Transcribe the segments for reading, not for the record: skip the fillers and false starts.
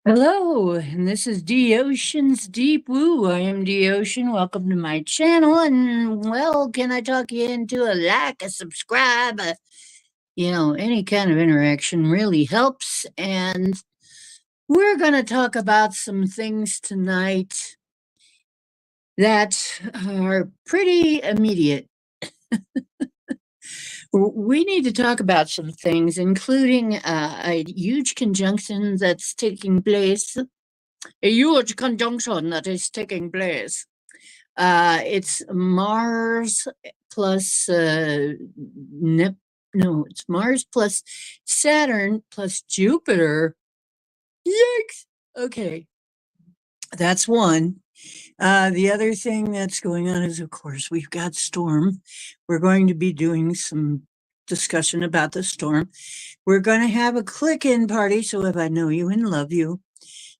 Hello, and this is D Ocean's Deep Woo. I am D Ocean. Welcome to my channel. And well, can I talk you into a like, a subscribe? Any kind of interaction really helps. And we're going to talk about some things tonight that are pretty immediate. We need to talk about some things, including a huge conjunction that's taking place. A huge conjunction that is taking place. It's Mars plus it's Mars plus Saturn plus Jupiter. Yikes! Okay, that's one. The other thing that's going on is, of course, we've got storm. We're going to be doing some discussion about the storm. We're going to have a click-in party, so if I know you and love you,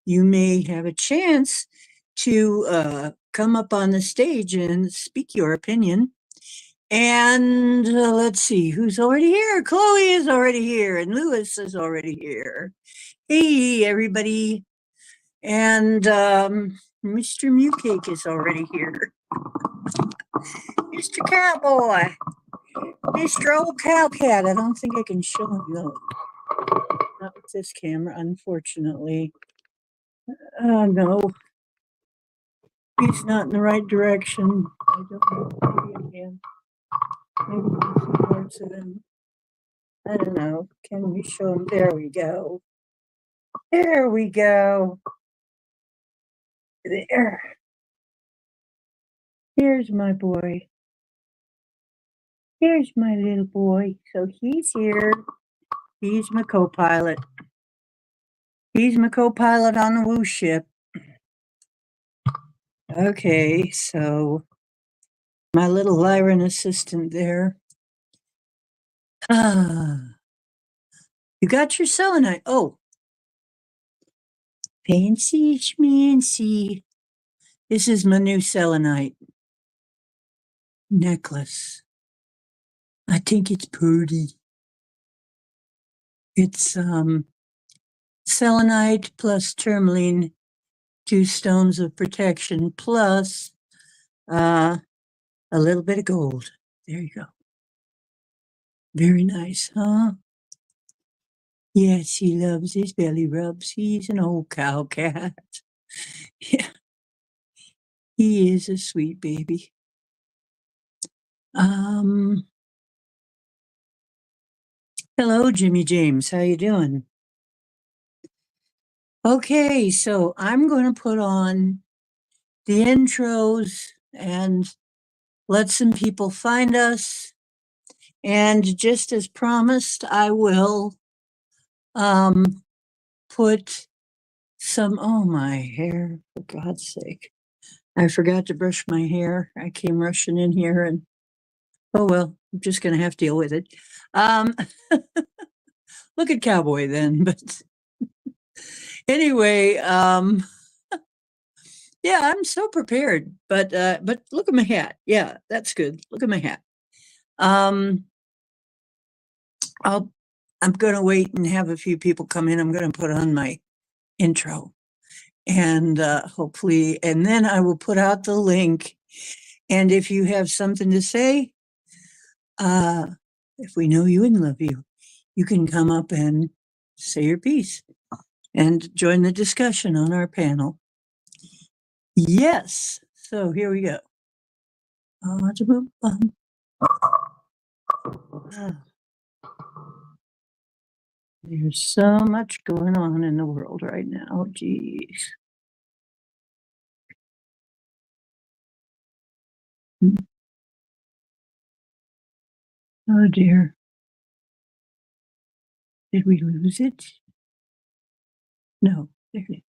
you may have a chance to come up on the stage and speak your opinion. And let's see, who's already here? Chloe is already here, and Lewis is already here. Hey, everybody. And Mr. Mewcake is already here. Mr. Cowboy. Mr. Old Cowcat. I don't think I can show him, though. Not with this camera, unfortunately. Oh, no. He's not in the right direction. I don't know. Maybe I can. Maybe we can see parts of him. I don't know. Can we show him? There we go. There we go. There. Here's my boy. Here's my little boy. So he's here. He's my co-pilot. He's my co-pilot on the Woo ship. Okay, so my little Lyran assistant there. You got your selenite. Oh, fancy schmancy. This is my new selenite necklace. I think it's pretty. It's selenite plus tourmaline, 2 stones of protection, plus a little bit of gold. There you go. Very nice, huh? Yes, he loves his belly rubs. He's an old cow cat. Yeah. He is a sweet baby. Hello, Jimmy James. How you doing? Okay, so I'm going to put on the intros and let some people find us. And just as promised, I will put some, oh, my hair, for God's sake. I forgot to brush my hair. I came rushing in here and, oh, well, I'm just going to have to deal with it. Look at Cowboy then, but anyway, yeah, I'm so prepared, but look at my hat. Yeah, that's good. Look at my hat. I'm going to wait and have a few people come in. I'm going to put on my intro and hopefully, and then I will put out the link. And if you have something to say, if we know you and love you, you can come up and say your piece and join the discussion on our panel. Yes. So here we go. There's so much going on in the world right now. Geez. Oh dear. Did we lose it? No, there it is.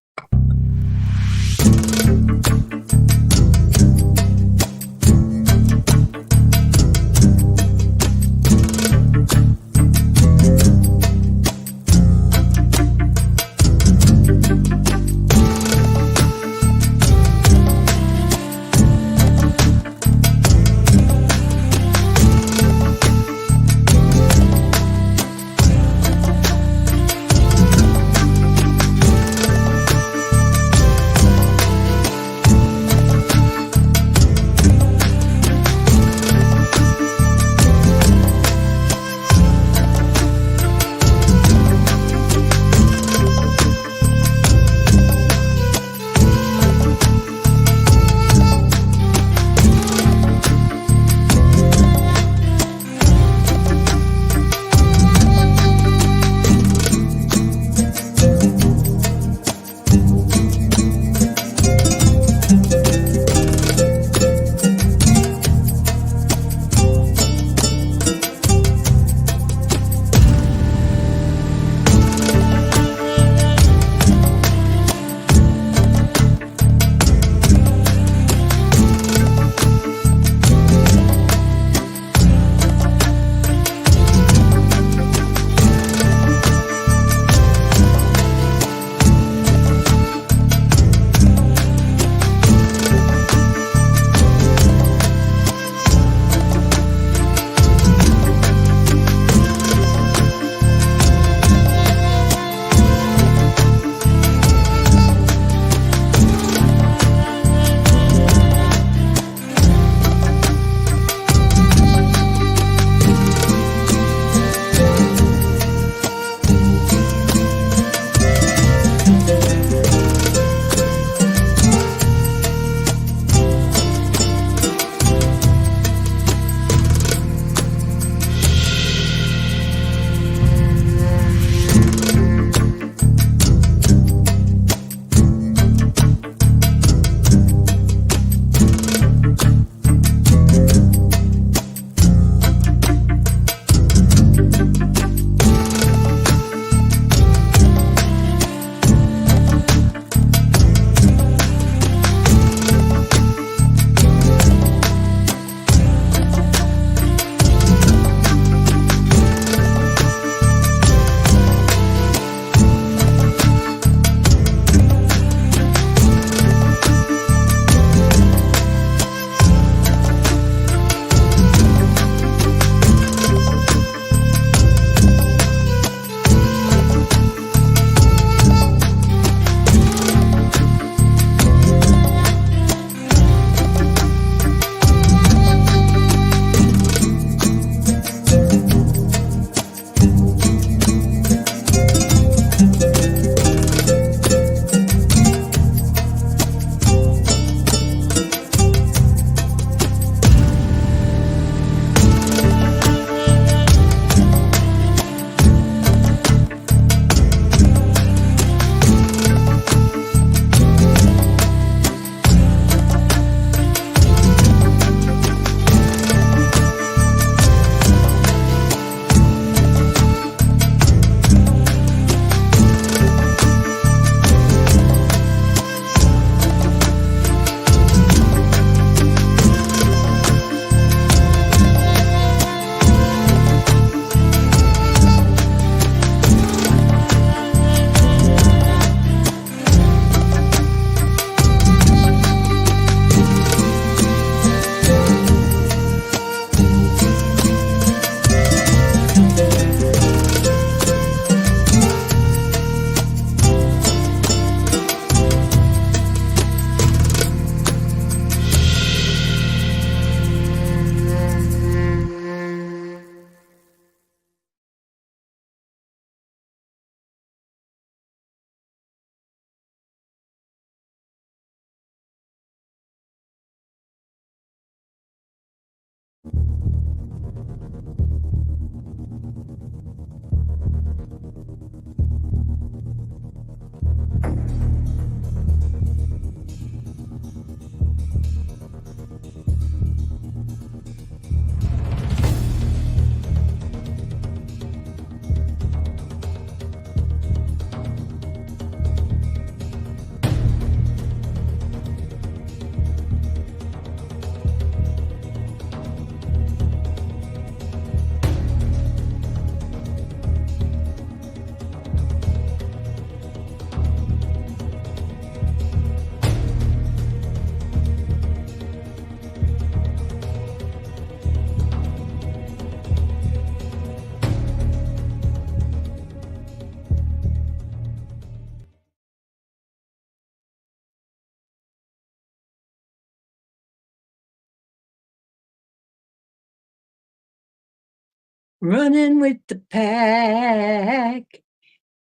running with the pack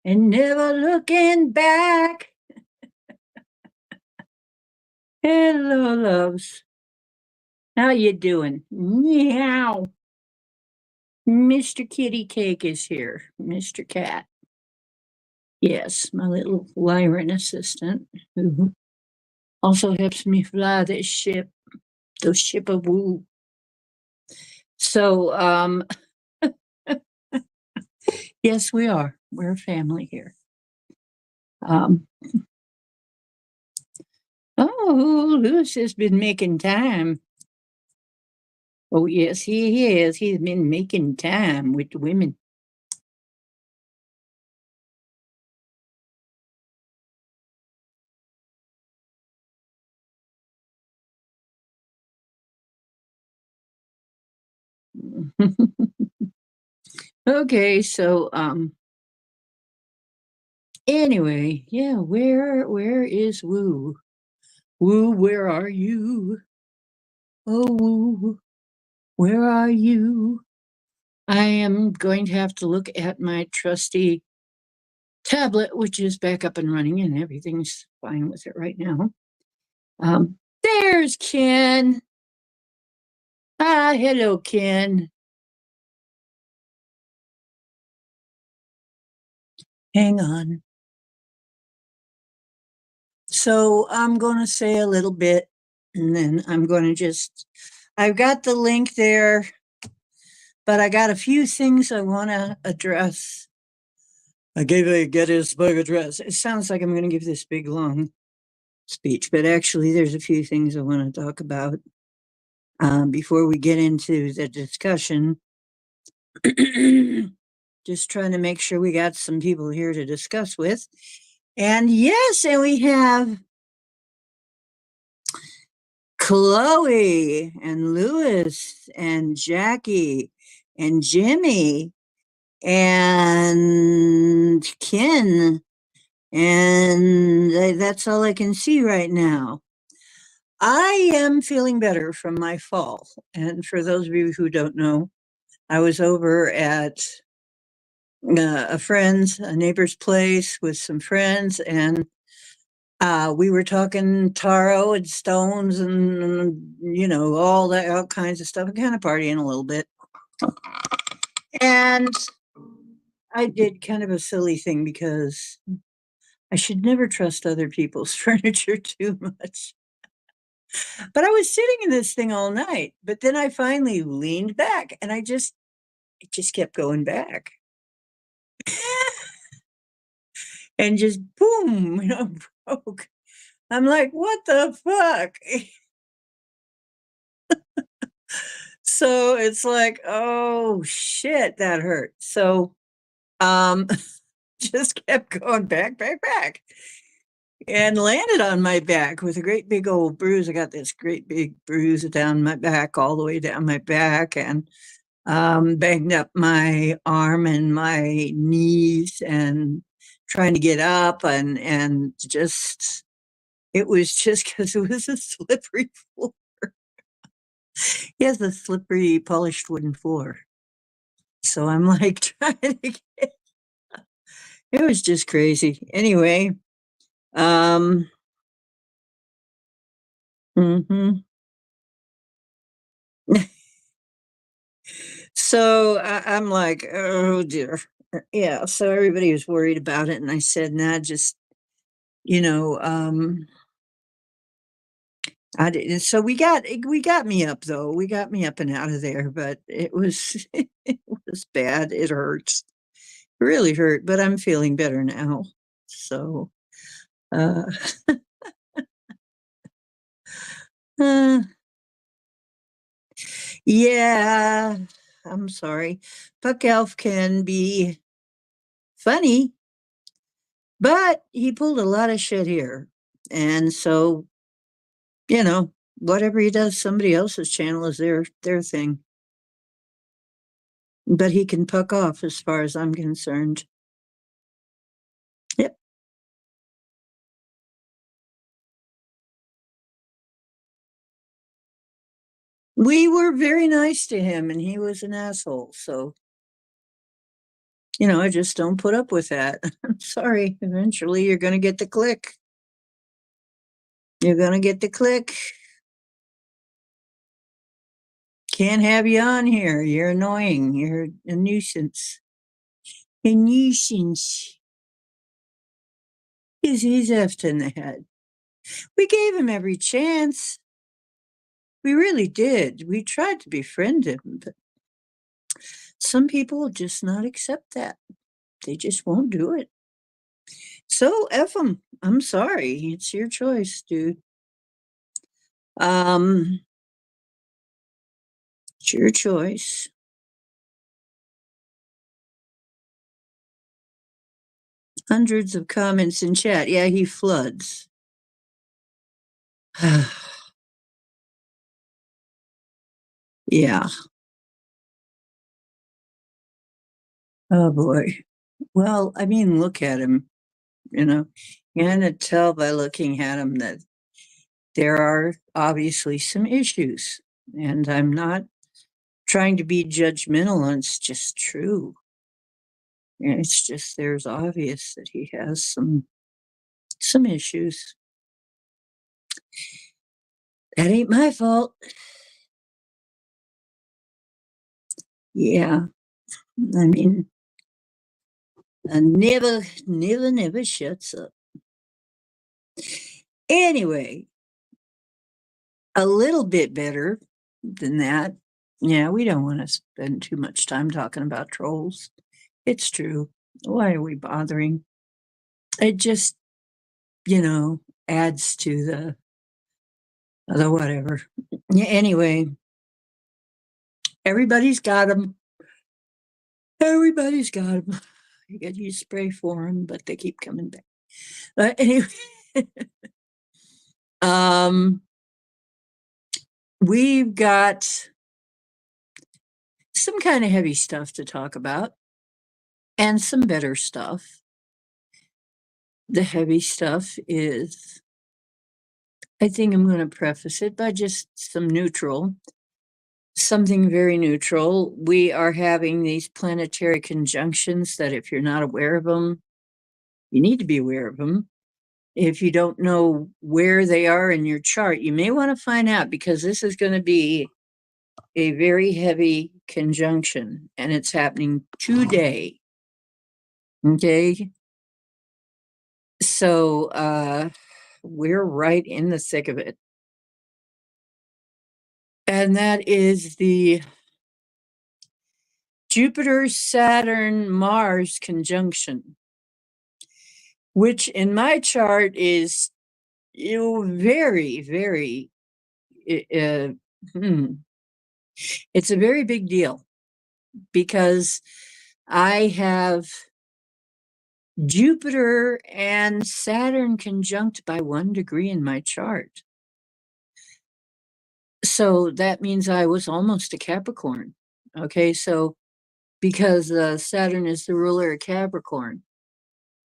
and never looking back. Hello, loves. How you doing? Meow. Mr. Kitty Cake is here. Mr. Cat. Yes, my little Lyran assistant, who also helps me fly this ship, the ship of woo. So, yes, we are. We're a family here. Um, oh, Lewis has been making time. Oh, yes, he has. He's been making time with the women. Okay, so anyway, yeah, where is Woo? Woo, where are you? Oh, Woo, where are you? I am going to have to look at my trusty tablet, which is back up and running, and everything's fine with it right now. There's Ken. Ah, hello, Ken. Hang on. So I'm going to say a little bit, and then I'm going to I've got the link there, but I got a few things I want to address. I gave a Gettysburg address. It sounds like I'm going to give this big, long speech, but actually, there's a few things I want to talk about before we get into the discussion. Just trying to make sure we got some people here to discuss with. And yes, and we have Chloe and Lewis and Jackie and Jimmy and Ken. And that's all I can see right now. I am feeling better from my fall. And for those of you who don't know, I was over at a neighbor's place with some friends, and we were talking tarot and stones and all kinds of stuff, and kind of partying a little bit. And I did kind of a silly thing because I should never trust other people's furniture too much. But I was sitting in this thing all night, but then I finally leaned back and it just kept going back. And just boom, broke. I'm like, what the fuck? So it's like, oh shit, that hurt. So um just kept going back, and landed on my back with a great big old bruise. I got this great big bruise down my back, all the way down my back, and banged up my arm and my knees and trying to get up, and just it was just because it was a slippery floor. He has a slippery polished wooden floor. So I'm like trying to get, it was just crazy. Anyway, um mhm. So I'm like, oh dear. Yeah, so everybody was worried about it, and I said, nah, just you know, I did. So we got me up though. We got me up and out of there, but it was it was bad. It hurts. It really hurt, but I'm feeling better now. So uh, uh yeah, I'm sorry. Puck Elf can be funny, but he pulled a lot of shit here. And so, whatever he does, somebody else's channel is their thing. But he can puck off as far as I'm concerned. Yep. We were very nice to him, and he was an asshole. So I just don't put up with that. I'm sorry. Eventually, you're going to get the click. You're going to get the click. Can't have you on here. You're annoying. You're a nuisance. A nuisance. He's effed in the head. We gave him every chance. We really did. We tried to befriend him, but some people will just not accept that. They just won't do it. So F them. I'm sorry. It's your choice, dude. Um, it's your choice. Hundreds of comments in chat. Yeah, he floods. Yeah. Oh boy. Well, I mean, look at him. You kind of tell by looking at him that there are obviously some issues. And I'm not trying to be judgmental. It's just true. And it's just there's obvious that he has some issues. That ain't my fault. Yeah. I mean, I never shuts up. Anyway, a little bit better than that. Yeah, we don't want to spend too much time talking about trolls. It's true. Why are we bothering? It just, adds to the whatever. Yeah, anyway, everybody's got them. Everybody's got them. You got to use spray for them, but they keep coming back. Anyway, um, we've got some kind of heavy stuff to talk about and some better stuff. The heavy stuff is, I think I'm going to preface it by just something very neutral. We are having these planetary conjunctions that if you're not aware of them, you need to be aware of them. If you don't know where they are in your chart, you may want to find out because this is going to be a very heavy conjunction and it's happening today. Okay. So we're right in the thick of it. And that is the Jupiter, Saturn, Mars conjunction, which in my chart is very, very, it's a very big deal because I have Jupiter and Saturn conjunct by 1 degree in my chart. So that means I was almost a Capricorn. Okay, so because Saturn is the ruler of Capricorn.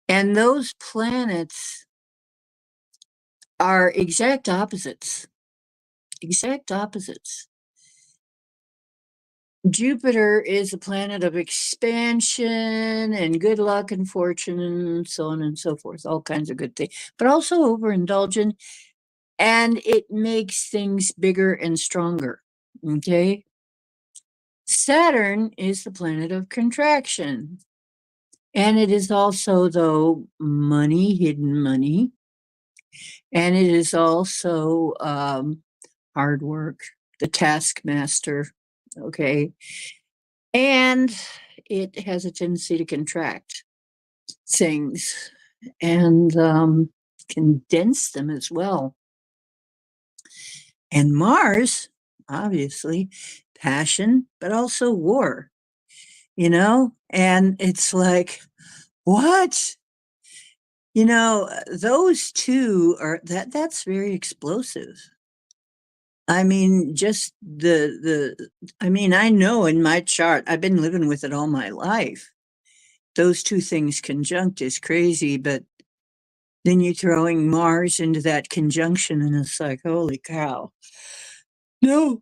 And those planets are exact opposites. Exact opposites. Jupiter is a planet of expansion and good luck and fortune and so on and so forth, all kinds of good things, but also overindulgent. And it makes things bigger and stronger. Okay. Saturn is the planet of contraction. And it is also, though, money, hidden money. And it is also hard work, the taskmaster. Okay. And it has a tendency to contract things and condense them as well. And Mars, obviously, passion, but also war, and it's like, what? Those two that's very explosive. I mean, just I know in my chart, I've been living with it all my life. Those two things conjunct is crazy, but then you're throwing Mars into that conjunction and it's like, holy cow. No,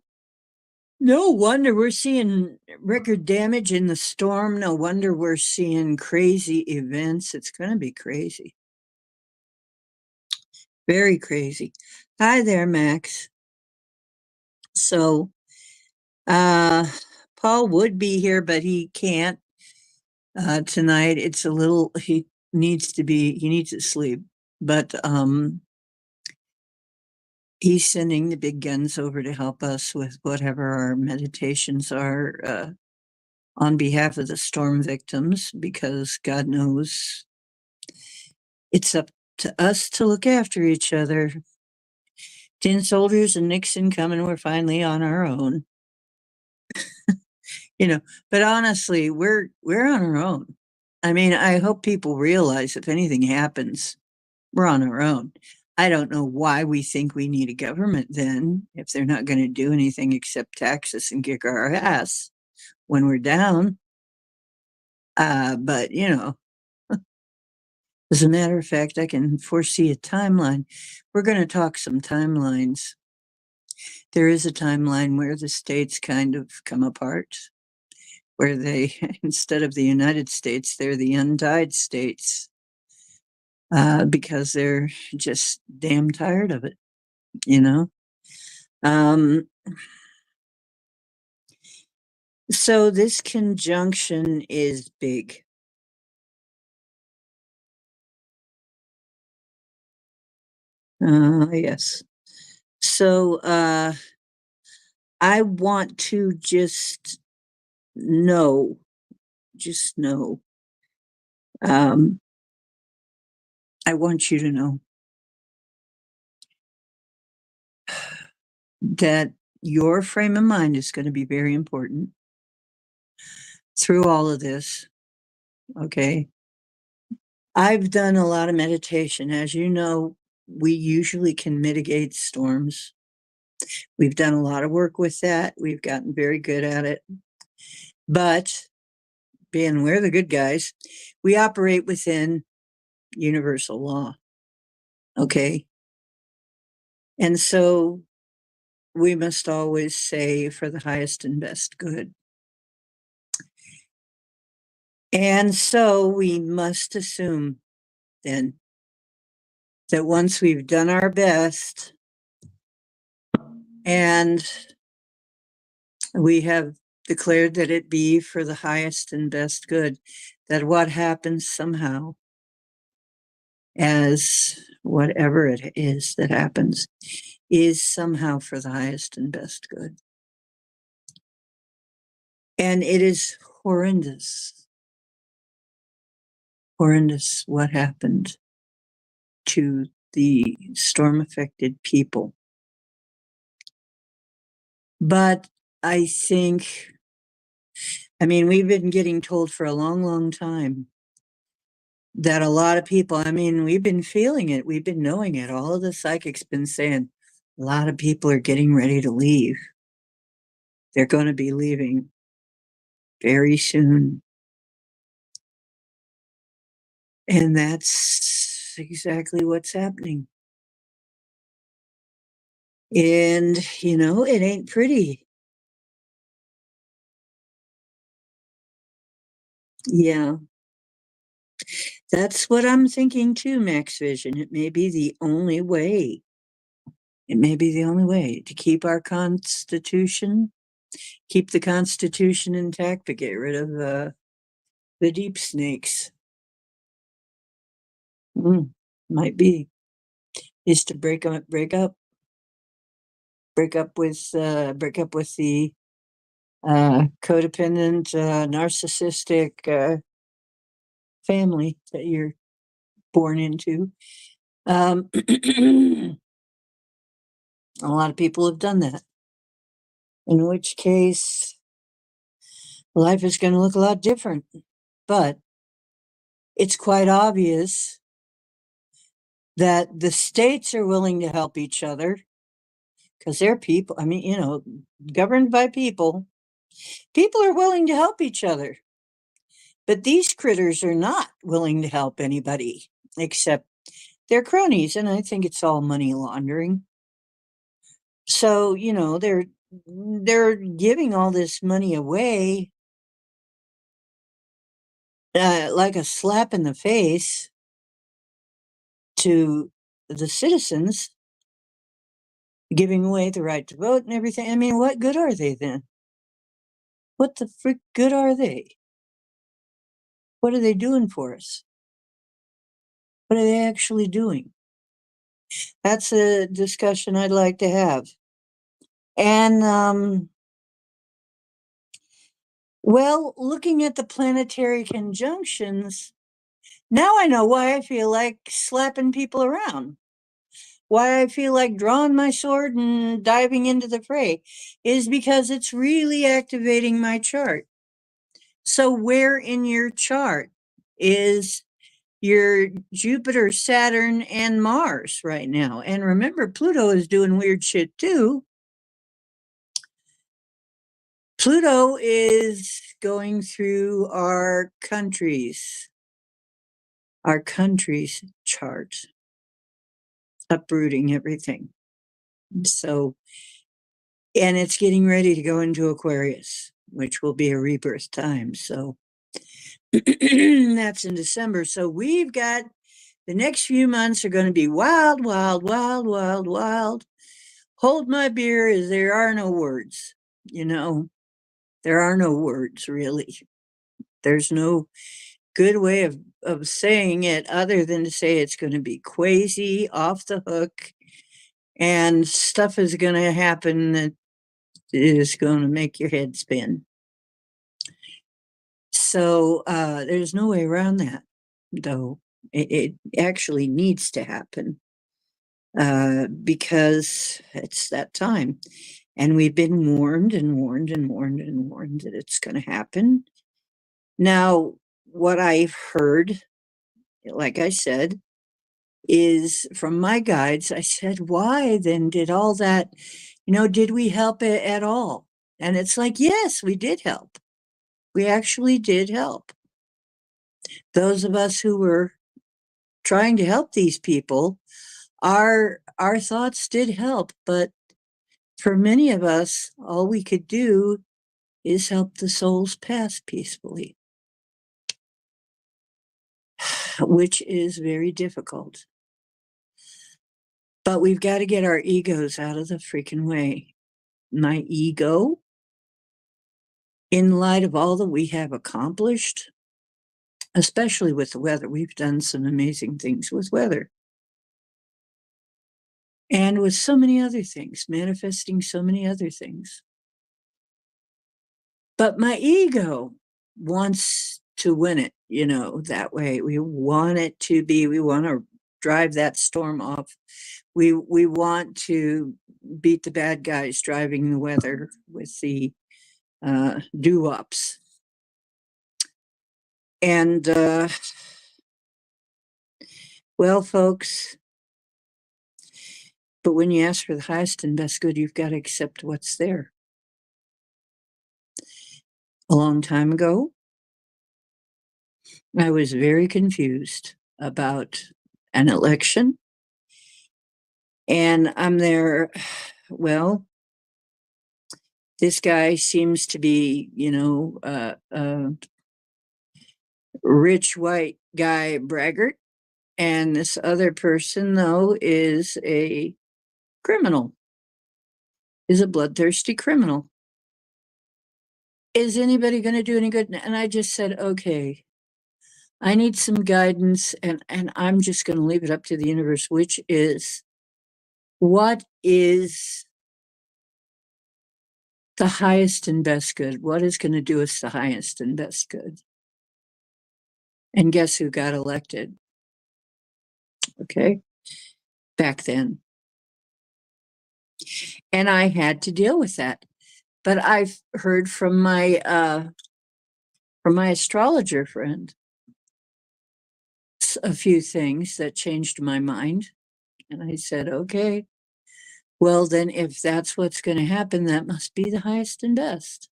No wonder we're seeing record damage in the storm. No wonder we're seeing crazy events. It's going to be crazy. Very crazy. Hi there, Max. So, uh, Paul would be here, but he can't tonight. It's a little, he needs to sleep, but he's sending the big guns over to help us with whatever our meditations are on behalf of the storm victims, because God knows it's up to us to look after each other. Tin soldiers and Nixon coming, we're finally on our own. But honestly, we're on our own. I mean, I hope people realize if anything happens, we're on our own. I don't know why we think we need a government then, if they're not going to do anything except tax us and kick our ass when we're down. But as a matter of fact, I can foresee a timeline. We're going to talk some timelines. There is a timeline where the states kind of come apart, where they, instead of the United States, they're the untied states, because they're just damn tired of it, you know? So this conjunction is big. Yes. So I want to know, just know, um, I want you to know that your frame of mind is going to be very important through all of this. Okay. I've done a lot of meditation. As you know, we usually can mitigate storms. We've done a lot of work with that. We've gotten very good at it. But being we're the good guys, we operate within universal law. Okay. And so we must always say for the highest and best good. And so we must assume then that once we've done our best and we have declared that it be for the highest and best good, that what happens somehow, as whatever it is that happens, is somehow for the highest and best good. And it is horrendous, horrendous what happened to the storm affected people. But I think, I mean, we've been getting told for a long, long time that a lot of people, I mean, we've been feeling it, we've been knowing it. All of the psychics been saying a lot of people are getting ready to leave. They're going to be leaving very soon. And that's exactly what's happening. And, it ain't pretty. Yeah. That's what I'm thinking too, Max Vision. It may be the only way. It may be the only way to keep our Constitution, keep the Constitution intact, to get rid of the deep snakes. Might be. Is to break up with the codependent, narcissistic family that you're born into. A lot of people have done that. In which case, life is going to look a lot different. But it's quite obvious that the states are willing to help each other because they're people. I mean, governed by people. People are willing to help each other. But these critters are not willing to help anybody except their cronies. And I think it's all money laundering. So, they're giving all this money away like a slap in the face to the citizens, giving away the right to vote and everything. I mean, what good are they then? What the frick good are they? What are they doing for us? What are they actually doing? That's a discussion I'd like to have. And, well, looking at the planetary conjunctions, now I know why I feel like slapping people around. Why I feel like drawing my sword and diving into the fray is because it's really activating my chart. So, where in your chart is your Jupiter, Saturn, and Mars right now? And remember, Pluto is doing weird shit too. Pluto is going through our country's chart, uprooting everything. So, and it's getting ready to go into Aquarius, which will be a rebirth time. So that's in December. So we've got the next few months are going to be wild, wild, wild, wild, wild. Hold my beer, as there are no words. You know, there are no words really. There's no good way of saying it other than to say it's going to be crazy, off the hook, and stuff is going to happen that is going to make your head spin. So there's no way around that, though. It actually needs to happen because it's that time. And we've been warned and warned and warned and warned that it's going to happen. Now, what I've heard, like I said, is from my guides. I said, why then did all that, did we help it at all? And it's like, yes, we did help. We actually did help. Those of us who were trying to help these people, our thoughts did help, but for many of us, all we could do is help the souls pass peacefully, which is very difficult. But we've got to get our egos out of the freaking way. My ego, in light of all that we have accomplished, especially with the weather, we've done some amazing things with weather. And with so many other things, manifesting so many other things. But my ego wants to win it, that way. We want it to be, we want to drive that storm off. We want to beat the bad guys driving the weather with the doo-wops. And, well, folks, but when you ask for the highest and best good, you've got to accept what's there. A long time ago, I was very confused about an election. And I'm there, well, this guy seems to be, rich white guy braggart. And this other person, though, is a criminal, is a bloodthirsty criminal. Is anybody going to do any good? And I just said, okay, I need some guidance, and I'm just going to leave it up to the universe, which is, what is the highest and best good? What is going to do us the highest and best good? And guess who got elected? Okay, back then. And I had to deal with that. But I've heard from my astrologer friend a few things that changed my mind. And I said, okay, well, then if that's what's going to happen, that must be the highest and best.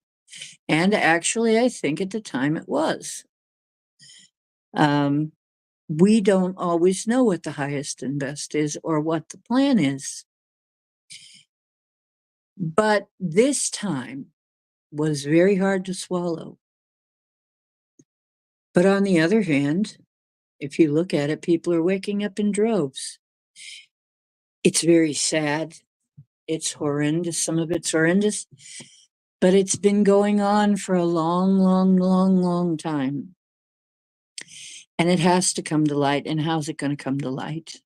And actually, I think at the time it was. We don't always know what the highest and best is or what the plan is. But this time was very hard to swallow. But on the other hand, if you look at it, people are waking up in droves. It's very sad. It's horrendous. Some of it's horrendous, but it's been going on for a long, long, long, long time. And it has to come to light. And how's it going to come to light?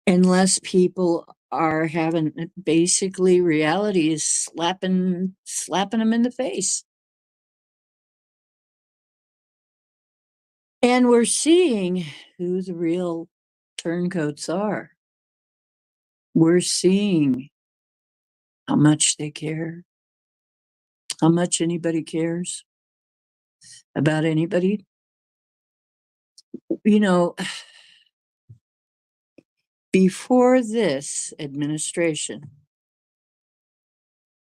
Unless people are having, basically reality is slapping them in the face. And we're seeing who the real turncoats are. We're seeing how much they care, how much anybody cares about anybody. You know, before this administration,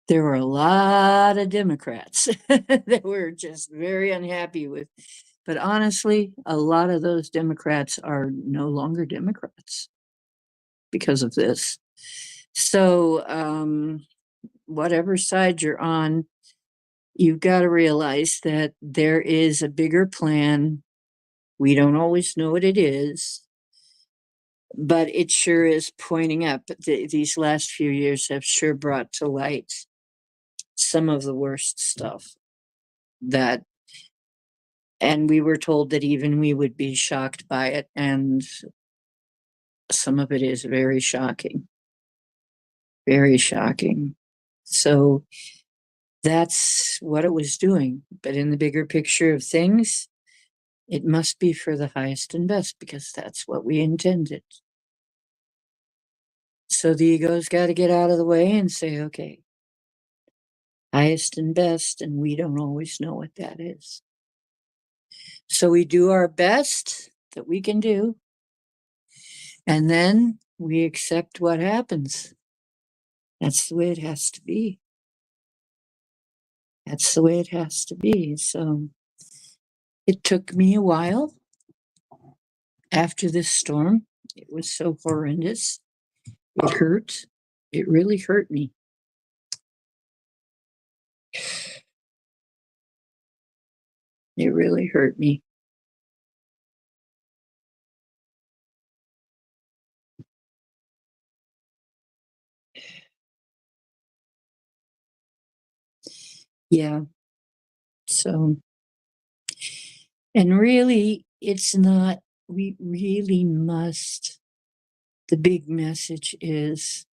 there were a lot of Democrats that were just very unhappy with. But honestly, a lot of those Democrats are no longer Democrats because of this. So, whatever side you're on, you've got to realize that there is a bigger plan. We don't always know what it is, but it sure is pointing up. These last few years have sure brought to light some of the worst stuff that, and we were told that even we would be shocked by it, and some of it is very shocking. Very shocking. So that's what it was doing. But in the bigger picture of things, it must be for the highest and best, because that's what we intended. So the ego's got to get out of the way and say, okay, highest and best, and we don't always know what that is. So we do our best that we can do, and then we accept what happens. That's the way it has to be. That's the way it has to be. So it took me a while after this storm. It was so horrendous. It hurt. It really hurt me. It really hurt me. Yeah. So, and really, it's not, we really must. The big message is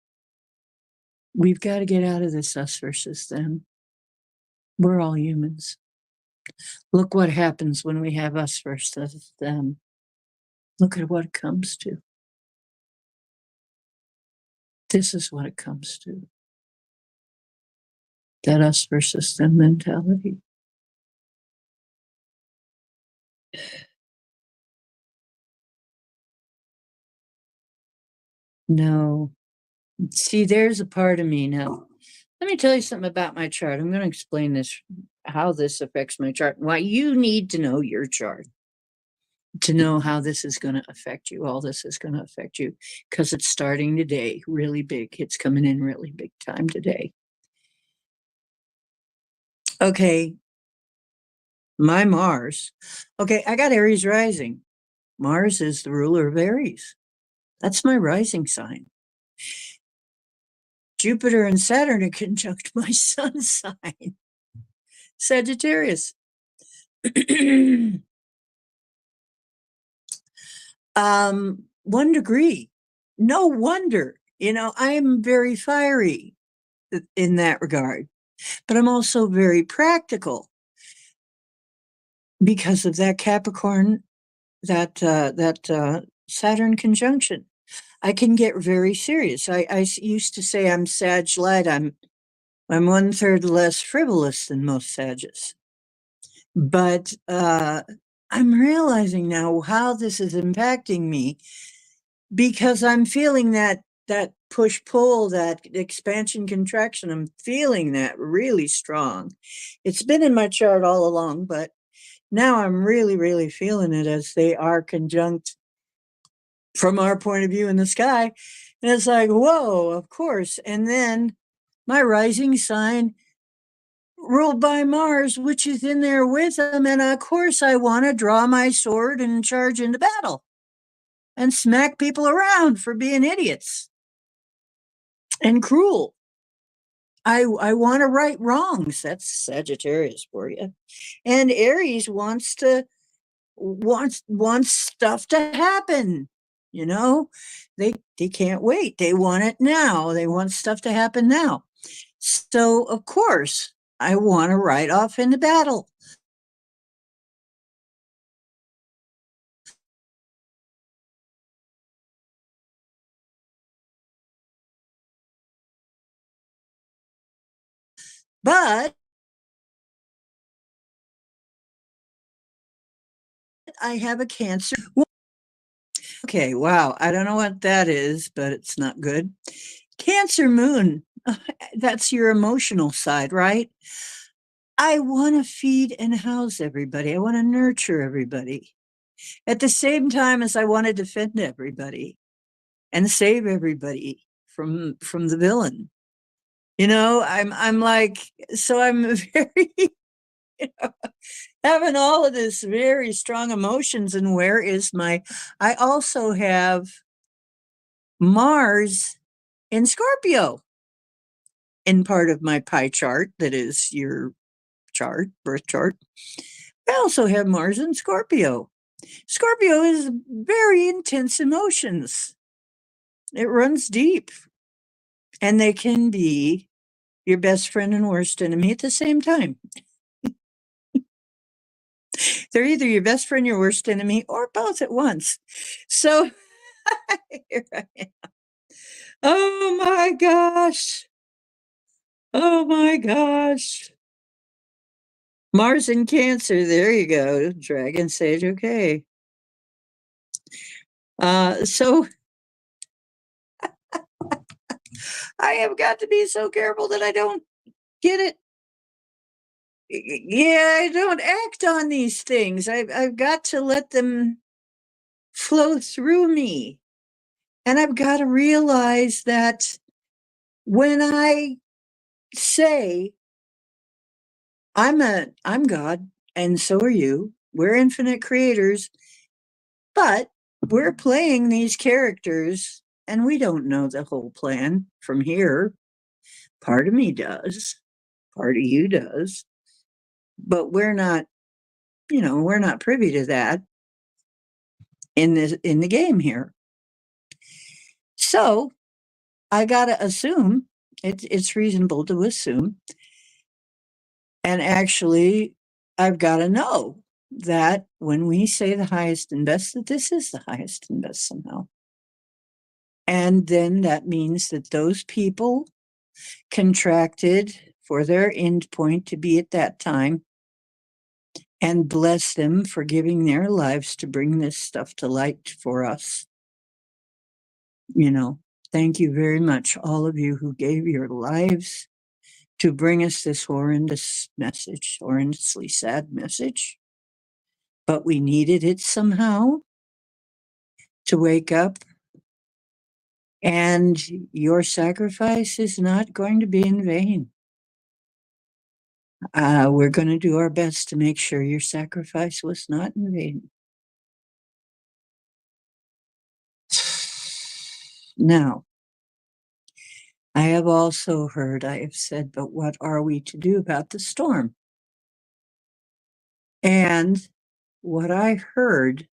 we've got to get out of this us versus them. We're all humans. Look what happens when we have us versus them. Look at what it comes to. This is what it comes to. That us versus them mentality. No. See, there's a part of me now. Let me tell you something about my chart. I'm going to explain this, how this affects my chart, why you need to know your chart to know how this is going to affect you. All this is going to affect you because it's starting today, really big. It's coming in really big time today. Okay. My Mars. Okay, I got Aries rising. Mars is the ruler of Aries. That's my rising sign. Jupiter and Saturn are conjunct my sun sign, Sagittarius. 1 degree. No wonder. You know, I am very fiery in that regard, but I'm also very practical because of that Capricorn, that Saturn conjunction. I can get very serious. I used to say I'm Sag light. I'm 1/3 less frivolous than most Sages. But I'm realizing now how this is impacting me, because I'm feeling that push-pull, that expansion-contraction. I'm feeling that really strong. It's been in my chart all along, but now I'm really, really feeling it as they are conjunct from our point of view in the sky. And it's like, whoa, of course. And then my rising sign ruled by Mars, which is in there with them. And of course, I want to draw my sword and charge into battle and smack people around for being idiots and cruel. I want to right wrongs. That's Sagittarius for you. And Aries wants stuff to happen. You know, they can't wait. They want it now. They want stuff to happen now. So of course, I want to ride off into battle. But I have a Cancer. Okay, wow. I don't know what that is, but it's not good. Cancer moon. That's your emotional side, right? I want to feed and house everybody. I want to nurture everybody at the same time as I want to defend everybody and save everybody from the villain. I'm like, so I'm very you know, having all of this very strong emotions. And where is I also have Mars in Scorpio in part of my pie chart that is your chart, birth chart. I also have Mars in Scorpio. Scorpio is very intense emotions. It runs deep, and they can be your best friend and worst enemy at the same time. They're either your best friend, your worst enemy, or both at once. So here I am. Oh my gosh. Oh my gosh. Mars in Cancer. There you go. Dragon Sage. Okay. So I have got to be so careful that I don't get it. Yeah, I don't act on these things. I've got to let them flow through me. And I've got to realize that when I say I'm God and so are you, we're infinite creators, but we're playing these characters and we don't know the whole plan from here. Part of me does, part of you does, but we're not privy to that in the game here. So I gotta assume it's reasonable to assume, and actually, I've got to know that when we say the highest and best, that this is the highest and best somehow. And then that means that those people contracted for their end point to be at that time, and bless them for giving their lives to bring this stuff to light for us. Thank you very much, all of you who gave your lives to bring us this horrendous message, horrendously sad message. But we needed it somehow to wake up. And your sacrifice is not going to be in vain. We're going to do our best to make sure your sacrifice was not in vain. Now, I have also heard, I have said, but what are we to do about the storm? And what I heard,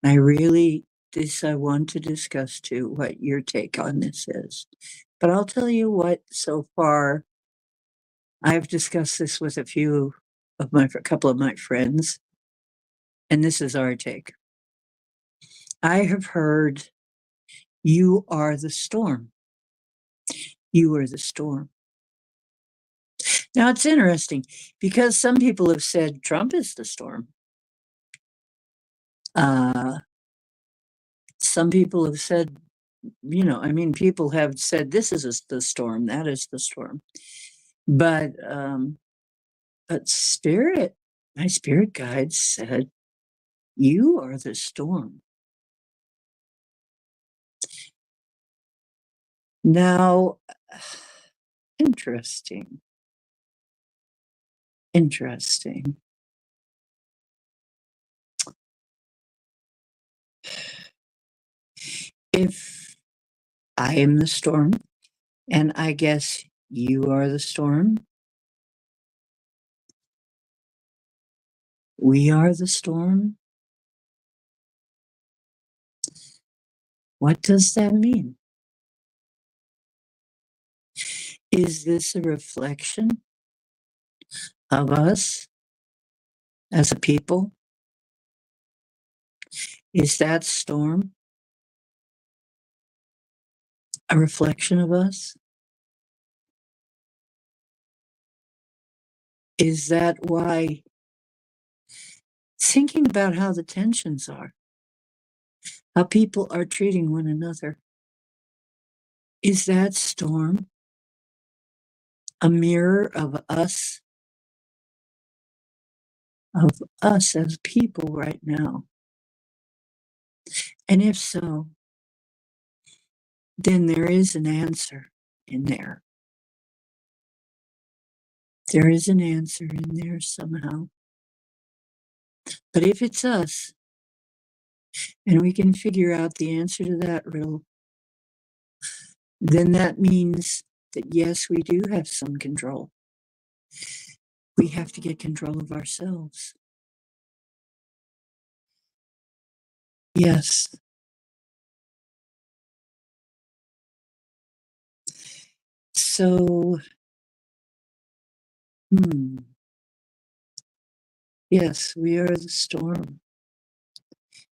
I want to discuss too what your take on this is. But I'll tell you what, so far, I've discussed this with a couple of my friends, and this is our take. I have heard, you are the storm. You are the storm. Now it's interesting because some people have said Trump is the storm. Some people have said, people have said this is the storm, that is the storm. But my spirit guide said, you are the storm. Now, interesting. Interesting. If I am the storm, and I guess you are the storm, we are the storm, what does that mean? Is this a reflection of us as a people? Is that storm a reflection of us? Is that why thinking about how the tensions are, how people are treating one another, is that storm a mirror of us as people right now? And if so, then there is an answer in there. There is an answer in there somehow. But if it's us, and we can figure out the answer to that riddle, then that means that yes, we do have some control. We have to get control of ourselves. Yes. So, yes, we are the storm.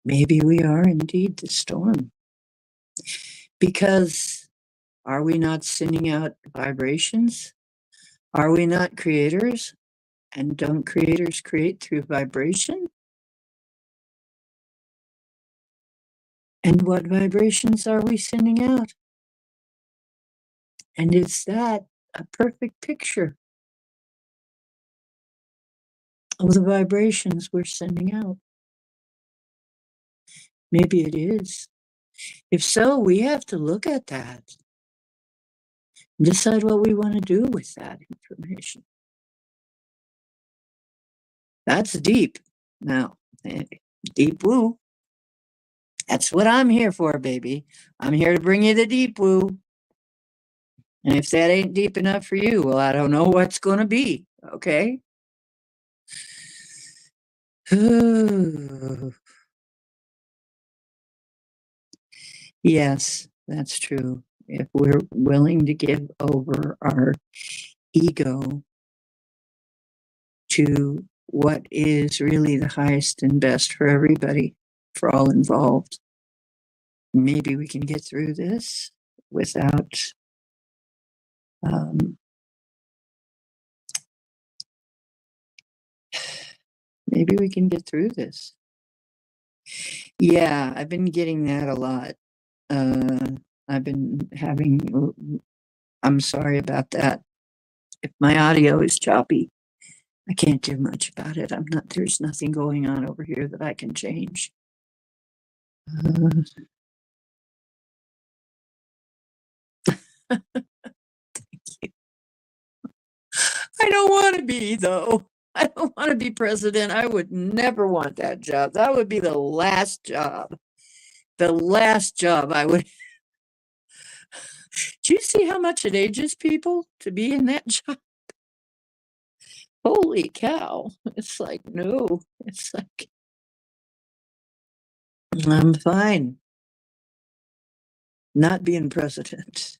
Maybe we are indeed the storm. Because are we not sending out vibrations? Are we not creators? And don't creators create through vibration? And what vibrations are we sending out? And is that a perfect picture of the vibrations we're sending out? Maybe it is. If so, we have to look at that and decide what we want to do with that information. That's deep. Now, deep woo. That's what I'm here for, baby. I'm here to bring you the deep woo. And if that ain't deep enough for you, well, I don't know what's going to be. Okay. Yes, that's true. If we're willing to give over our ego to what is really the highest and best for everybody, for all involved, maybe we can get through this without maybe we can get through this. Yeah, I've been getting that a lot. I've been having, I'm sorry about that. If my audio is choppy, I can't do much about it. There's nothing going on over here that I can change. I don't want to be, though. I don't want to be president. I would never want that job. That would be the last job. The last job I would. Do you see how much it ages people to be in that job? Holy cow. It's like, no. It's like, I'm fine not being president.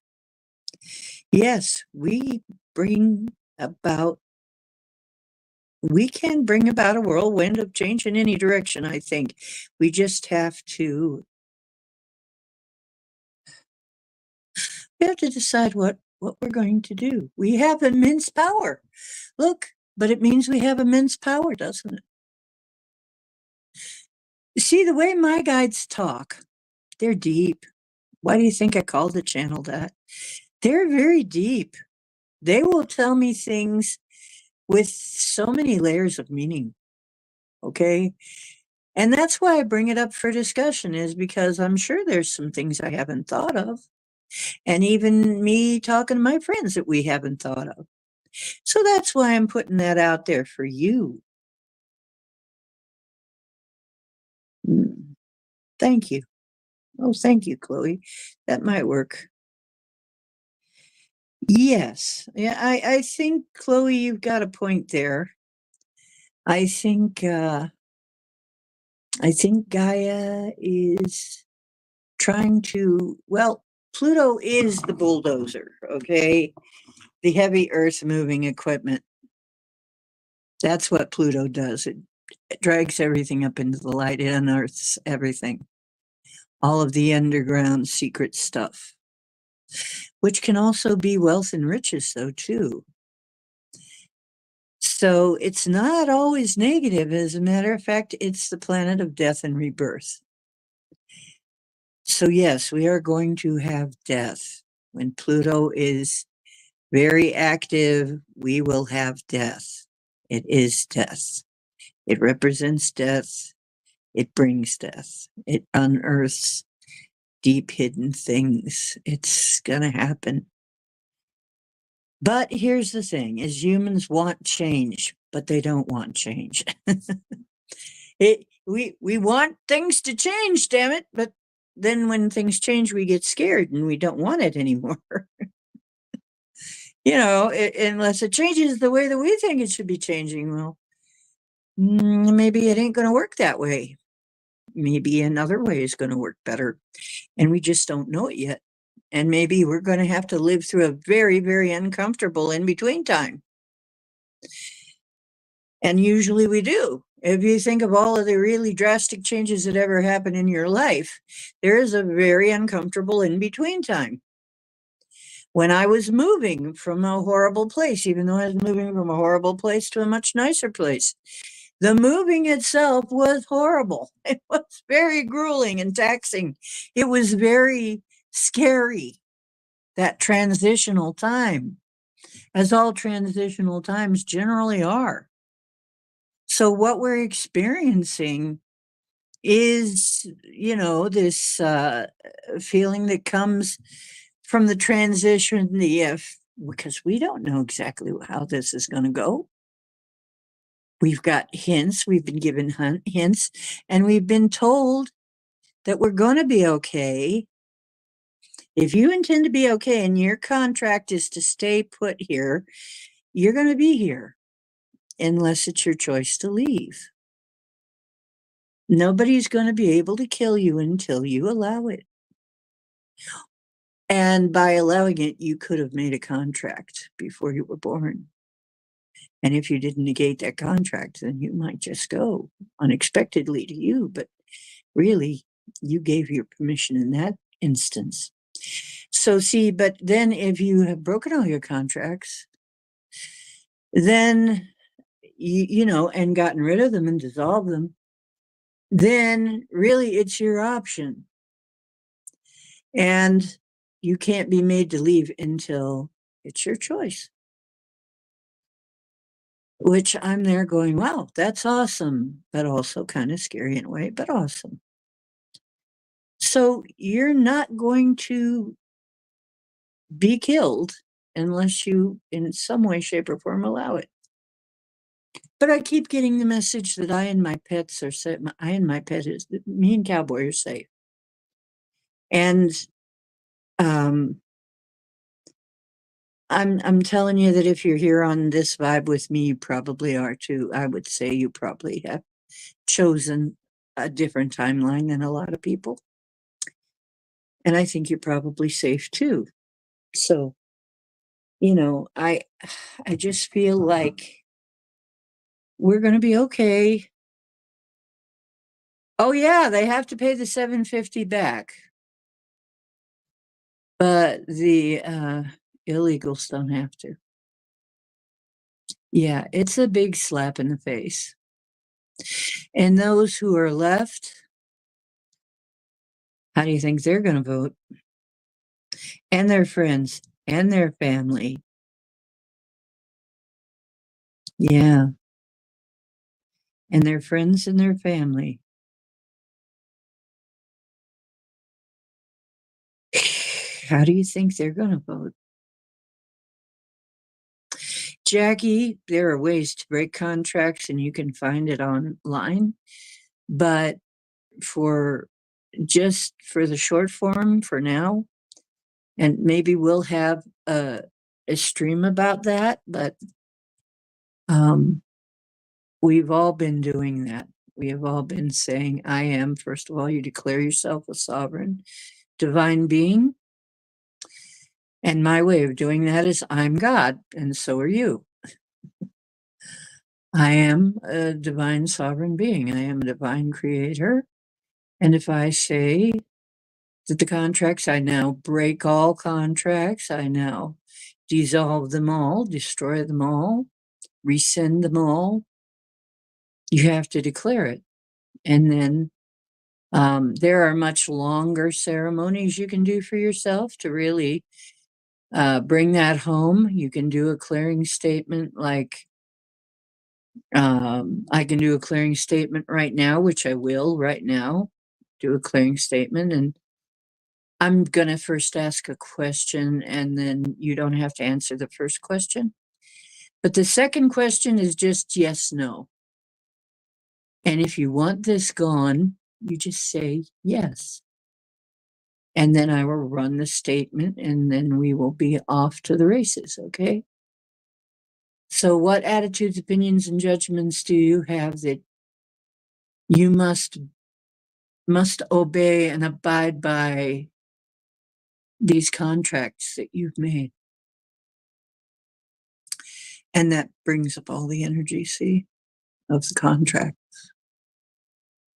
Yes, we can bring about a whirlwind of change in any direction, I think. We just have to decide what we're going to do. We have immense power. Look, but it means we have immense power, doesn't it? See, the way my guides talk, they're deep. Why do you think I called the channel that? They're very deep. They will tell me things with so many layers of meaning. Okay. And that's why I bring it up for discussion, is because I'm sure there's some things I haven't thought of. And even me talking to my friends that we haven't thought of. So that's why I'm putting that out there for you. Mm, thank you. Oh, thank you, Chloe. That might work. Yes. Yeah, I think, Chloe, you've got a point there. I think Gaia is trying to, well, Pluto is the bulldozer, okay? The heavy earth moving equipment. That's what Pluto does. It drags everything up into the light. It unearths everything. All of the underground secret stuff, which can also be wealth and riches, though, too. So it's not always negative. As a matter of fact, it's the planet of death and rebirth. So, yes, we are going to have death. When Pluto is very active, we will have death. It is death. It represents death. It brings death. It unearths deep hidden things. It's going to happen. But here's the thing, is humans want change, but they don't want change. We want things to change, damn it, but then when things change, we get scared and we don't want it anymore. Unless it changes the way that we think it should be changing. Well, maybe it ain't going to work that way. Maybe another way is going to work better, and we just don't know it yet. And maybe we're going to have to live through a very, very uncomfortable in-between time. And usually we do. If you think of all of the really drastic changes that ever happen in your life, there is a very uncomfortable in-between time. When I was moving from a horrible place, even though I was moving from a horrible place to a much nicer place, the moving itself was horrible. It was very grueling and taxing. It was very scary, that transitional time, as all transitional times generally are. So what we're experiencing is, this feeling that comes from the transition, because we don't know exactly how this is going to go. We've got hints, we've been given hints, and we've been told that we're going to be okay. If you intend to be okay and your contract is to stay put here, you're going to be here unless it's your choice to leave. Nobody's going to be able to kill you until you allow it. And by allowing it, you could have made a contract before you were born. And if you didn't negate that contract, then you might just go unexpectedly to you. But really, you gave your permission in that instance. So see, but then if you have broken all your contracts, then, and gotten rid of them and dissolved them, then really it's your option. And you can't be made to leave until it's your choice. Which I'm there going, wow, that's awesome, but also kind of scary in a way, but awesome. So you're not going to be killed unless you, in some way, shape, or form, allow it. But I keep getting the message that I and my pets are safe. I and my pet is that me and Cowboy are safe. And I'm telling you that if you're here on this vibe with me, you probably are too. I would say you probably have chosen a different timeline than a lot of people. And I think you're probably safe too. So, I just feel like we're going to be okay. Oh yeah, they have to pay the $750 back. But the illegals don't have to. Yeah, it's a big slap in the face. And those who are left, how do you think they're going to vote? And their friends and their family. Yeah. And their friends and their family. How do you think they're going to vote? Jackie, there are ways to break contracts and you can find it online. But for just for the short form for now, and maybe we'll have a stream about that, but we've all been doing that. We have all been saying, I am, first of all, you declare yourself a sovereign divine being. And my way of doing that is I'm God, and so are you. I am a divine sovereign being. I am a divine creator. And if I say that the contracts, I now break all contracts, I now dissolve them all, destroy them all, rescind them all, you have to declare it. And then there are much longer ceremonies you can do for yourself to really bring that home. You can do a clearing statement like I can do a clearing statement right now, which I will right now do a clearing statement. And I'm going to first ask a question and then you don't have to answer the first question. But the second question is just yes, no. And if you want this gone, you just say yes. And then I will run the statement and then we will be off to the races, okay? So what attitudes, opinions, and judgments do you have that you must obey and abide by these contracts that you've made? And that brings up all the energy, see, of the contract.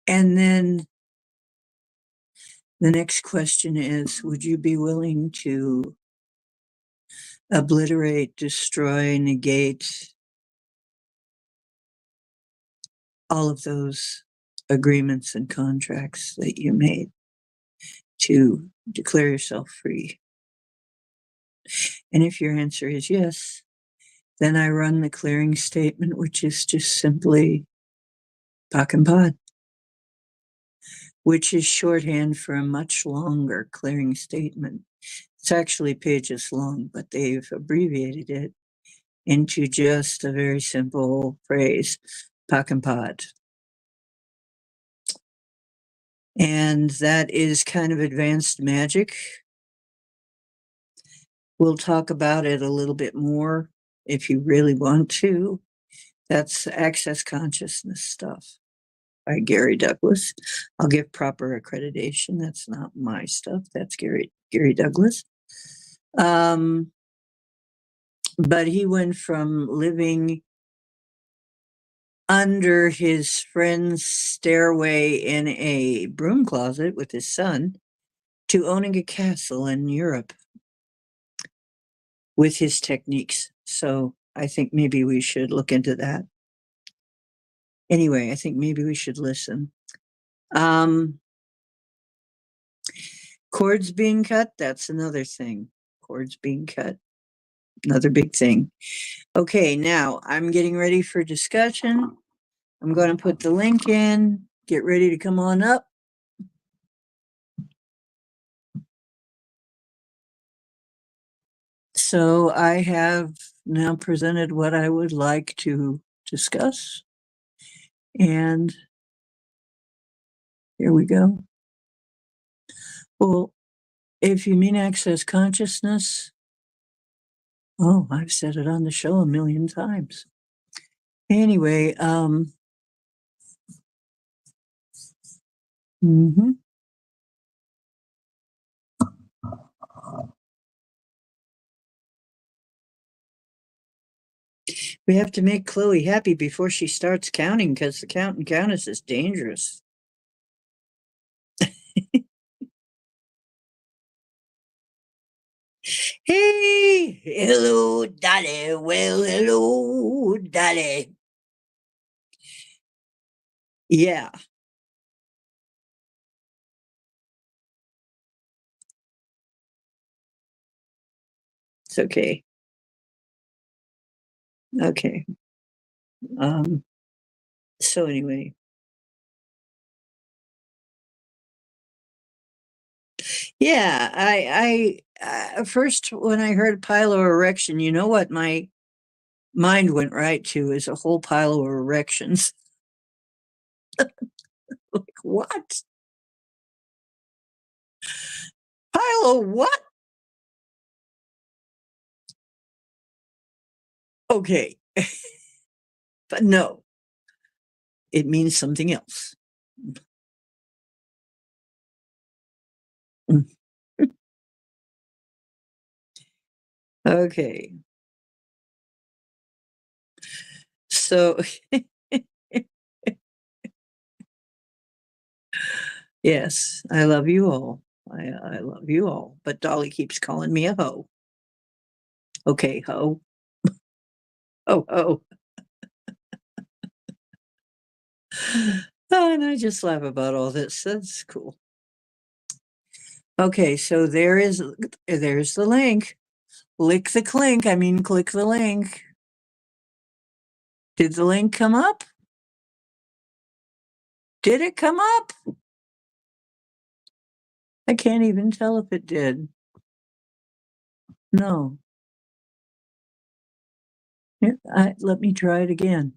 And then the next question is, would you be willing to obliterate, destroy, negate all of those agreements and contracts that you made to declare yourself free? And if your answer is yes, then I run the clearing statement, which is just simply Pak and Pod, which is shorthand for a much longer clearing statement. It's actually pages long, but they've abbreviated it into just a very simple phrase, Pak and Pod. And that is kind of advanced magic. We'll talk about it a little bit more if you really want to. That's access consciousness stuff by Gary Douglas. I'll give proper accreditation. That's not my stuff. That's Gary Douglas. But he went from living under his friend's stairway in a broom closet with his son to owning a castle in Europe with his techniques. So I think maybe we should look into that. Anyway, I think maybe we should listen. Cords being cut, that's another thing. Cords being cut, another big thing. Okay, now I'm getting ready for discussion. I'm going to put the link in. Get ready to come on up. So I have now presented what I would like to discuss. And here we go. Well, if you mean access consciousness, oh, I've said it on the show a million times. Anyway, we have to make Chloe happy before she starts counting because the countess is dangerous. Hey, hello, Dolly. Well, hello, Dolly. Yeah. It's okay. Okay. So anyway, Yeah, first when I heard piloerection, you know what my mind went right to is a whole pile of erections. Like, what? Pile of what? Okay, but no, it means something else. Mm. Okay, so yes, I love you all. I love you all, but Dolly keeps calling me a hoe. Okay, hoe. Oh, oh. Oh, and I just laugh about all this. That's cool. Okay, so there's the link. Lick the clink. I mean, click the link. Did the link come up? Did it come up? I can't even tell if it did. No. Let me try it again.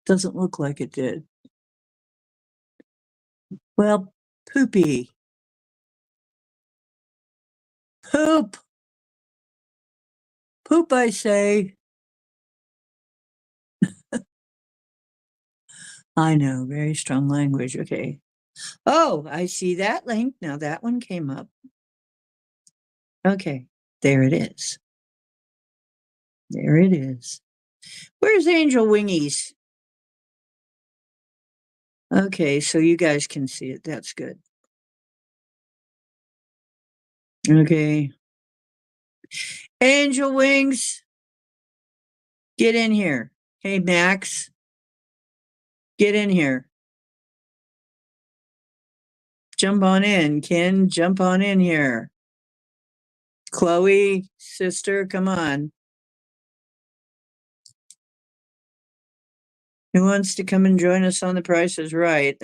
Doesn't look like it did. Well, poopy. Poop. Poop, I say. I know, very strong language. Okay. Oh, I see that link. Now that one came up. Okay. There it is. There it is. Where's Angel Wingies? Okay, so you guys can see it. That's good. Okay. Angel Wings, get in here. Hey, Max, get in here. Jump on in. Ken, jump on in here. Chloe, sister, come on. Who wants to come and join us on The Price is Right?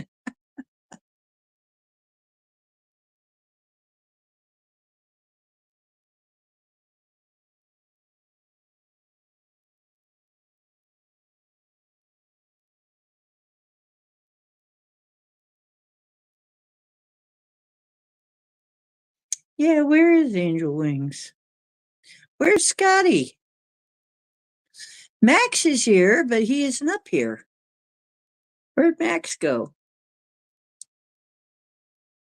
Yeah, where is Angel Wings? Where's Scotty? Max is here, but he isn't up here. Where'd Max go?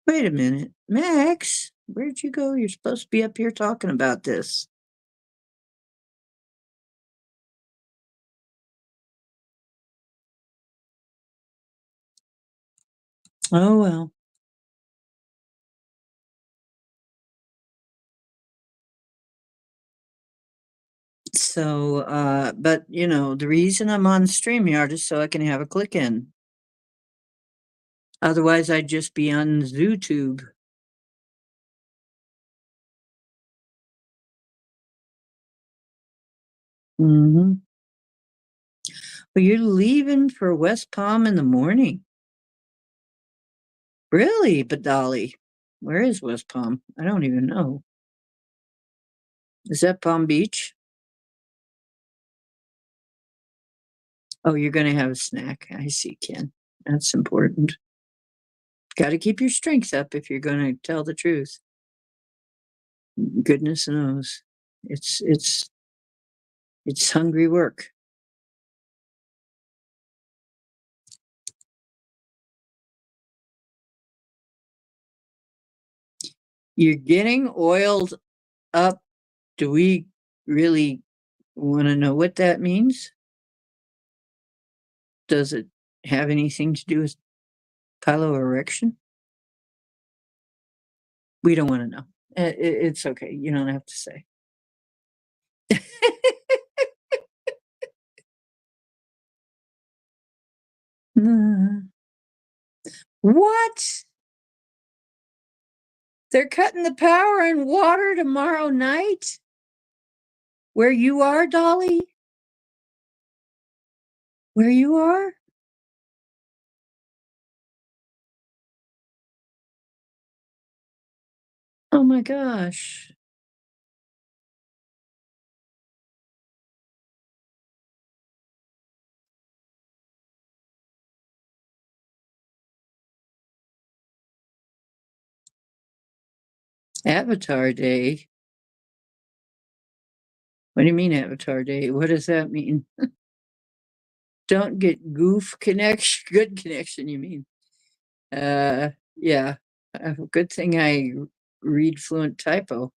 Wait a minute. Max, where'd you go? You're supposed to be up here talking about this. Oh, well. So, but the reason I'm on StreamYard is so I can have a click in. Otherwise, I'd just be on ZooTube. Mm-hmm. But you're leaving for West Palm in the morning. Really? But Dolly, where is West Palm? I don't even know. Is that Palm Beach? Oh, you're going to have a snack. I see, Ken. That's important. Got to keep your strength up if you're going to tell the truth. Goodness knows, it's hungry work. You're getting oiled up. Do we really want to know what that means? Does it have anything to do with piloerection? We don't want to know. It's okay. You don't have to say. What? They're cutting the power and water tomorrow night? Where you are, Dolly? Where you are? Oh my gosh. Avatar Day. What do you mean Avatar Day? What does that mean? Don't get goof connection. Good connection, you mean? Yeah. Good thing I read fluent typo.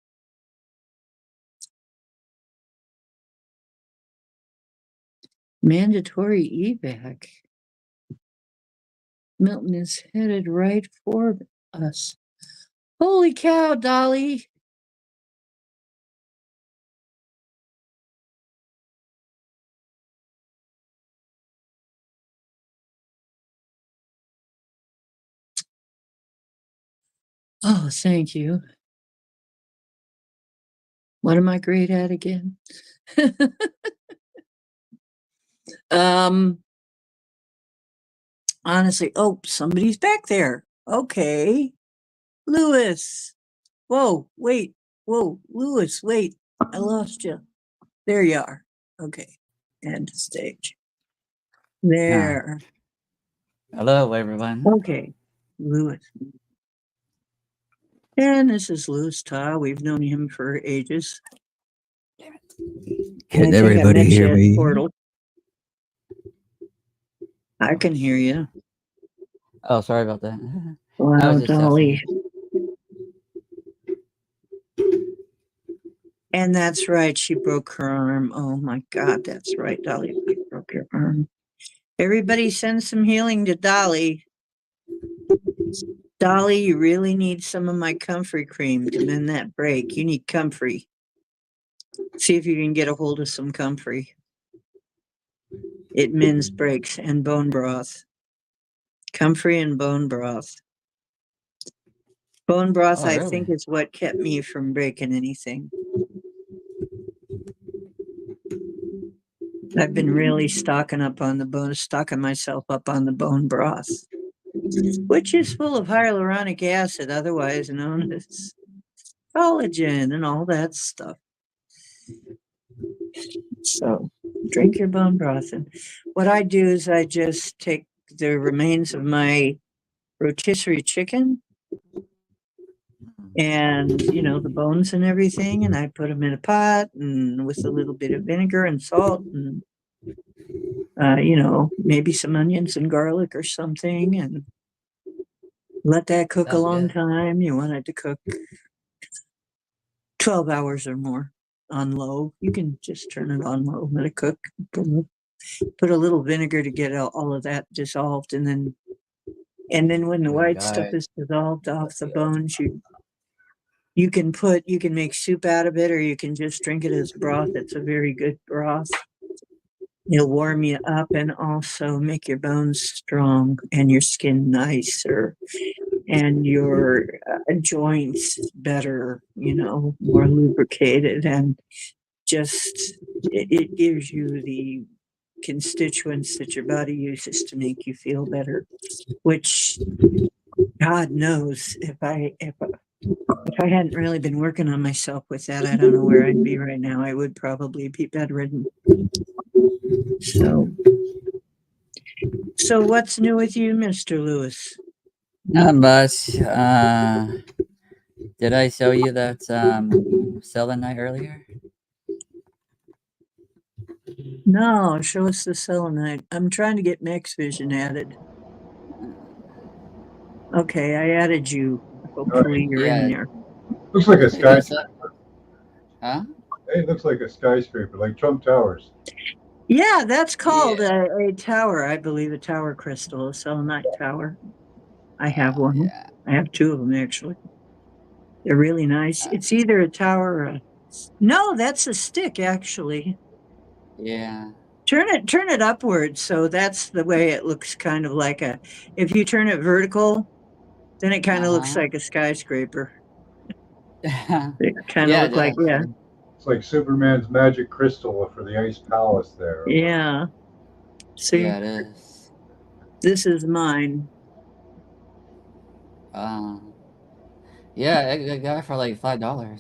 Mandatory evac. Milton is headed right for us. Holy cow, Dolly. Oh, thank you. What am I great at again? um honestly, oh, somebody's back there. Okay. Lewis. Whoa, wait. Whoa, Lewis, wait. I lost you. There you are. Okay. End stage. There. Hello, everyone. Okay. Lewis. And this is Lewis Ta. We've known him for ages. Can everybody hear me? Portal. I can hear you. Oh, sorry about that. Wow, Dolly. And that's right. She broke her arm. Oh my God, that's right, Dolly. You broke your arm. Everybody send some healing to Dolly. Dolly, you really need some of my comfrey cream to mend that break. You need comfrey. See if you can get a hold of some comfrey. It mends breaks and bone broth. Comfrey and bone broth. Bone broth, I think, is what kept me from breaking anything. I've been really stocking myself up on the bone broth, which is full of hyaluronic acid, otherwise known as collagen and all that stuff. So drink your bone broth. And what I do is I just take the remains of my rotisserie chicken and, the bones and everything, and I put them in a pot and with a little bit of vinegar and salt and, maybe some onions and garlic or something, and let that cook a long time. You want it to cook 12 hours or more on low. You can just turn it on low, let it cook. Put a little vinegar to get all of that dissolved, and then when the white stuff is dissolved off the bones, you can make soup out of it, or you can just drink it as broth. It's a very good broth. It'll warm you up and also make your bones strong and your skin nicer and your joints better, more lubricated, and just it gives you the constituents that your body uses to make you feel better, which God knows if I hadn't really been working on myself with that, I don't know where I'd be right now. I would probably be bedridden. So what's new with you, Mr. Lewis? Not much. Did I show you that selenite earlier? No, show us the selenite. I'm trying to get Max Vision added. Okay, I added you. Hopefully you're in there. Looks like a skyscraper. Huh? It looks like a skyscraper, like Trump Towers. Yeah, that's called a tower, I believe, a tower crystal, a selenite tower. I have one. Yeah. I have two of them, actually. They're really nice. It's either a tower or no, that's a stick, actually. Yeah. Turn it upwards, so that's the way it looks, kind of like if you turn it vertical, then it kind of looks like a skyscraper. It kind of look like, yeah. It's like Superman's magic crystal for the Ice Palace there. Yeah. See? Yeah, it is. This is mine. Yeah, I got it for like $5. I have a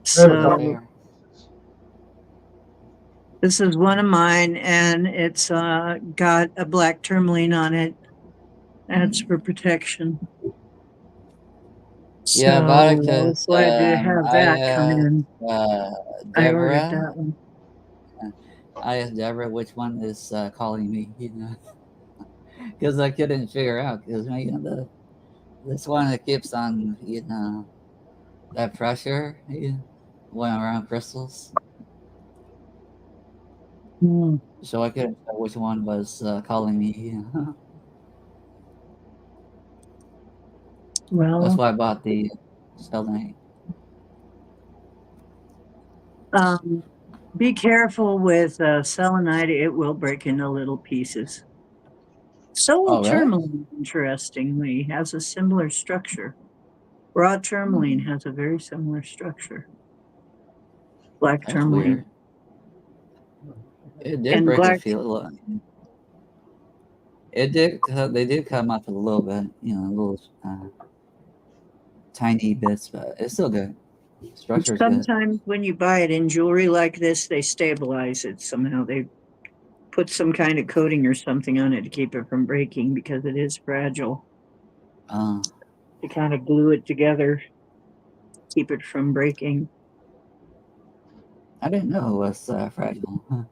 So couple. Rare. this is one of mine, and it's got a black tourmaline on it. That's for protection. Yeah, I So bought it I because was glad to have that come in. I ordered Deborah. that one. I asked Deborah which one is calling me, because I couldn't figure out. Because this one that keeps on, that pressure, when around crystals. Hmm. So I couldn't tell which one was calling me. That's Well, why I bought the selenite. be careful with selenite; it will break into little pieces. So will Oh, really? tourmaline, interestingly, has a similar structure. Raw tourmaline has a very similar structure. Black That's weird. tourmaline. It did And break a black, feel. It did. They did come up a little bit, a little tiny bits, but it's still good. Structure is good. sometimes when you buy it in jewelry like this, they stabilize it somehow. They put some kind of coating or something on it to keep it from breaking because it is fragile. Uh, To kind of glue it together, keep it from breaking. I didn't know it was fragile. Huh.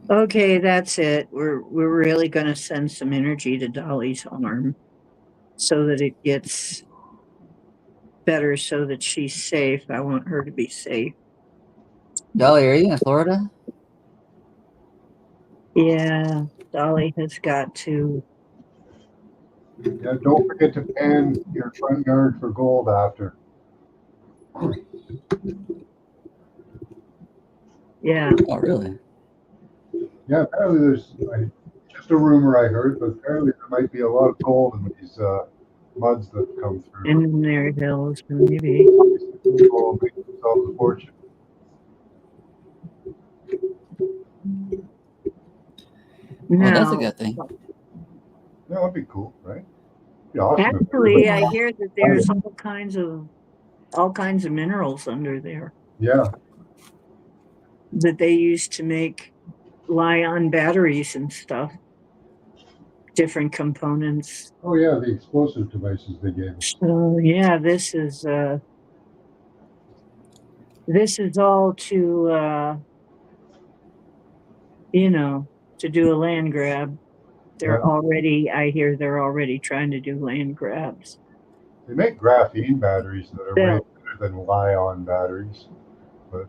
Okay, that's it. We're really going to send some energy to Dolly's arm so that it gets better, so that she's safe. I want her to be safe. Dolly, are you in Florida? Yeah, Dolly has got to. Yeah, don't forget to pan your front yard for gold after. Yeah. Oh, really? Yeah, apparently just a rumor I heard, but apparently there might be a lot of gold in these muds that come through. In their hills, maybe. People will make themselves a fortune. Well, that's a Now, good thing. Yeah, that'd be cool, right? Be awesome if actually, everybody. I hear that there's all kinds of minerals under there Yeah. that they use to make Li-ion batteries and stuff. Different components. Oh yeah, the explosive devices they gave us. So yeah, this is all to you know to do a land grab. Yeah. I hear they're already trying to do land grabs. They make graphene batteries that are way Still, better than Li-ion batteries, but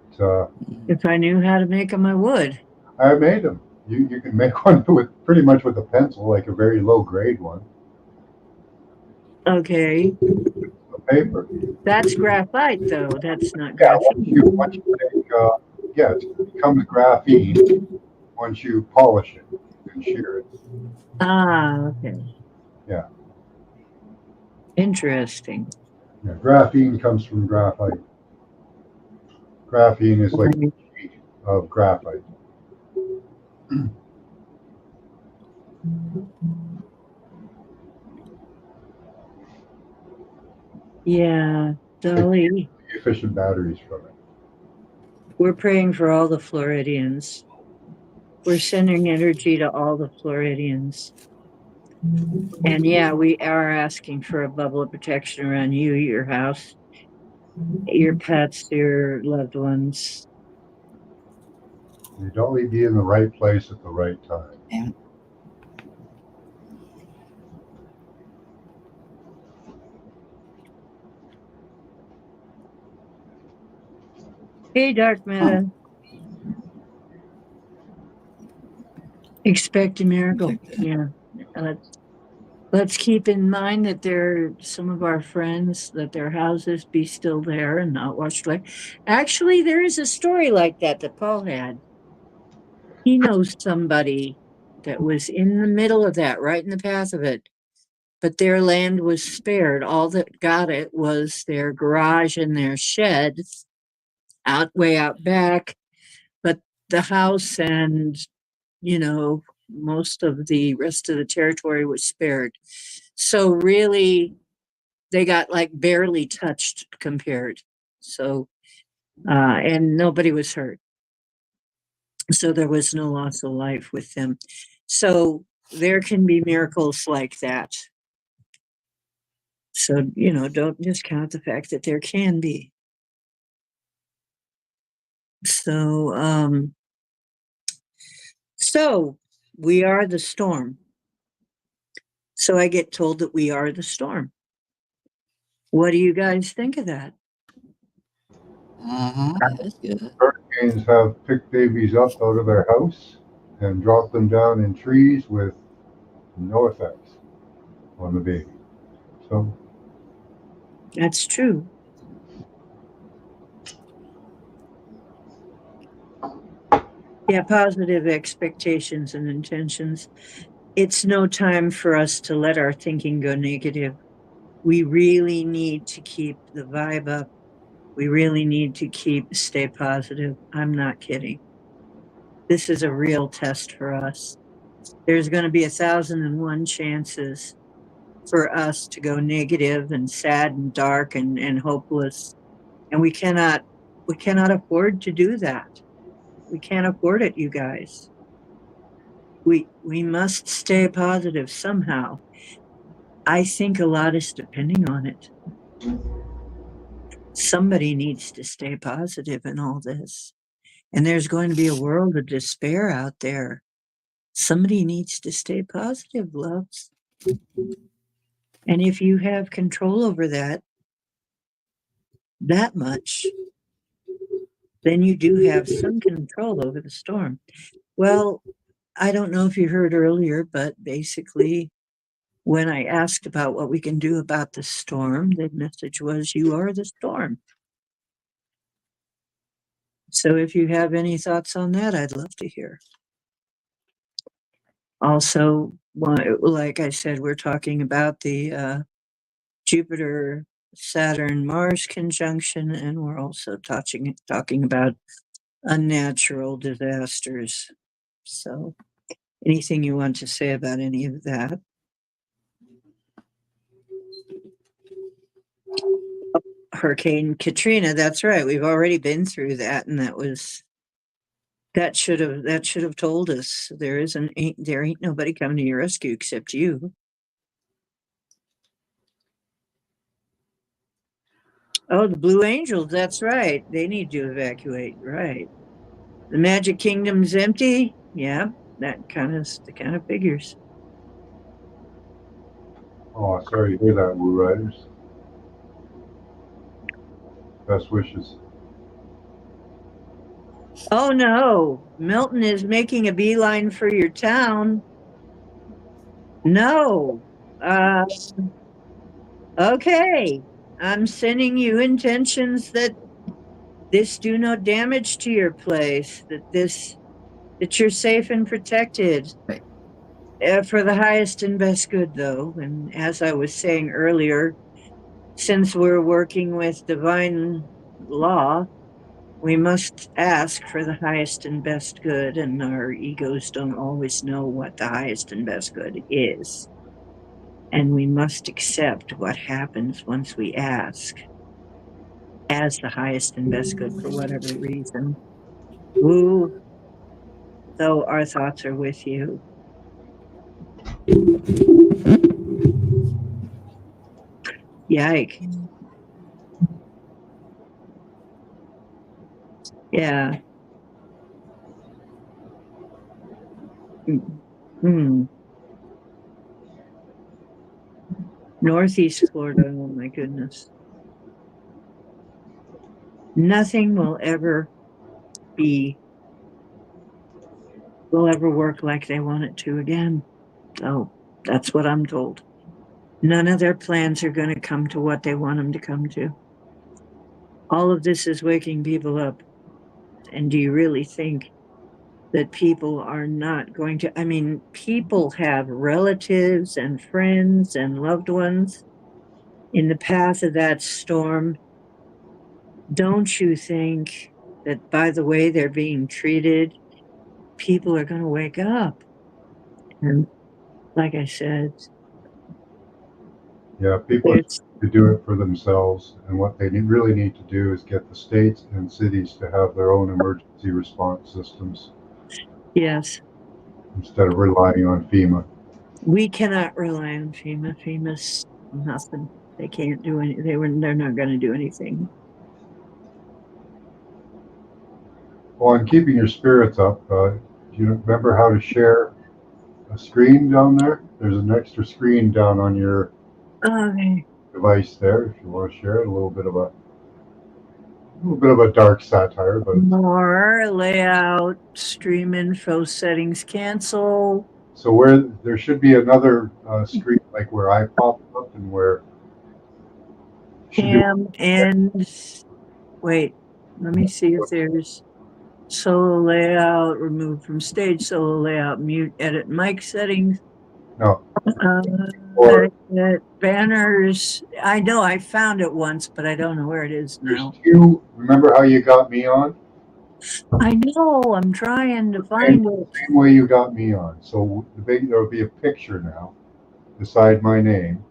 if I knew how to make them, I would. I made them. You can make one with pretty much with a pencil, like a very low grade one, Okay, a paper. that's graphite though. That's not Yeah, once graphene. you take yeah, it becomes graphene once you polish it and shear it. Ah, okay. Yeah, Interesting. yeah. Graphene comes from graphite. Graphene is like Right. a sheet of graphite. Yeah, Make Dolly, efficient batteries from it. we're praying for all the Floridians. We're sending energy to all the Floridians. And yeah, we are asking for a bubble of protection around you, your house, your pets, your loved ones. You'd only be in the right place at the right time. And Hey, Dark huh, Matter, expect a miracle. check that. Yeah. Let's keep in mind that some of our friends, that their houses be still there and not washed away. Actually, there is a story like that Paul had. He knows somebody that was in the middle of that, right in the path of it, but their land was spared. All that got it was their garage and their shed way out back, but the house and, you know, most of the rest of the territory was spared. So really, they got like barely touched compared. So, and nobody was hurt. So there was no loss of life with them. So there can be miracles like that. So, don't discount the fact that there can be. So, so we are the storm. So I get told that we are the storm. What do you guys think of that? That's good. Hurricanes have picked babies up out of their house and dropped them down in trees with no effects on the baby. So That's true. Yeah, positive expectations and intentions. It's no time for us to let our thinking go negative. We really need to keep the vibe up. We really need to stay positive. I'm not kidding. This is a real test for us. There's going to be 1,001 chances for us to go negative and sad and dark and hopeless. And we cannot afford to do that. We can't afford it, you guys. We must stay positive somehow. I think a lot is depending on it. Somebody needs to stay positive in all this. And there's going to be a world of despair out there. Somebody needs to stay positive, loves. And if you have control over that much, then you do have some control over the storm. Well, I don't know if you heard earlier, but basically, when I asked about what we can do about the storm, the message was, you are the storm. So if you have any thoughts on that, I'd love to hear. Also, like I said, we're talking about the Jupiter, Saturn, Mars conjunction, and we're also talking about unnatural disasters. So, anything you want to say about any of that? Hurricane Katrina, that's right. We've already been through that, and that should have told us there ain't nobody coming to your rescue except you. Oh, the Blue Angels, that's right. They need to evacuate, right. The Magic Kingdom's empty. Yeah, that kind of figures. oh, sorry to hear that, Woo Riders. Best wishes. Oh no, Milton is making a beeline for your town. No. Okay. I'm sending you intentions that this do no damage to your place, that you're safe and protected. Right. For the highest and best good, though. And as I was saying earlier, since we're working with divine law, we must ask for the highest and best good, and our egos don't always know what the highest and best good is. And we must accept what happens once we ask as the highest and best good for whatever reason. Woo, though our thoughts are with you. Yike. Yeah. Hmm. Northeast Florida, oh my goodness. Nothing will ever work like they want it to again. So that's what I'm told. None of their plans are going to come to what they want them to come to. All of this is waking people up. And do you really think that people are not going to? I mean, people have relatives and friends and loved ones in the path of that storm. Don't you think that by the way they're being treated, people are going to wake up? And like I said, Yeah, people are it's, to do it for themselves, and what they really need to do is get the states and cities to have their own emergency response systems yes, instead of relying on FEMA. we cannot rely on FEMA. FEMA's nothing. They can't do any. They're not going to do anything. Well, and keeping your spirits up, do you remember how to share a screen down there? There's an extra screen down on your Okay. device there if you want to share it. A little bit of a dark satire, but More layout, stream info settings, cancel. so where there should be another screen like where I pop up and where should be Cam and wait, let me see if there's solo layout, remove from stage, solo layout, mute, edit mic settings, no uh, or banners. I know I found it once, but I don't know where it is there's now. two. Remember how you got me on? I know, I'm trying to Same, find it. same way you got me on. So there will be a picture now beside my name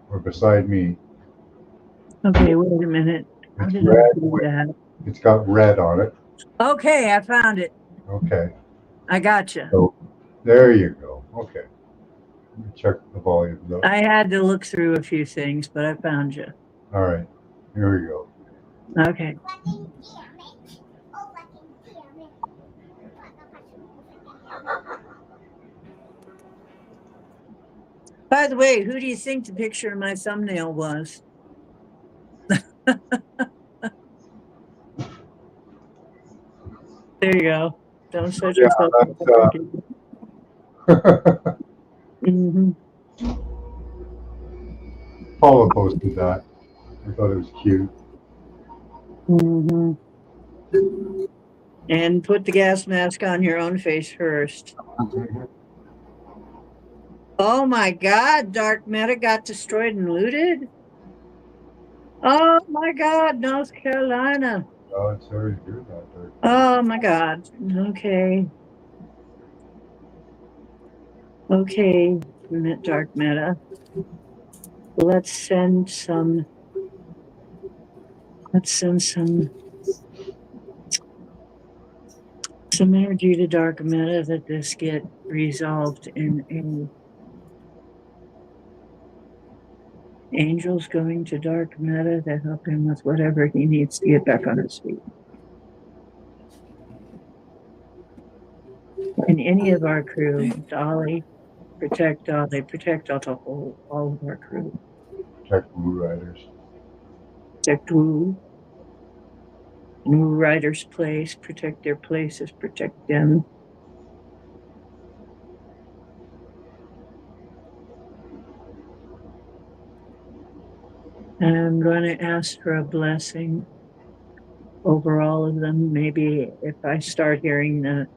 or beside me. Okay, wait a minute. How It's did I red. do that? It's got red on it. Okay, I found it. Okay. I gotcha. So there you go. Okay. Let me check the volume though. I had to look through a few things, but I found you. All right. Here we go. Okay. By the way, who do you think the picture of my thumbnail was? There you go. Don't set Yeah, yourself up. that's Mm-hmm. Paula posted that. I thought it was cute. Mm-hmm. And put the gas mask on your own face first. Oh my God, Dark Meta got destroyed and looted? Oh my God, North Carolina. Oh, it's sorry to hear that. Dirk. Oh my God. Okay. Okay, Dark Meta. Let's send some energy to Dark Meta that this get resolved in a Angel's going to Dark Meta to help him with whatever he needs to get back on his feet. And any of our crew, Dolly, protect all of our crew. Protect Blue Riders. Protect Wu. New Riders' place, protect their places, protect them. I'm going to ask for a blessing over all of them. Maybe if I start hearing the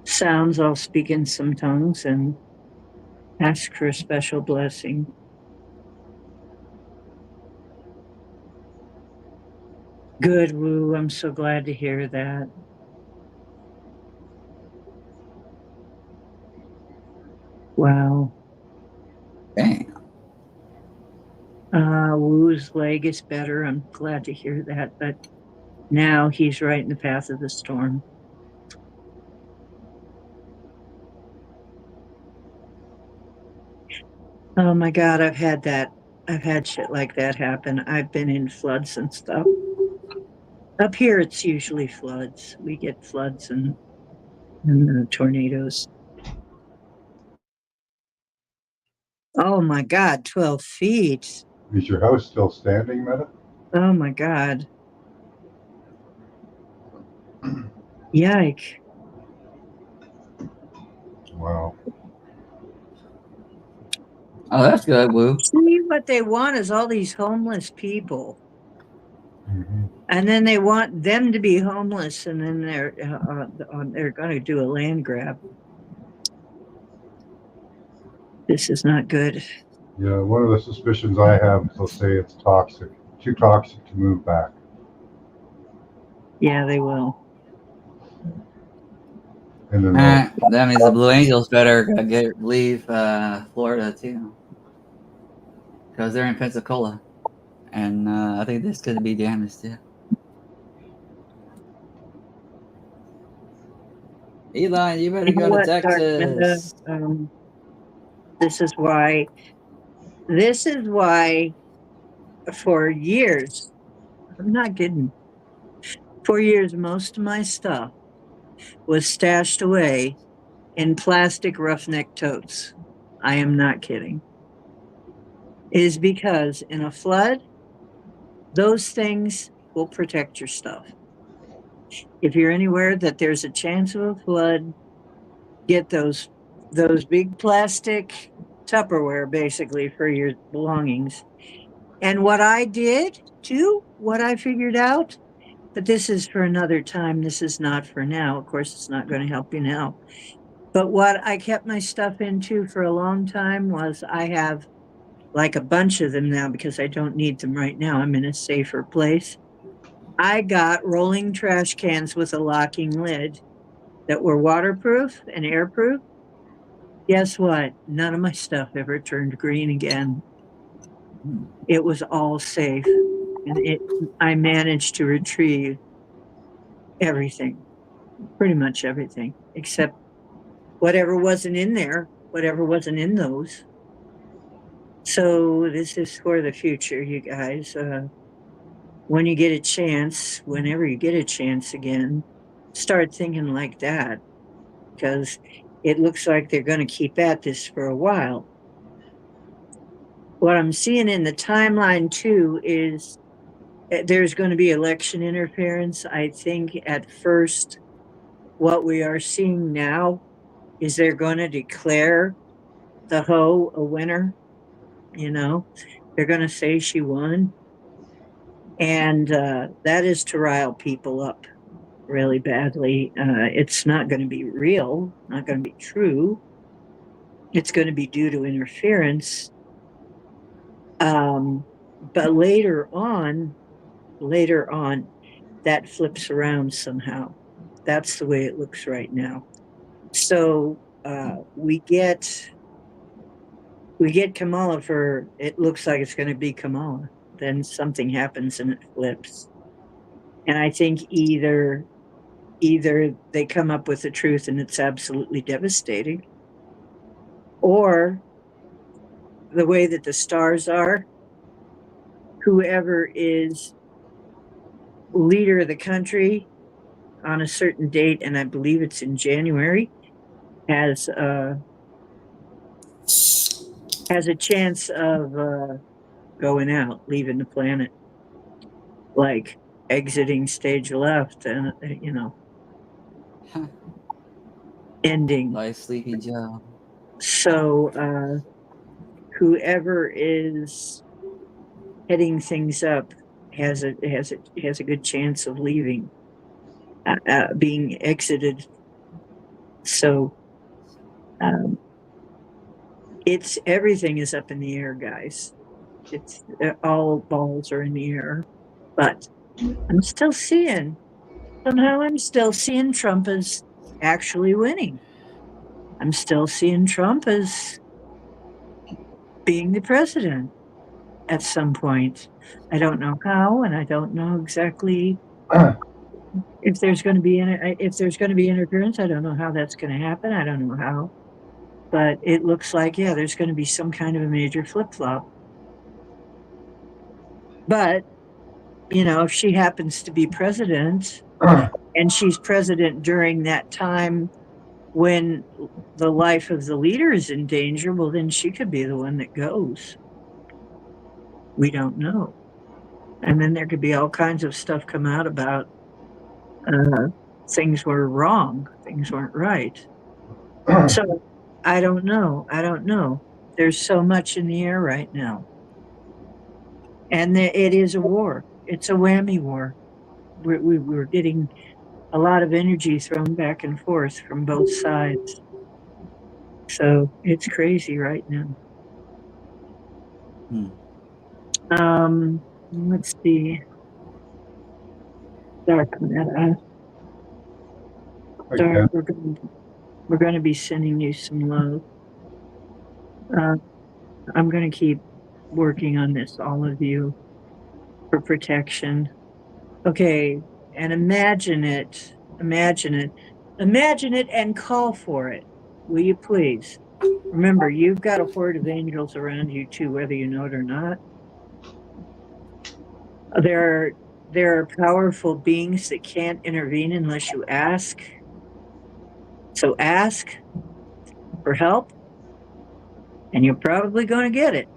sounds, I'll speak in some tongues and ask for a special blessing. Good, Woo. I'm so glad to hear that. Wow. Dang. Woo's leg is better. I'm glad to hear that. But now he's right in the path of the storm. Oh my God, I've had that. I've had shit like that happen. I've been in floods and stuff. Up here, it's usually floods. We get floods and tornadoes. Oh my God, 12 feet. Is your house still standing, Meta? Oh my God. Yike. Wow. Oh, that's good, Woo. See, what they want is all these homeless people. Mm-hmm. And then they want them to be homeless, and then they're going to do a land grab. This is not good. Yeah, one of the suspicions I have is they'll say it's toxic, too toxic to move back. Yeah, they will. in the north. That means the Blue Angels better leave Florida too, because they're in Pensacola, and I think this could be damaged too. Elon, you better You know go to what, Dark Linda? Texas. This is why. This is why, for years, I'm not kidding. For years, most of my stuff was stashed away in plastic roughneck totes. I am not kidding. Is because in a flood, those things will protect your stuff. If you're anywhere that there's a chance of a flood, get those big plastic Tupperware basically for your belongings. And what I did too, what I figured out, but this is for another time. This is not for now. Of course, it's not going to help you now. But what I kept my stuff into for a long time was I have like a bunch of them now because I don't need them right now. I'm in a safer place. I got rolling trash cans with a locking lid that were waterproof and airproof. Guess what? None of my stuff ever turned green again. It was all safe. And I managed to retrieve everything, pretty much everything, except whatever wasn't in there, whatever wasn't in those. So this is for the future, you guys. When you get a chance, whenever you get a chance again, start thinking like that because it looks like they're going to keep at this for a while. What I'm seeing in the timeline too is there's going to be election interference. I think at first, what we are seeing now is they're going to declare the hoe a winner. You know, they're going to say she won. And that is to rile people up really badly. It's not going to be real, not going to be true. It's going to be due to interference. But later on, that flips around somehow. That's the way it looks right now. So we get Kamala for it looks like it's going to be Kamala. Then something happens and it flips. And I think either they come up with the truth and it's absolutely devastating, or the way that the stars are, whoever is leader of the country on a certain date, and I believe it's in January, has a chance of going out, leaving the planet, like exiting stage left, and ending. Like Sleepy Joe. So whoever is heading things up has a good chance of leaving, being exited. So it's everything is up in the air, guys. It's all balls are in the air, but I'm still seeing Trump as actually winning. I'm still seeing Trump as being the president at some point. I don't know how, and I don't know exactly if there's going to be interference. I don't know how that's going to happen. I don't know how, but it looks like there's going to be some kind of a major flip flop. But if she happens to be president and she's president during that time when the life of the leader is in danger, well, then she could be the one that goes. We don't know. And then there could be all kinds of stuff come out about things were wrong, things weren't right. So I don't know. There's so much in the air right now. And it is a war. It's a whammy war. We're getting a lot of energy thrown back and forth from both sides. So it's crazy right now. Let's see. Dark matter. I Darn, can. we're going to be sending you some love. I'm going to keep working on this, all of you, for protection. Okay, and imagine it, and call for it. Will you please? Remember, you've got a horde of angels around you too, whether you know it or not. There are powerful beings that can't intervene unless you ask. So ask for help, and you're probably going to get it.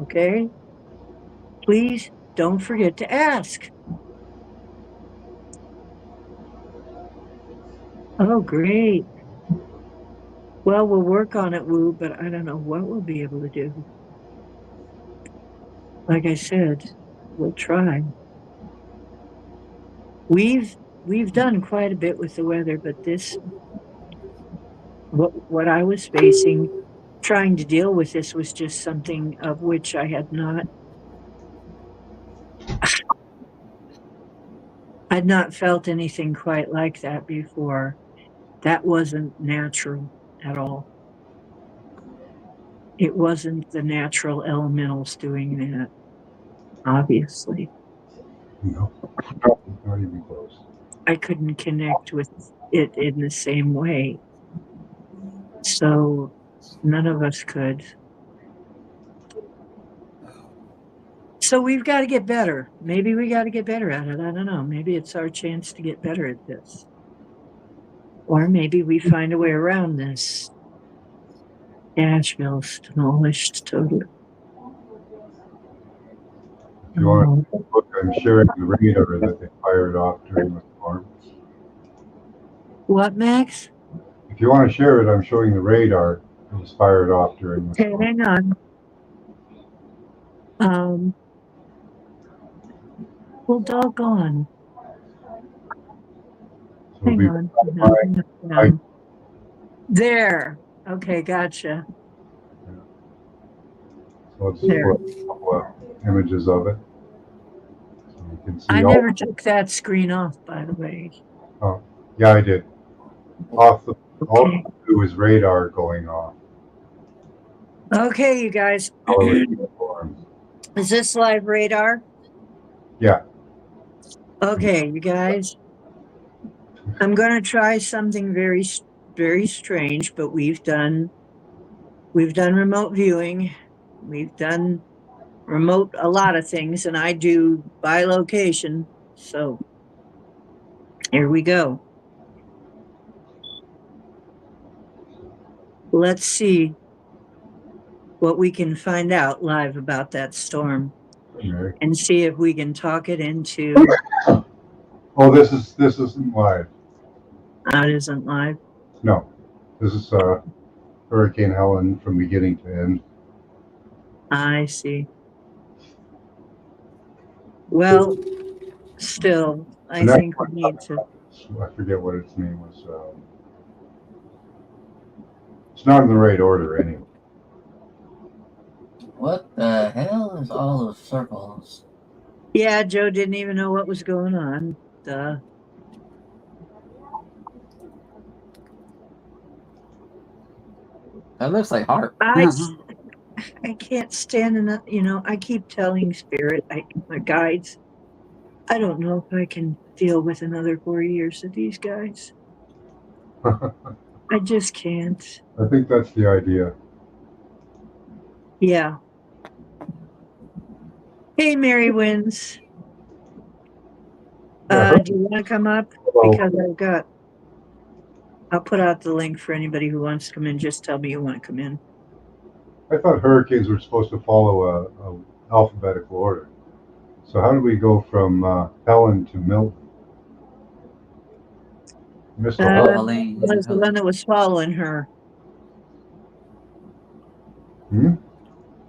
Okay? Please don't forget to ask. Oh, great. Well, we'll work on it, Wu, but I don't know what we'll be able to do. Like I said, we'll try. We've done quite a bit with the weather, but this, what I was facing, trying to deal with this was just something of which I had not felt anything quite like that before. That wasn't natural at all. It wasn't the natural elementals doing that, obviously. No, not even close. I couldn't connect with it in the same way. So none of us could. So we've got to get better. Maybe we got to get better at it. I don't know. Maybe it's our chance to get better at this. Or maybe we find a way around this. Asheville's demolished totally. If you want to look, I'm sharing the radar that they fired off during the storm. What, Max? If you want to share it, I'm showing the radar that was fired off during the Okay, storm. hang on. Well, doggone. So Hang we, on. I, There. Okay, gotcha. so let's There. put a couple of images of it. So you can see I all. never took that screen off, by the way. Oh, yeah, I did. All Okay. it was radar going off. Okay, you guys. Is this live radar? Yeah. Okay, you guys. I'm going to try something very, very strange, but we've done remote viewing. We've done remote a lot of things, and I do by location. So here we go. Let's see what we can find out live about that storm, Okay. and see if we can talk it into. Oh, this isn't live. It isn't live. No, this is Hurricane Helen from beginning to end. I see. Well, still, I The next think we need to. I forget what its name was. It's not in the right order anyway. What the hell is all those circles? Yeah, Joe didn't even know what was going on. Duh. That looks like heart. I can't stand enough. I keep telling Spirit, my guides, I don't know if I can deal with another 4 years of these guys. I just can't. I think that's the idea. Yeah. Hey, Mary Wins. Do you want to come up? Hello. Because I'll put out the link for anybody who wants to come in. Just tell me you want to come in. I thought hurricanes were supposed to follow a alphabetical order. So how do we go from Helen to Milton? Missed a whole. Helene. Was the one that was following her.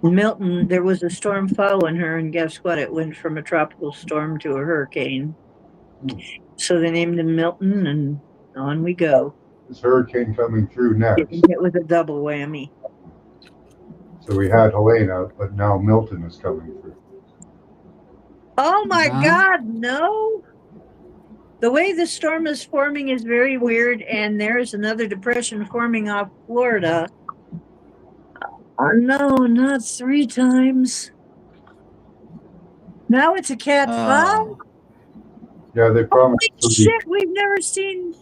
Milton, there was a storm following her, and guess what? It went from a tropical storm to a hurricane. So they named him Milton, and on we go. This hurricane coming through next. It was a double whammy. So we had Helena, but now Milton is coming through. Oh my God, no! The way the storm is forming is very weird, and there's another depression forming off Florida. No, not 3 times. Now it's a Cat 5? Yeah, they promised Holy 3. shit, we've never seen...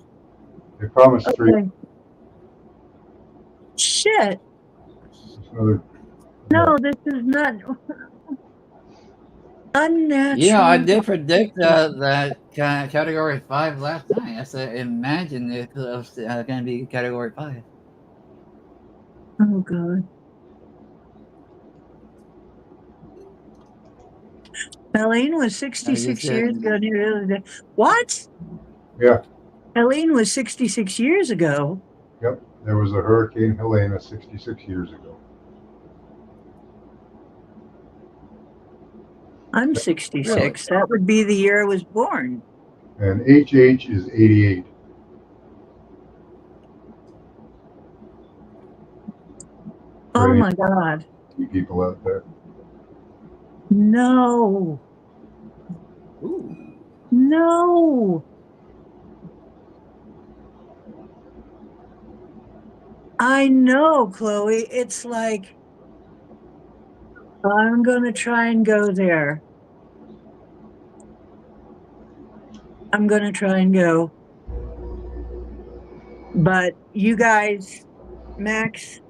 They promised 3. Okay. Shit. There's another. No, this is not... Unnatural. Yeah, I did predict that category 5 last night. I said, imagine it was going to be category 5. Oh, God. Helene was 66 years ago. What? Yeah. Helene was 66 years ago. Yep. There was a Hurricane Helena 66 years ago. I'm 66. That would be the year I was born. And HH is 88. Oh, my God. You people out there. No. Ooh. No. I know, Chloe. It's like, I'm going to try and go there. I'm going to try and go. But you guys, Max,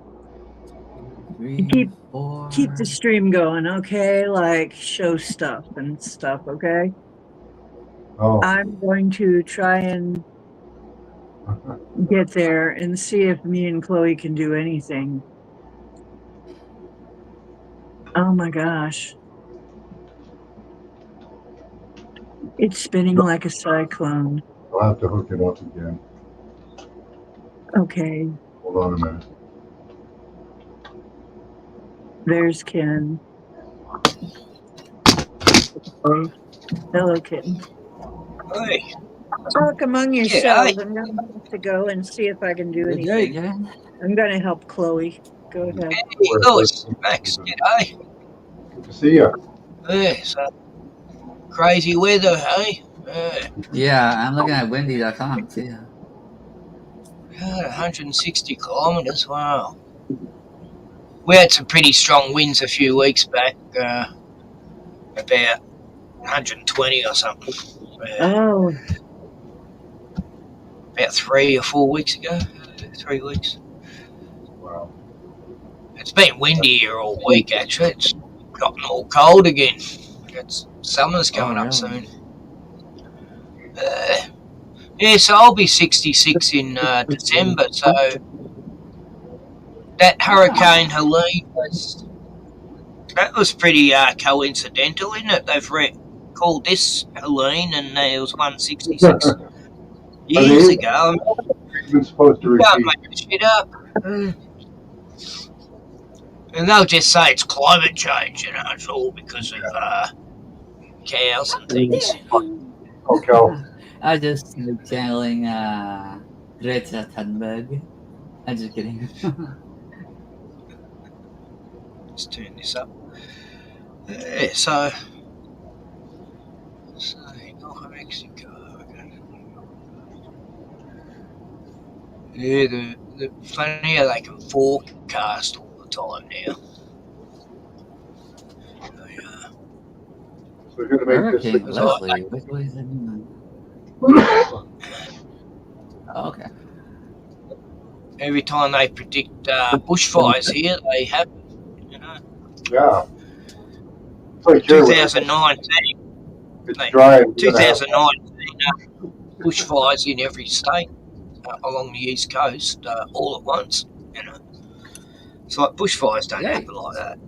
3, keep 4. the stream going, okay? Like, show stuff and stuff, okay? Oh. I'm going to try and get there and see if me and Chloe can do anything. Oh my gosh. It's spinning like a cyclone. I'll have to hook it up again. Okay. Hold on a minute. There's Ken. Oh, hello, kitten. Hey. Talk among yourselves. I'm going to have to go and see if I can do Good day, anything. Jen. I'm going to help Chloe. Go ahead. Hey, Lewis. Max, g'day. Good to see you. Yeah, so crazy weather, hey? Yeah, I'm looking at windy.com too. 160 kilometres, wow. We had some pretty strong winds a few weeks back, about 120 or something. Oh, About 3 or 4 weeks ago. 3 weeks. Wow. It's been windy here all week, actually. It's gotten all cold again. Summer's coming up soon. Yeah, so I'll be 66 in December, so that Hurricane Helene was pretty coincidental, isn't it? They've called this Helene, and there was one 66 years ago. You're supposed to You can't repeat. make this shit up. And they'll just say it's climate change, it's all because of cows and things. Okay. I just channeling Greta Thunberg. I'm just kidding. Let's turn this up. Yeah, so North Mexico. Yeah, the funny how they can forecast all the time now. So you're going to make this Hurricane thing. Leslie. Which way is it going? Oh, okay. Every time they predict bushfires here, they happen. Yeah. It's like here, 2019. it's dry. 2019 bushfires in every state along the east coast all at once. It's like bushfires don't happen like that.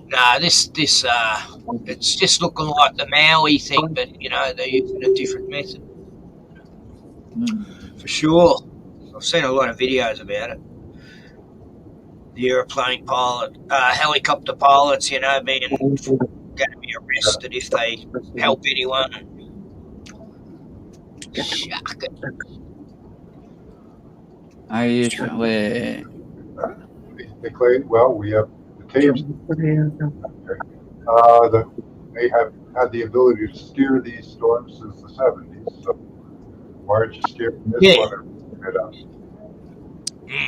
Nah, this it's just looking like the Maui thing, but they're using a different method. For sure. I've seen a lot of videos about it. The airplane pilot, helicopter pilots, being going to be arrested if they help anyone. Shuck it. Are you wait? They claim, well, we have the tapes. They have had the ability to steer these storms since the 70s. So why aren't you steering this Yeah. one and it up?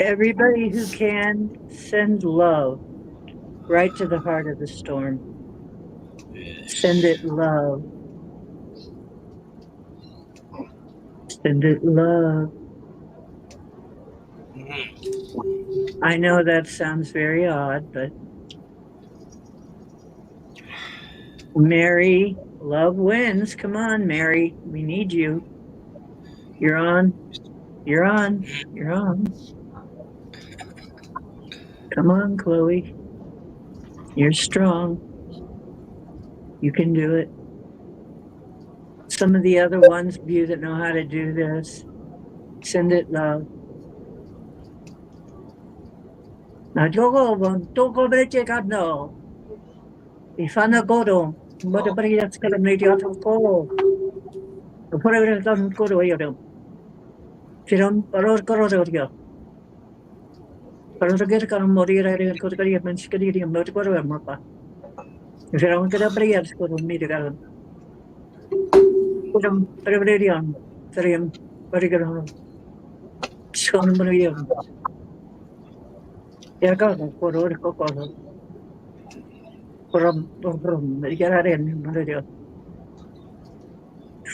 Everybody who can, send love right to the heart of the storm. Send it love. Send it love. I know that sounds very odd, but Mary, love wins. Come on, Mary. We need you. You're on. You're on. You're on. Come on, Chloe. You're strong. You can do it. Some of the other ones of you that know how to do this, send it love. Now, don't go check out no. If I not go to, but everybody that's going to make you to go. Before everyone doesn't go to you. Firon, pero yo. Pero get a morir and go to get mentioned in motor and mapa. If you don't get a prayer, go to meet again. Put them, everybody on. Very good home. Son Maria. Yaga, for all the cocoa. From Yaran, Maria.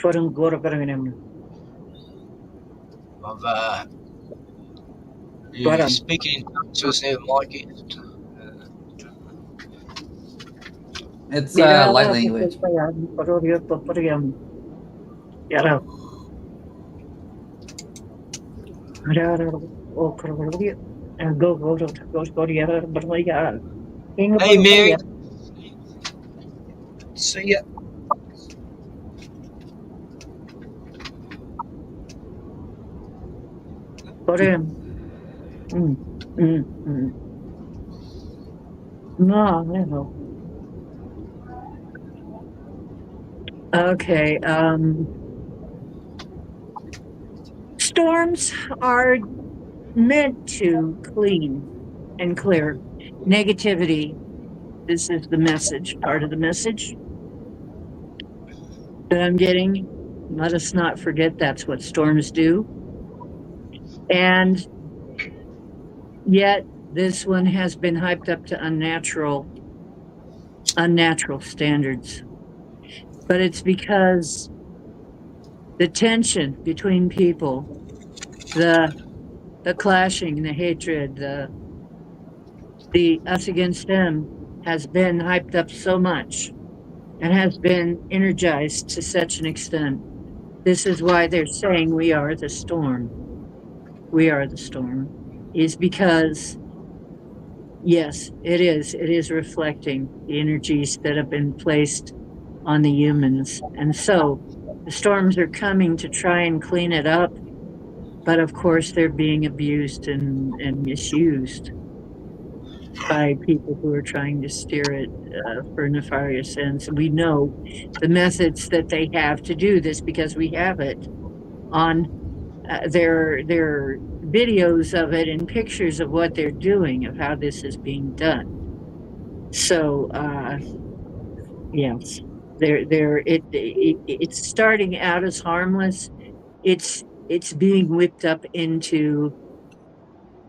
For him, go to Birmingham. Of But speaking in tongues was it, Mikey? It's light language. Yara. Oh, and go to Yara, but my God. Hey, Mary. See ya. For him. No, no. Okay. Storms are meant to clean and clear negativity. This is the message, part of the message that I'm getting. Let us not forget that's what storms do. And yet, this one has been hyped up to unnatural standards. But it's because the tension between people, the clashing, the hatred, the us against them has been hyped up so much and has been energized to such an extent. This is why they're saying we are the storm. We are the storm, is because, yes, it is. It is reflecting the energies that have been placed on the humans. And so the storms are coming to try and clean it up. But of course, they're being abused and misused by people who are trying to steer it for nefarious ends. We know the methods that they have to do this because we have it on their videos of it and pictures of what they're doing, of how this is being done. So yes, it's starting out as harmless. It's being whipped up into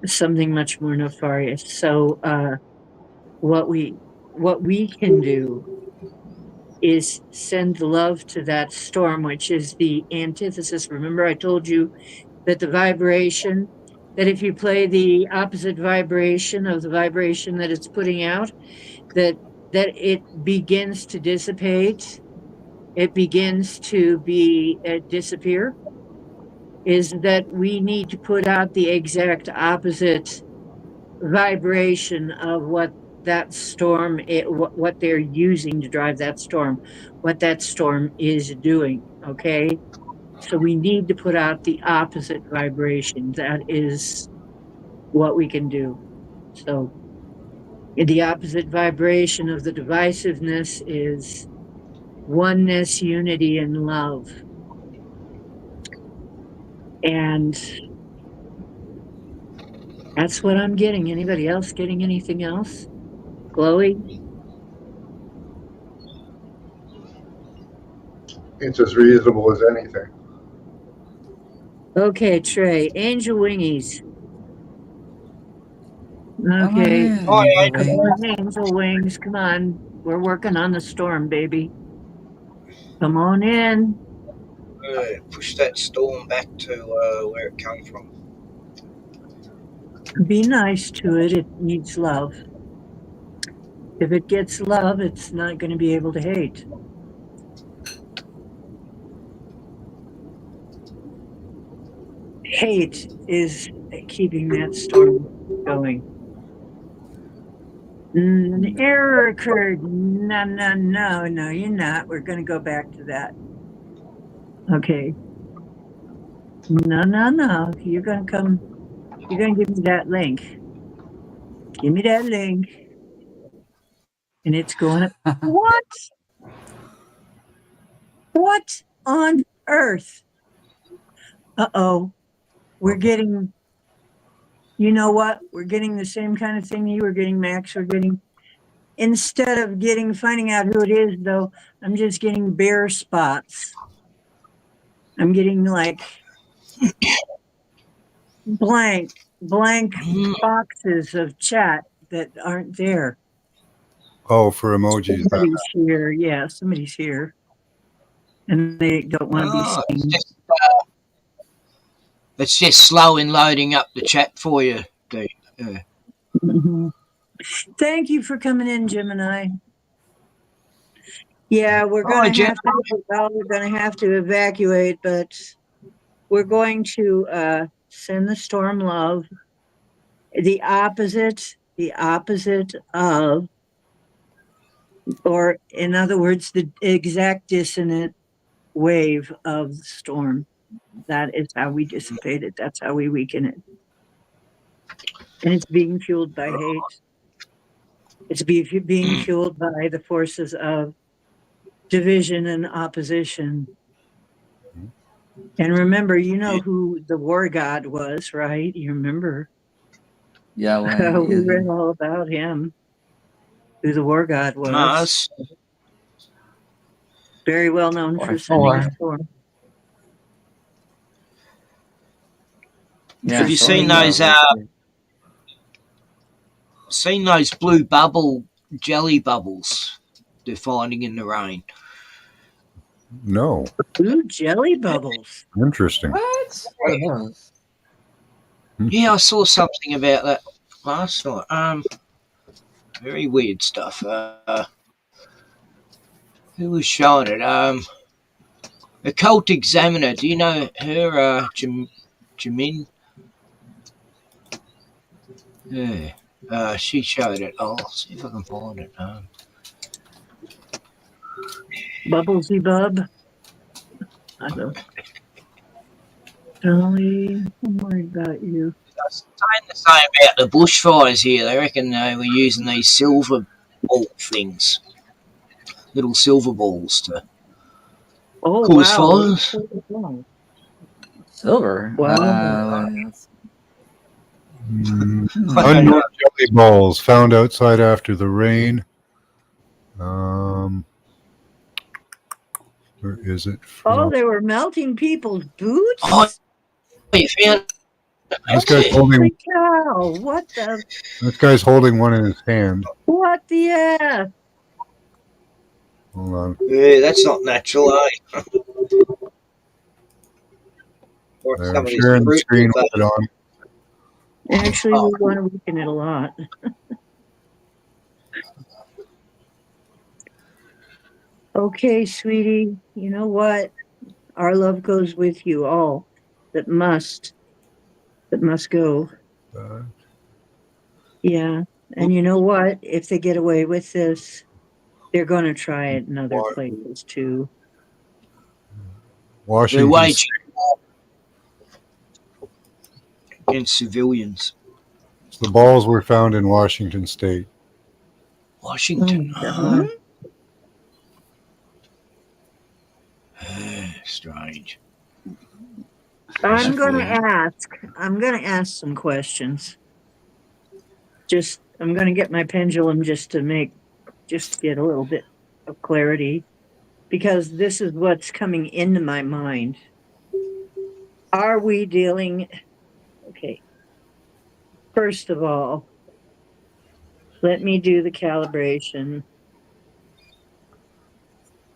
something much more nefarious. So what we can do is send love to that storm, which is the antithesis. Remember, I told you that the vibration, that if you play the opposite vibration of the vibration that it's putting out, that it begins to dissipate, it begins to be disappear. Is that we need to put out the exact opposite vibration of what that storm, what they're using to drive that storm, what that storm is doing. Okay, so we need to put out the opposite vibration. That is what we can do. So the opposite vibration of the divisiveness is oneness, unity, and love. And that's what I'm getting. Anybody else getting anything else? Chloe? It's as reasonable as anything. Okay, Trey, angel wingies. Come on Okay, in, Oh, Angel yeah. come Wings. on, angel wings. Come on. We're working on the storm, baby. Come on in. Push that storm back to where it came from. Be nice to it. It needs love. If it gets love, it's not going to be able to hate. Hate is keeping that storm going. Error occurred. No, you're not. We're going to go back to that. Okay. No. You're going to come. You're going to give me that link. Give me that link. And it's going to. What? What on earth? Uh-oh. We're getting. You know what? We're getting the same kind of thing you were getting, Max. We're getting. Instead of finding out who it is, though, I'm just getting bare spots. I'm getting like blank boxes of chat that aren't there. Oh, for emojis. Somebody's here. Yeah, somebody's here. And they don't want to be seen. It's just slow in loading up the chat for you, Dave. Mhm. Thank you for coming in, Gemini. Yeah, we're going to have to evacuate, but we're going to send the storm love. The opposite of, or in other words, the exact dissonant wave of the storm. That is how we dissipate it. That's how we weaken it. And it's being fueled by hate. It's being fueled by the forces of division and opposition. And remember, you know who the war god was, right? You remember? Yeah, when We read all about him, who the war god was. Mars. Very well known Or for sending a Thor. storm. Yeah, Have you Thor seen was those blue bubble jelly bubbles they're finding in the rain? No. Blue jelly bubbles. Interesting. What? What are those? Yeah, I saw something about that last night. Very weird stuff. Who was showing it? Occult Examiner. Do you know her? Jamin. Yeah. She showed it. I'll see if I can find it. Bubblesy bub. I don't. Dolly, I'm worried about you. Saying the same about the bushfires here. They reckon they were using these silver ball things, little silver balls to Oh, cause wow. fires. Silver. Wow. Unknown jelly balls found outside after the rain. Where is it from? Oh, they were melting people's boots? Oh, you found This guy's holding. Holy cow. What the? This guy's holding one in his hand. What the F? Hold on. Yeah, that's not natural, eh? Or There, some I'm of this sharing the fruit screen with with it on. Actually, we want to weaken it a lot. Okay, sweetie. You know what? Our love goes with you all that must go. Yeah. And you know what? If they get away with this, they're going to try it in other places too. They're Washington. waging war against civilians. The balls were found in Washington State. Washington. Oh, Strange. I'm going to ask some questions. I'm going to get my pendulum just to get a little bit of clarity. because this is what's coming into my mind. Are we dealing? Okay. First of all, let me do the calibration.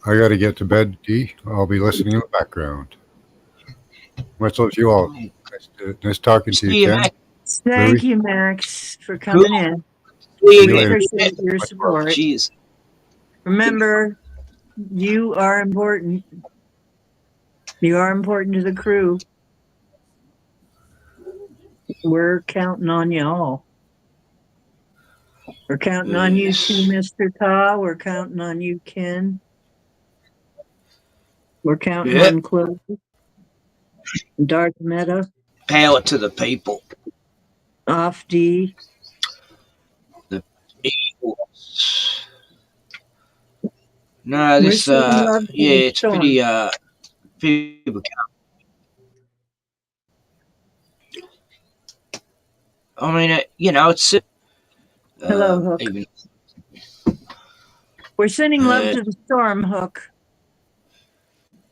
I got to get to bed, Dee. I'll be listening in the background. Much love to you all. Nice talking to See you, you, Ken. Mac. Thank Louis? you, Max, for coming in. See you We later. appreciate your support. Cheers. Remember, you are important. You are important to the crew. We're counting on you all. We're counting on you too, Mr. Ta. We're counting on you, Ken. We're counting Yeah. on Chloe, Darth Meta, Power to the people. Off D. Eagles. No, We're this sending love to yeah, the it's storm. pretty people I mean, you know, it's Hello, Hook. even We're sending love to the storm, Hook.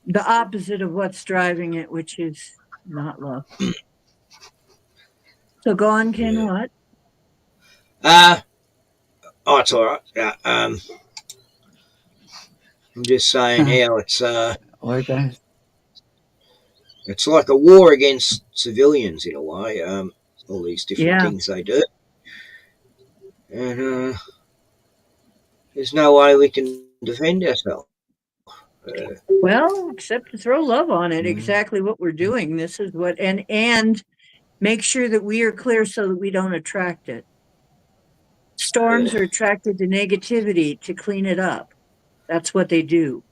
The opposite of what's driving it, which is not love. So go on, Ken. Yeah. What? Oh, it's all right. Yeah, I'm just saying how it's Okay. it's like a war against civilians in a way. All these different Yeah. things they do, and there's no way we can defend ourselves. Well, except to throw love on it. Mm. Exactly what we're doing. This is what, and make sure that we are clear so that we don't attract it. Storms are attracted to negativity to clean it up. That's what they do.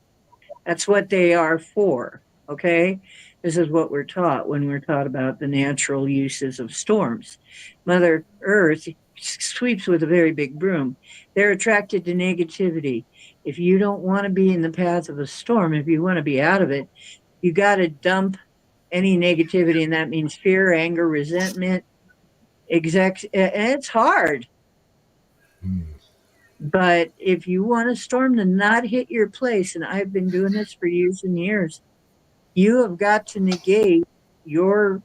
That's what they are for. Okay. This is what we're taught when we're taught about the natural uses of storms. Mother Earth sweeps with a very big broom. They're attracted to negativity. If you don't want to be in the path of a storm, if you want to be out of it, you got to dump any negativity. And that means fear, anger, resentment, and it's hard. But if you want a storm to not hit your place, and I've been doing this for years and years, you have got to negate your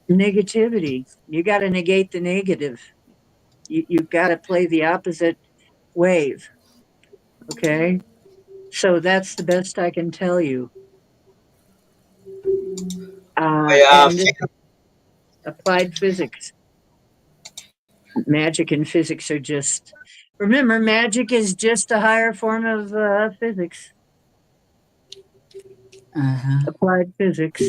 negativity. You got to negate the negative. You've got to play the opposite wave. Okay. So that's the best I can tell you. And this is applied physics. Magic and physics are just, remember, magic is just a higher form of physics. Applied physics.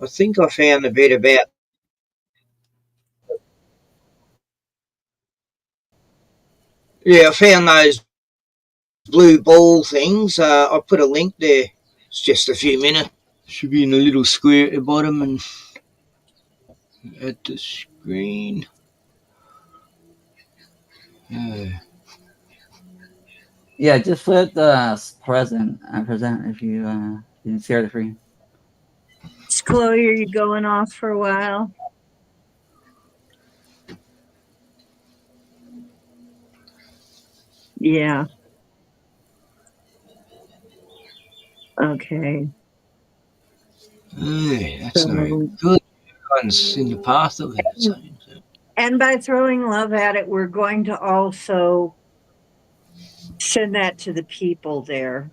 I think I found a bit about. Yeah, I found those blue ball things. I put a link there. It's just a few minutes. Should be in a little square at the bottom and at the screen. Yeah, just flip the present if you can share the screen. Chloe, are you going off for a while? Yeah. Okay. That's not very good. Everyone's in the path of it. And by throwing love at it, we're going to also send that to the people there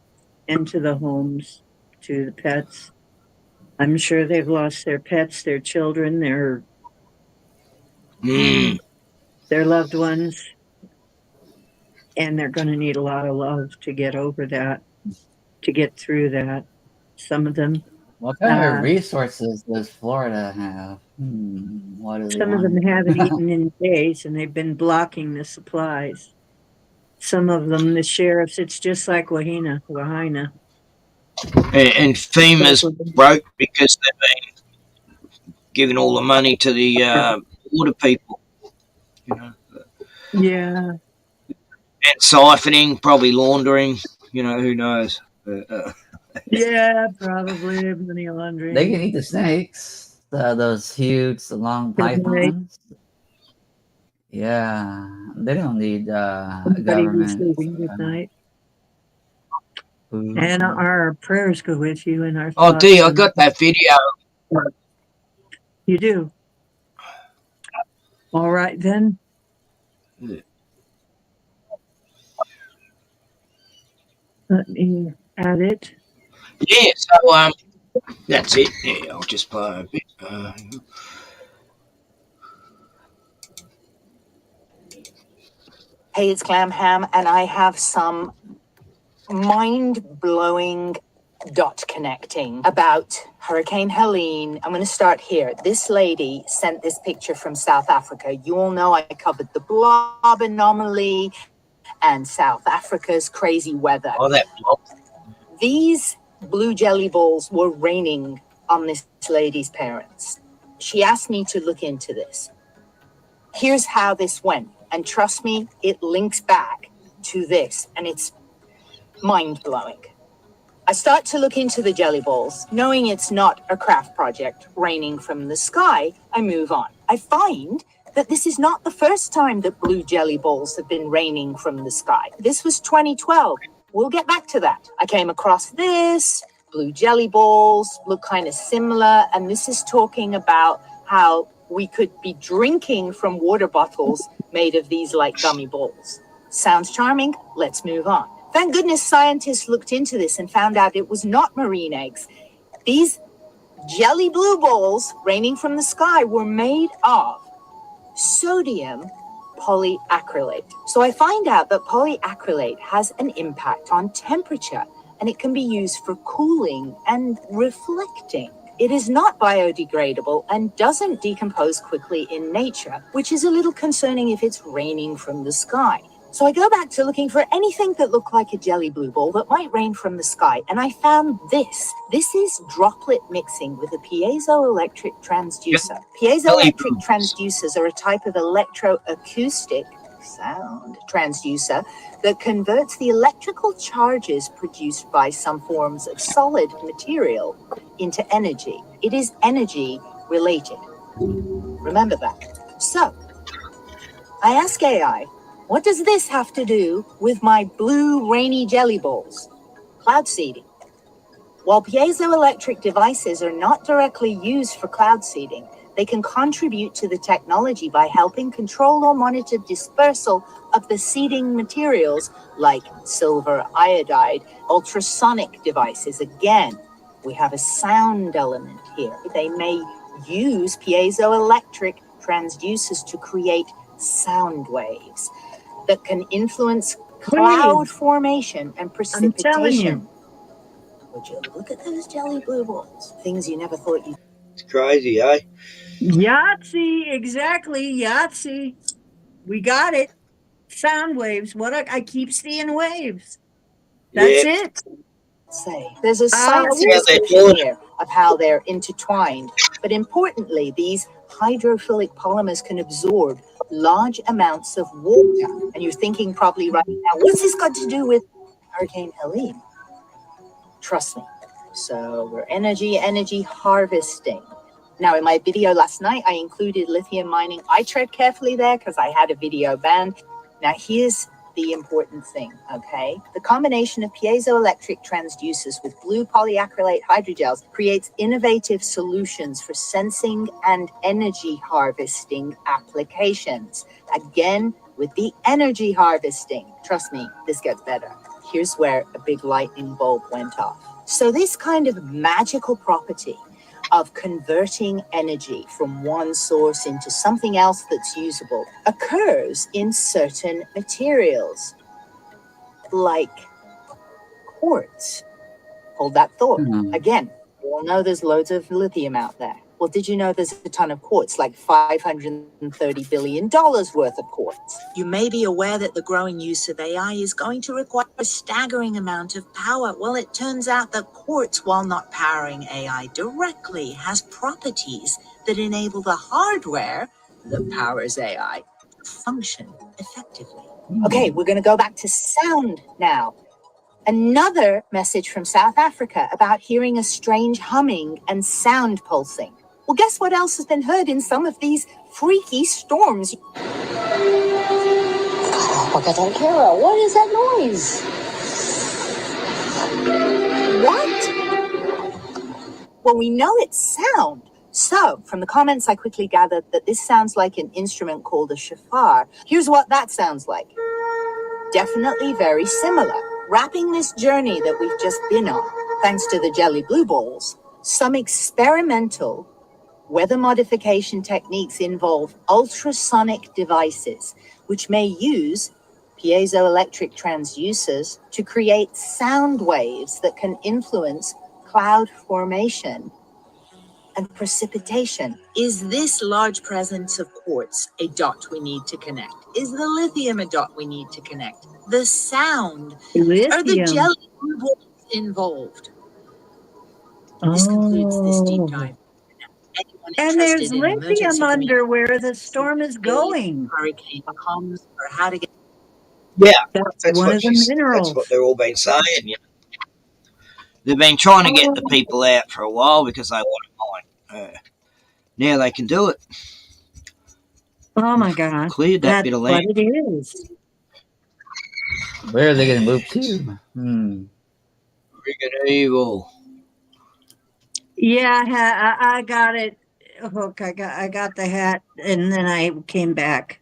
and to the homes, to the pets. I'm sure they've lost their pets, their children, their loved ones, and they're going to need a lot of love to get over that, to get through that. Some of them. What kind of resources does Florida have? What do they Some of them haven't eaten in days, and they've been blocking the supplies. Some of them, the sheriffs, it's just like Lahaina. And FEMA's broke because they've been giving all the money to the water people. You know. Yeah. And siphoning, probably laundering. You know, who knows? Yeah, probably money laundering. They can eat the snakes, those huge, long pythons. Yeah, they don't need government. Good night. And our prayers go with you and our Oh, thoughts. Dee, I got that video. You do. All right, then. Let me add it. Yeah, so that's it. Yeah, I'll just play a bit. Hey, it's Glam Ham, and I have some mind-blowing dot connecting about Hurricane Helene. I'm going to start here. This lady sent this picture from South Africa. You all know I covered the blob anomaly and South Africa's crazy weather. Oh, that blob. These blue jelly balls were raining on this lady's parents. She asked me to look into this. Here's how this went. And trust me, it links back to this, and it's mind-blowing. I start to look into the jelly balls. Knowing it's not a craft project raining from the sky, I move on. I find that this is not the first time that blue jelly balls have been raining from the sky. This was 2012. We'll get back to that. I came across this. Blue jelly balls look kind of similar, and this is talking about how we could be drinking from water bottles made of these like gummy balls. Sounds charming? Let's move on. Thank goodness scientists looked into this and found out it was not marine eggs. These jelly blue balls raining from the sky were made of sodium polyacrylate. So I find out that polyacrylate has an impact on temperature, and it can be used for cooling and reflecting. It is not biodegradable and doesn't decompose quickly in nature, which is a little concerning if it's raining from the sky. So I go back to looking for anything that looked like a jelly blue ball that might rain from the sky, and I found this. This is droplet mixing with a piezoelectric transducer. Piezoelectric transducers are a type of electroacoustic sound transducer that converts the electrical charges produced by some forms of solid material into energy. It is energy related. Remember that. So I ask AI, what does this have to do with my blue rainy jelly balls? Cloud seeding. While piezoelectric devices are not directly used for cloud seeding, they can contribute to the technology by helping control or monitor dispersal of the seeding materials like silver iodide, ultrasonic devices. Again, we have a sound element here. They may use piezoelectric transducers to create sound waves that can influence cloud formation and precipitation. I'm telling you. Would you look at those jelly blue balls? Things you never thought you'd. It's crazy, eh? Yahtzee, exactly. Yahtzee. We got it. Sound waves. I keep seeing waves. That's Yeah. it. Say there's a Ah, science yeah, they're description good. here of how they're intertwined, but importantly, these hydrophilic polymers can absorb large amounts of water. And you're thinking probably right now, what's this got to do with Hurricane Helene? Trust me. So we're energy harvesting. Now, in my video last night, I included lithium mining. I tread carefully there because I had a video banned. Now, here's the important thing, okay? The combination of piezoelectric transducers with blue polyacrylate hydrogels creates innovative solutions for sensing and energy harvesting applications. Again, with the energy harvesting, trust me, this gets better. Here's where a big lightning bulb went off. So this kind of magical property of converting energy from one source into something else that's usable occurs in certain materials, like quartz. Hold that thought. Again, we all know there's loads of lithium out there. Well, did you know there's a ton of quartz, like $530 billion worth of quartz? You may be aware that the growing use of AI is going to require a staggering amount of power. Well, it turns out that quartz, while not powering AI directly, has properties that enable the hardware that powers AI to function effectively. Okay, we're going to go back to sound now. Another message from South Africa about hearing a strange humming and sound pulsing. Well, guess what else has been heard in some of these freaky storms? What is that noise? What? Well, we know it's sound. So, from the comments, I quickly gathered that this sounds like an instrument called a shofar. Here's what that sounds like. Definitely very similar. Wrapping this journey that we've just been on, thanks to the jelly blue balls, some experimental weather modification techniques involve ultrasonic devices, which may use piezoelectric transducers to create sound waves that can influence cloud formation and precipitation. Is this large presence of quartz a dot we need to connect? Is the lithium a dot we need to connect? The sound? Are the Lithium. jelly blue balls involved? This concludes this deep Oh. dive. Anyone And interested there's in lithium emergency under where the storm is going. hurricane comes, or how to get... Yeah, That's that's one what of the that's minerals. what they've all been saying. You know. They've been trying to get the Oh. people out for a while because they want to mine. Now they can do it. Oh my God. Cleared that That's bit of what land. it is. Where are they going to move to? Friggin' evil. Yeah, I got it. Hook. I got the hat, and then I came back.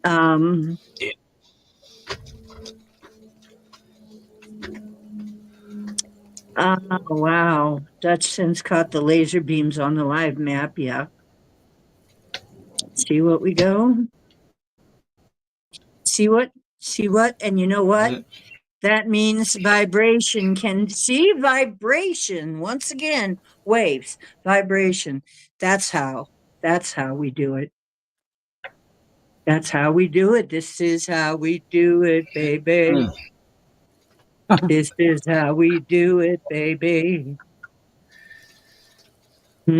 Yeah. Oh wow. Dutch since caught the laser beams on the live map. Yeah. See what we go. See what? See what? And you know what? Yeah. That means vibration can see vibration. Once again, waves, vibration. That's how we do it. That's how we do it. This is how we do it, baby. This is how we do it, baby. If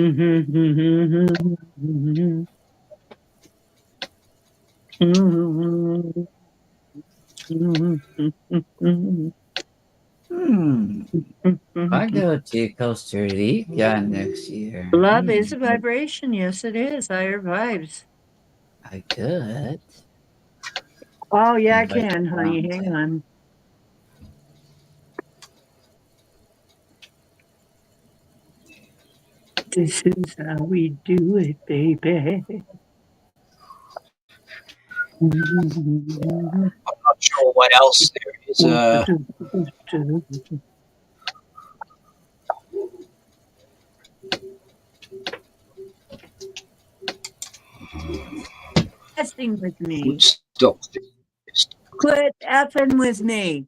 I go to Costa Rica next year, Love is a vibration. Yes, it is. Higher vibes. I could. Oh, yeah, I invite can, honey. Hang Bronte. on. This is how we do it, baby. I'm not sure what else there is. Testing with me. Woodstock. Quit effing with me.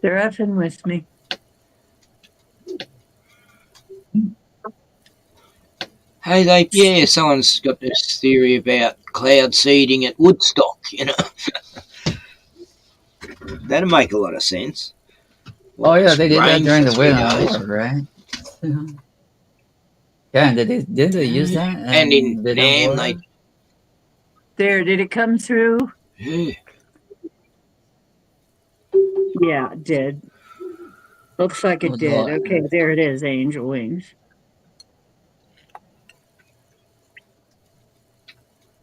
They're effing with me. Hey, someone's got this theory about cloud seeding at Woodstock, you know. That'd make a lot of sense. Oh yeah, they did that Rain during for the 3 winter, days. right? Yeah, and did they use that? And in they Nam, don't There, did it come through? yeah. Yeah, it did. Looks like it did. Okay, there it is, angel wings.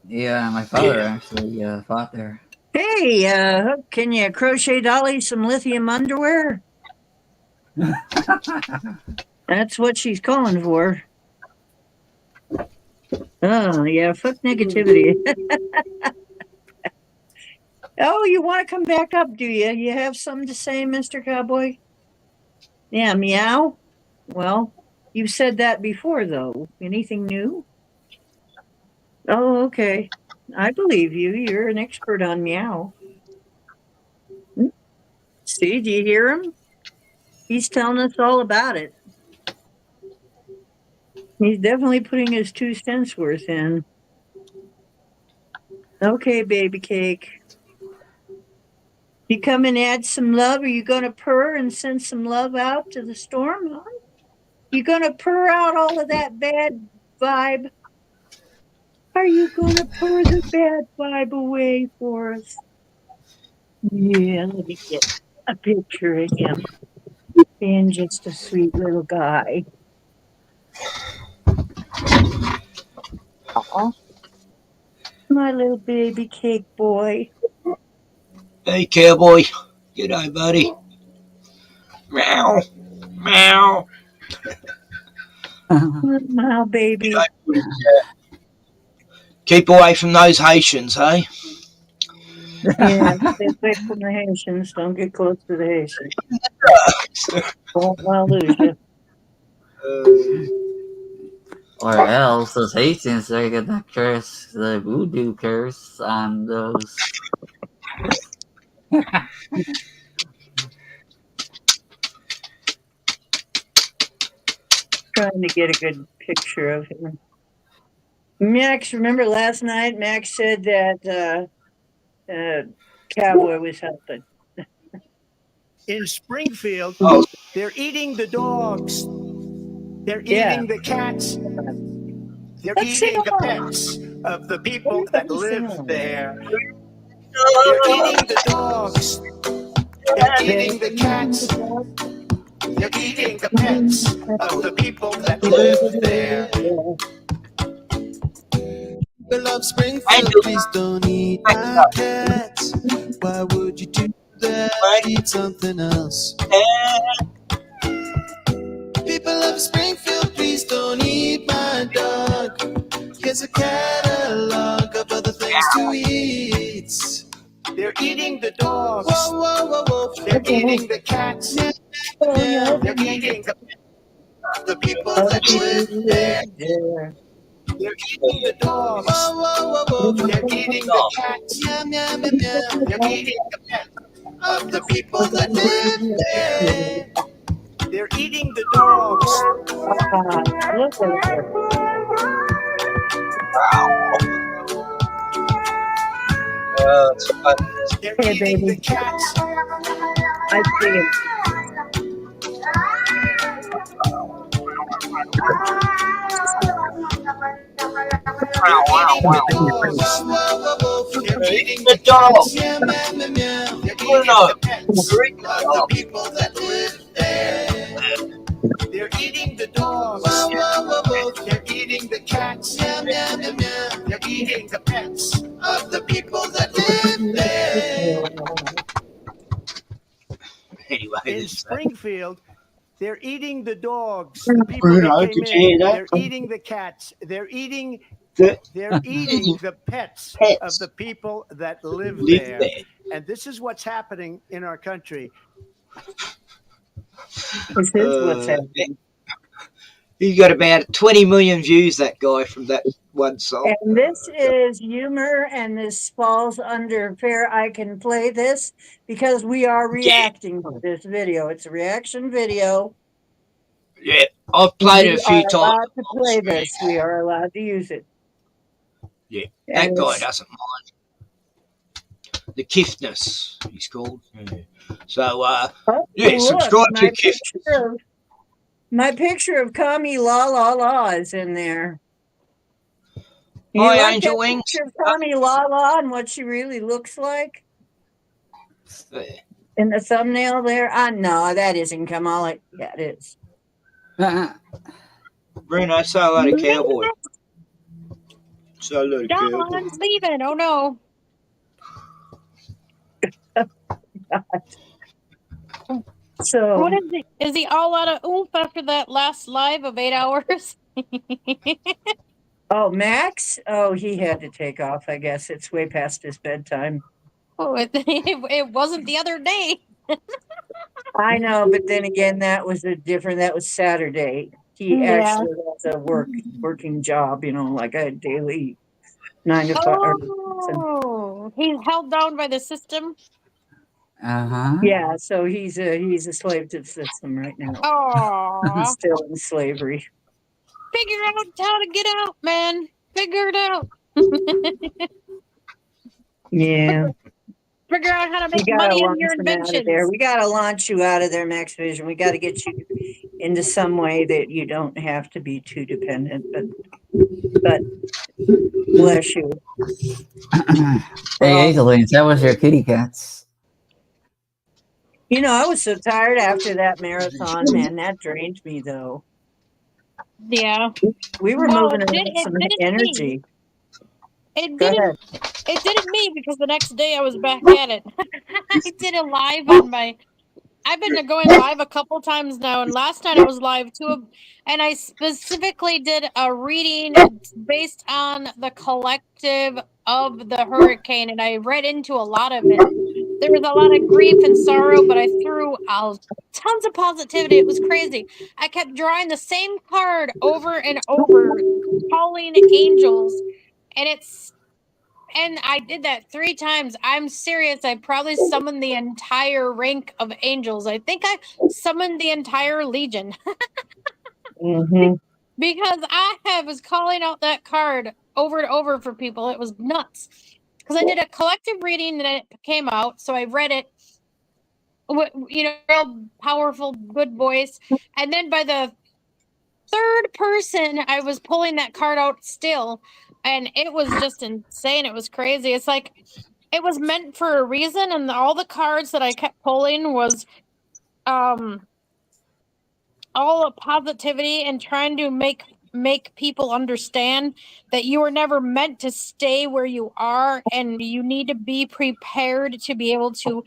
Yeah, my father actually fought there. Hey, Hook, can you crochet Dolly some lithium underwear? That's what she's calling for. Oh, yeah, fuck negativity. Oh, you want to come back up, do you? You have something to say, Mr. Cowboy? Yeah, meow? Well, you've said that before, though. Anything new? Oh, okay. I believe you. You're an expert on meow. See, do you hear him? He's telling us all about it. He's definitely putting his 2 cents worth in. Okay, baby cake. You come and add some love? Are you going to purr and send some love out to the storm? Huh? You going to purr out all of that bad vibe? Are you going to purr the bad vibe away for us? Yeah, let me get a picture of him being just a sweet little guy. Aw, my little baby cake boy. Hey, cowboy. G'day, buddy. Meow. Meow. My baby. Keep away from those Haitians, hey? Yeah, stay away from the Haitians. Don't get close to the Haitians. Won't lose you. Or else those Haitians are gonna curse the voodoo curse on those. Trying to get a good picture of him. Max, remember last night? Max said that Cowboy was helping. In Springfield, Oh, they're eating the dogs. They're Yeah. eating the cats. They're Let's sing eating the along. pets of the people that Everybody sing live along. there. They're eating the dogs. They're eating the cats. They're eating the pets of the people that live there. People of Springfield, Angel. please don't eat my cats. Why would you do that? Eat something else. People of Springfield, please don't eat my dog. Here's a catalog of other things to eat. They're eating the dogs. Whoa, whoa, whoa, whoa. They're eating the cats. Yeah. They're eating the people Other that people live there. live there. They're eating the dogs. Whoa, whoa, whoa, whoa. They're eating the cats. Yum, yum, yum, yum. They're eating the pets of the people that live there. They're eating the dogs. Look at her. It's fun. They're Hey, eating the baby. cats. I see him. They're eating the dogs. They're eating The the dog. cats. Yum, yum, yum, yum. They're eating the pets They're eating the of the dog. people that live there. They're eating the dogs. Whoa, whoa, whoa, whoa. They're eating the cats. Yum, yum, yum, yum. They're eating the pets Of the people that live there. Anyway, in this is Springfield. They're eating the dogs. The people Bruno, that did came you hear in. that? They're eating the cats. They're eating the the pets of pets the people that live live there. there. And this is what's happening in our country. This is what's happening. He got about 20 million views, that guy, from that one song. And this is humor, and this falls under fair. I can play this because we are reacting to this video. It's a reaction video. Yeah, I've played it a We few are times. allowed to play this. We are allowed to use it. Yeah, that And guy it's- doesn't mind. The Kiftness, he's called. Yeah. So, yeah, look, subscribe to my Kiftness. my picture of Kami La La La is in there. You Hi, like Angel that Wings. picture of Kami La La and what she really looks like Yeah. in the thumbnail there? No, that isn't Kamala. Yeah, it is. Bruno, say hello to Cowboy. Say hello to Cowboy. Dawn's leaving. Oh no. So What is he? Is he all out of oomph after that last live of 8 hours? oh, Max? Oh, he had to take off, I guess. It's way past his bedtime. Oh, it wasn't the other day. I know, but then again, that was Saturday. He Yeah. actually has a working job, like a daily 9 to 5. Oh, he's held down by the system. Yeah, so he's a slave to the system right now. Oh, Still in slavery. figure out how to get out, man. Figure it out. Yeah. Figure out how to We make gotta money on launch your him out of inventions. there. We gotta launch you out of there, Max Vision. We gotta get you into some way that you don't have to be too dependent. But bless you. Hey, Angel Wings, how was your kitty cats? I was so tired after that marathon, man. That drained me, though. Yeah. We were Well, moving it around some didn't energy. It Go didn't. ahead. It didn't me because the next day I was back at it. I did a live on my. I've been going live a couple times now, and last night I was live too, and I specifically did a reading based on the collective of the hurricane, and I read into a lot of it. There was a lot of grief and sorrow, but I threw out tons of positivity. It was crazy. I kept drawing the same card over and over, calling angels, and I did that 3 times. I'm serious. I probably summoned the entire rank of angels. I think I summoned the entire legion Mm-hmm. because I was calling out that card over and over for people. It was nuts. Because I did a collective reading and it came out, so I read it. Real powerful, good voice. And then by the third person, I was pulling that card out still, and it was just insane. It was crazy. It's like it was meant for a reason, and all the cards that I kept pulling was um all of positivity and trying to make people understand that you were never meant to stay where you are, and you need to be prepared to be able to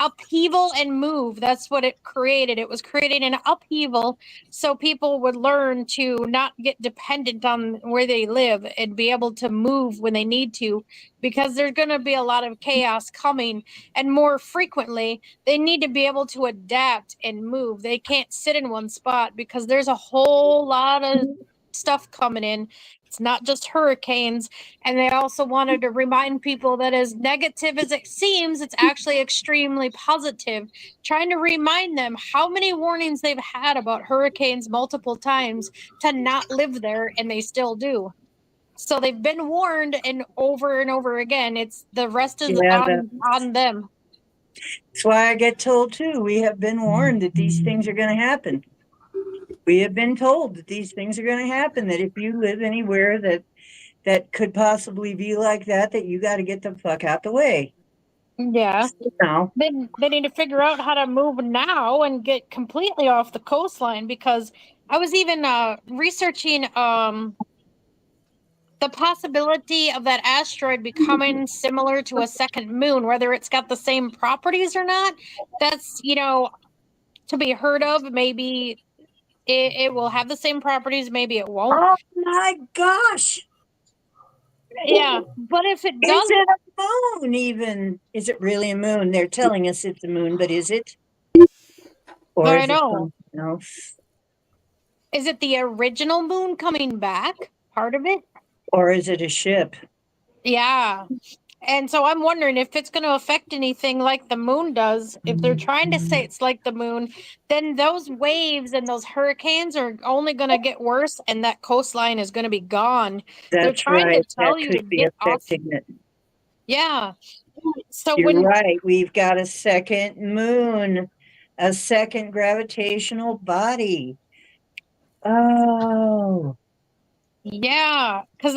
upheaval and move. That's what it created. It was creating an upheaval so people would learn to not get dependent on where they live and be able to move when they need to, because there's going to be a lot of chaos coming, and more frequently they need to be able to adapt and move. They can't sit in one spot because there's a whole lot of stuff coming in. It's not just hurricanes. And they also wanted to remind people that as negative as it seems, it's actually extremely positive. Trying to remind them how many warnings they've had about hurricanes multiple times to not live there, and they still do. So they've been warned, and over again. It's the rest is Yeah, on them. that's why I get told too. We have been warned that these things are going to happen. We have been told that these things are going to happen. That if you live anywhere that could possibly be like that, that you got to get the fuck out the way. Yeah. Now, They need to figure out how to move now and get completely off the coastline, because I was even researching the possibility of that asteroid becoming similar to a second moon, whether it's got the same properties or not. That's, to be heard of. Maybe it will have the same properties, maybe it won't. oh my gosh, Yeah, but if it is does, it a moon? Even is it really a moon? They're telling us it's a moon, but is it? Or I is it know. something else? Is it the original moon coming back? Part of it? Or is it a ship? Yeah. And so I'm wondering if it's going to affect anything like the moon does. If they're trying to say it's like the moon, then those waves and those hurricanes are only going to get worse, and that coastline is going to be gone. They're That's trying to right. tell That you to could be get off. affecting it. Yeah. So You're right. We've got a second moon, a second gravitational body. Oh, Yeah, because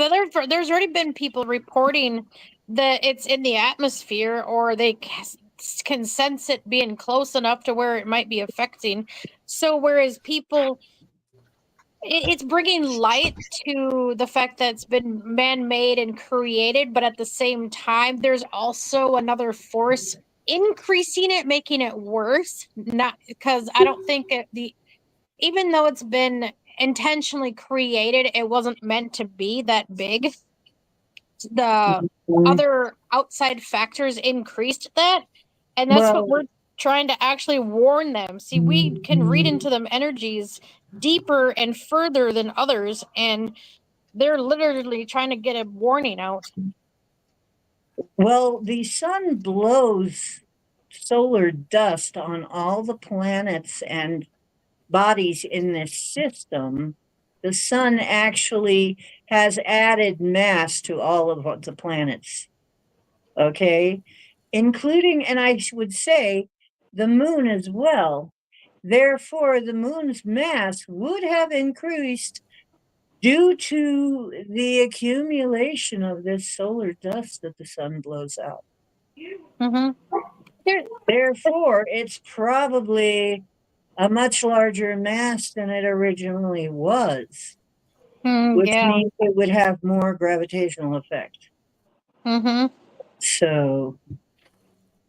there's already been people reporting that it's in the atmosphere, or they can sense it being close enough to where it might be affecting. So whereas people, it's bringing light to the fact that it's been man-made and created, but at the same time, there's also another force increasing it, making it worse. Not because I don't think even though it's been intentionally created, it wasn't meant to be that big. The other outside factors increased that, and that's what well, we're trying to actually warn them. See, we can read into them energies deeper and further than others, and they're literally trying to get a warning out. well, the sun blows solar dust on all the planets and bodies in this system. The sun actually has added mass to all of the planets. Okay, including, and I would say, the moon as well. Therefore, the moon's mass would have increased due to the accumulation of this solar dust that the sun blows out. Therefore, it's probably a much larger mass than it originally was, which Yeah. means it would have more gravitational effect. Mm-hmm. So,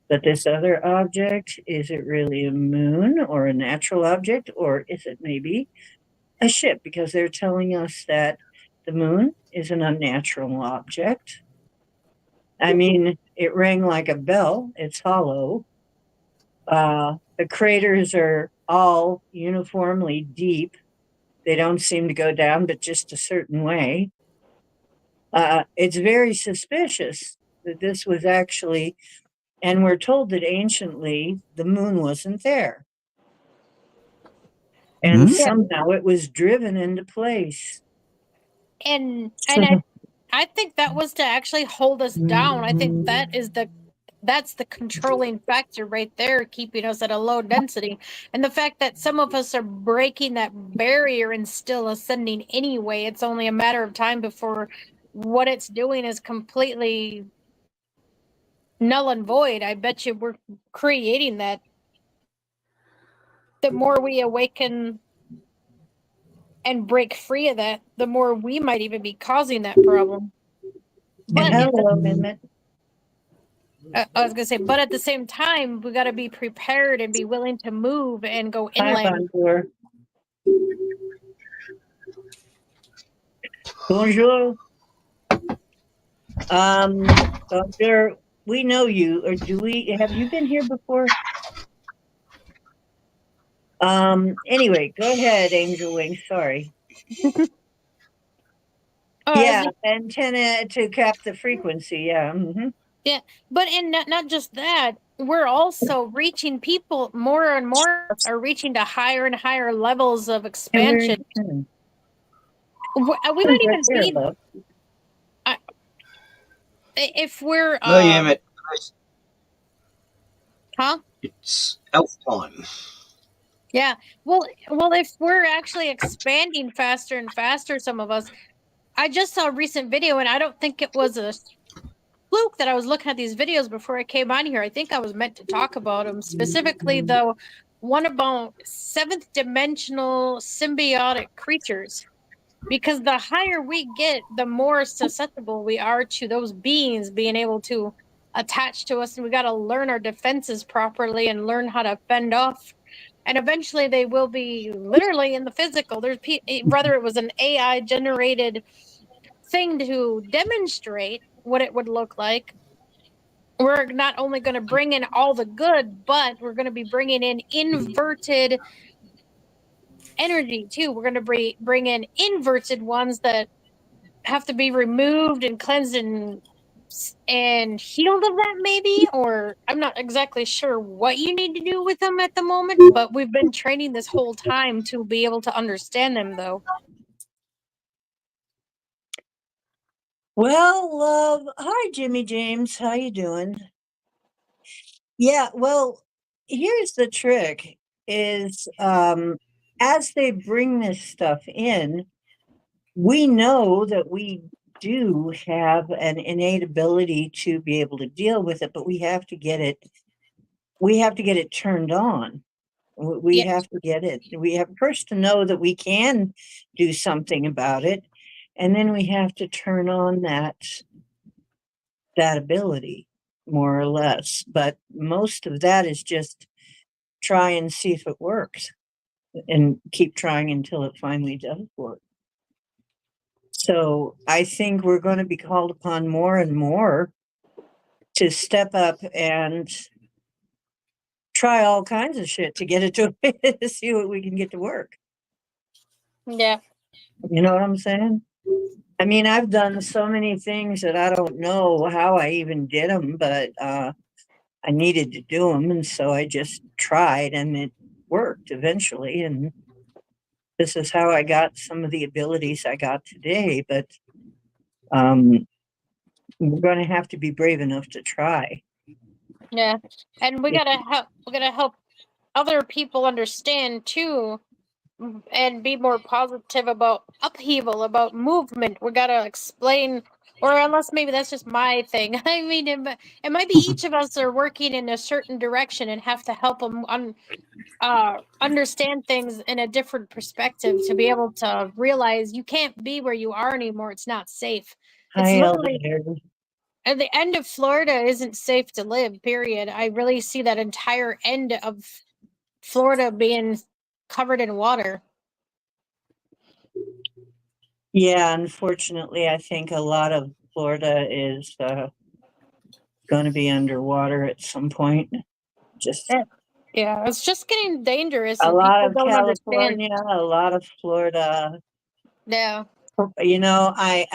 but this other object, is it really a moon or a natural object, or is it maybe a ship? Because they're telling us that the moon is an unnatural object. I mean, it rang like a bell. It's hollow. The craters are all uniformly deep. They don't seem to go down, but just a certain way. It's very suspicious that this was actually, and we're told that anciently the moon wasn't there. And Hmm? somehow it was driven into place. And I think that was to actually hold us down. I think that's the controlling factor right there, keeping us at a low density. And the fact that some of us are breaking that barrier and still ascending anyway, it's only a matter of time before what it's doing is completely null and void. I bet you we're creating that. The more we awaken and break free of that, the more we might even be causing that problem. But Hello, Amendment. I was gonna say, but at the same time, we got to be prepared and be willing to move and go Hi, inland. Bonjour. Bonjour. Bonjour. We know you, or have you been here before? Anyway, go ahead, Angel Wing. Sorry. Oh, Yeah, antenna to cap the frequency. Yeah. yeah, but in not just that, we're also reaching people more and more are reaching to higher and higher levels of expansion. We might even be if we're No, yeah, mate. huh? It's elf time. Yeah. Well, if we're actually expanding faster and faster, some of us. I just saw a recent video, and I don't think it was a fluke that I was looking at these videos before I came on here. I think I was meant to talk about them specifically, though. One about seventh dimensional symbiotic creatures, because the higher we get, the more susceptible we are to those beings being able to attach to us, and we got to learn our defenses properly and learn how to fend off. And eventually, they will be literally in the physical. There's whether it was an AI generated thing to demonstrate what it would look like. We're not only going to bring in all the good, but we're going to be bringing in inverted energy too. We're going to bring in inverted ones that have to be removed and cleansed and healed of that, maybe. Or I'm not exactly sure what you need to do with them at the moment, but we've been training this whole time to be able to understand them, though. Well, hi, Jimmy James. How you doing? Yeah, well, here's the trick is as they bring this stuff in, we know that we do have an innate ability to be able to deal with it, but we have to get it turned on. We have to get it. We have first to know that we can do something about it, and then we have to turn on that ability, more or less. But most of that is just try and see if it works and keep trying until it finally does work. So I think we're going to be called upon more and more to step up and try all kinds of shit to get it to see what we can get to work. Yeah. You know what I'm saying? I mean, I've done so many things that I don't know how I even did them, but I needed to do them, and so I just tried, and it worked eventually. And this is how I got some of the abilities I got today. But we're going to have to be brave enough to try. Yeah, and we gotta help. We gotta help other people understand too, and be more positive about upheaval, about movement. We gotta explain, or unless maybe that's just my thing. I mean, it might be each of us are working in a certain direction and have to help them understand things in a different perspective to be able to realize you can't be where you are anymore. It's not safe. It's Hi, literally. Elder. At the end of Florida isn't safe to live, period. I really see that entire end of Florida being covered in water. Yeah, unfortunately, I think a lot of Florida is going to be underwater at some point. Just Yeah, it's just getting dangerous, a and lot people of don't understand. California, a lot of Florida. Yeah. You know, I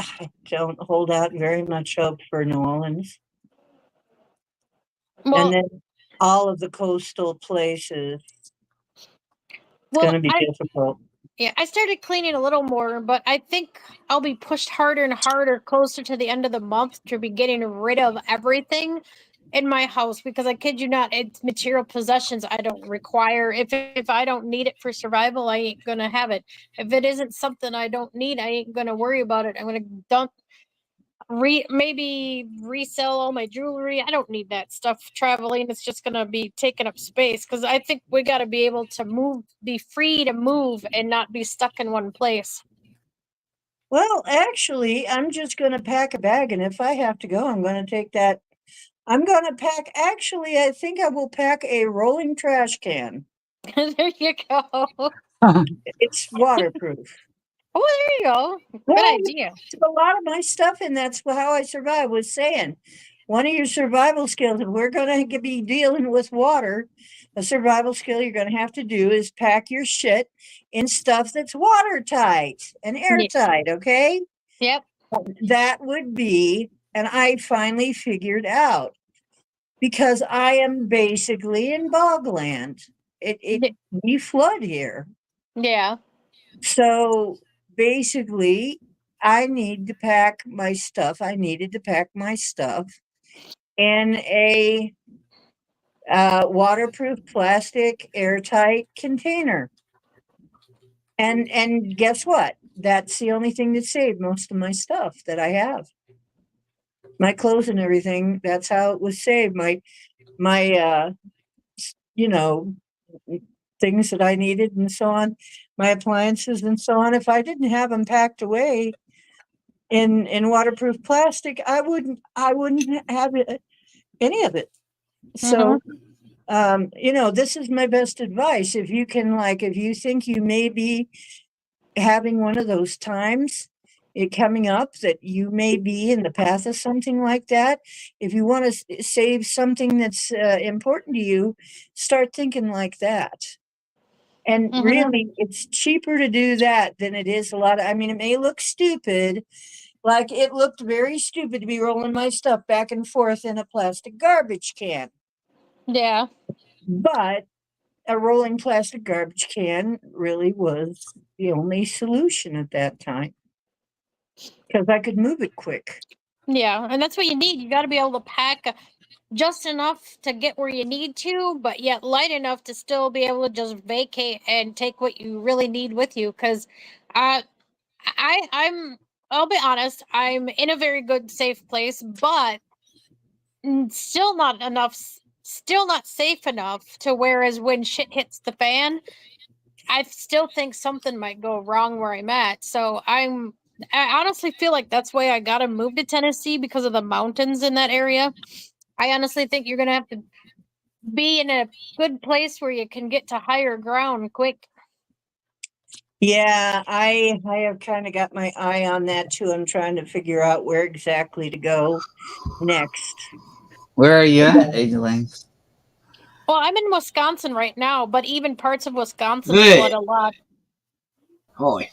don't hold out very much hope for New Orleans. Well, And then all of the coastal places, it's going to be difficult. Yeah, I started cleaning a little more, but I think I'll be pushed harder and harder closer to the end of the month to be getting rid of everything in my house, because I kid you not, it's material possessions I don't require. If I don't need it for survival, I ain't gonna have it. If it isn't something I don't need, I ain't gonna worry about it. I'm gonna dump maybe resell all my jewelry. I don't need that stuff traveling. It's just gonna be taking up space, because I think we got to be able to move, be free to move, and not be stuck in one place. Well, actually, I'm just going to pack a bag, and if I have to go, I'm going to take that. I'm going to pack, actually, I think I will pack a rolling trash can. There you go. It's waterproof. Oh, there you go. Good Well, idea. a lot of my stuff, and that's how I survive. Was saying, one of your survival skills, if we're going to be dealing with water, a survival skill you're going to have to do is pack your shit in stuff that's watertight and airtight. Okay, Yep. that would be, and I finally figured out, because I am basically in bogland. We flood here. Yeah. So basically, I need to pack my stuff. I needed to pack my stuff in a waterproof plastic airtight container. And guess what? That's the only thing that saved most of my stuff that I have. My clothes and everything, that's how it was saved. My you know, things that I needed and so on, my appliances and so on. If I didn't have them packed away in waterproof plastic, I wouldn't have any of it. So you know, this is my best advice. If you can, like, if you think you may be having one of those times it coming up that you may be in the path of something like that, if you want to save something that's important to you, start thinking like that. And really, it's cheaper to do that than it is a lot of, I mean, it may look stupid, like it looked very stupid to be rolling my stuff back and forth in a plastic garbage can. Yeah. But a rolling plastic garbage can really was the only solution at that time, because I could move it quick. Yeah, and that's what you need. You got to be able to pack just enough to get where you need to, but yet light enough to still be able to just vacate and take what you really need with you. Because I'll be honest, I'm in a very good, safe place, but still not enough, still not safe enough to whereas when shit hits the fan, I still think something might go wrong where I'm at. So I honestly feel like that's why I gotta move to Tennessee, because of the mountains in that area. I honestly think you're gonna have to be in a good place where you can get to higher ground quick. Yeah, I have kind of got my eye on that too. I'm trying to figure out where exactly to go next. Where are you at, Angeline? Well, I'm in Wisconsin right now, but even parts of Wisconsin Hey. flood a lot. Holy.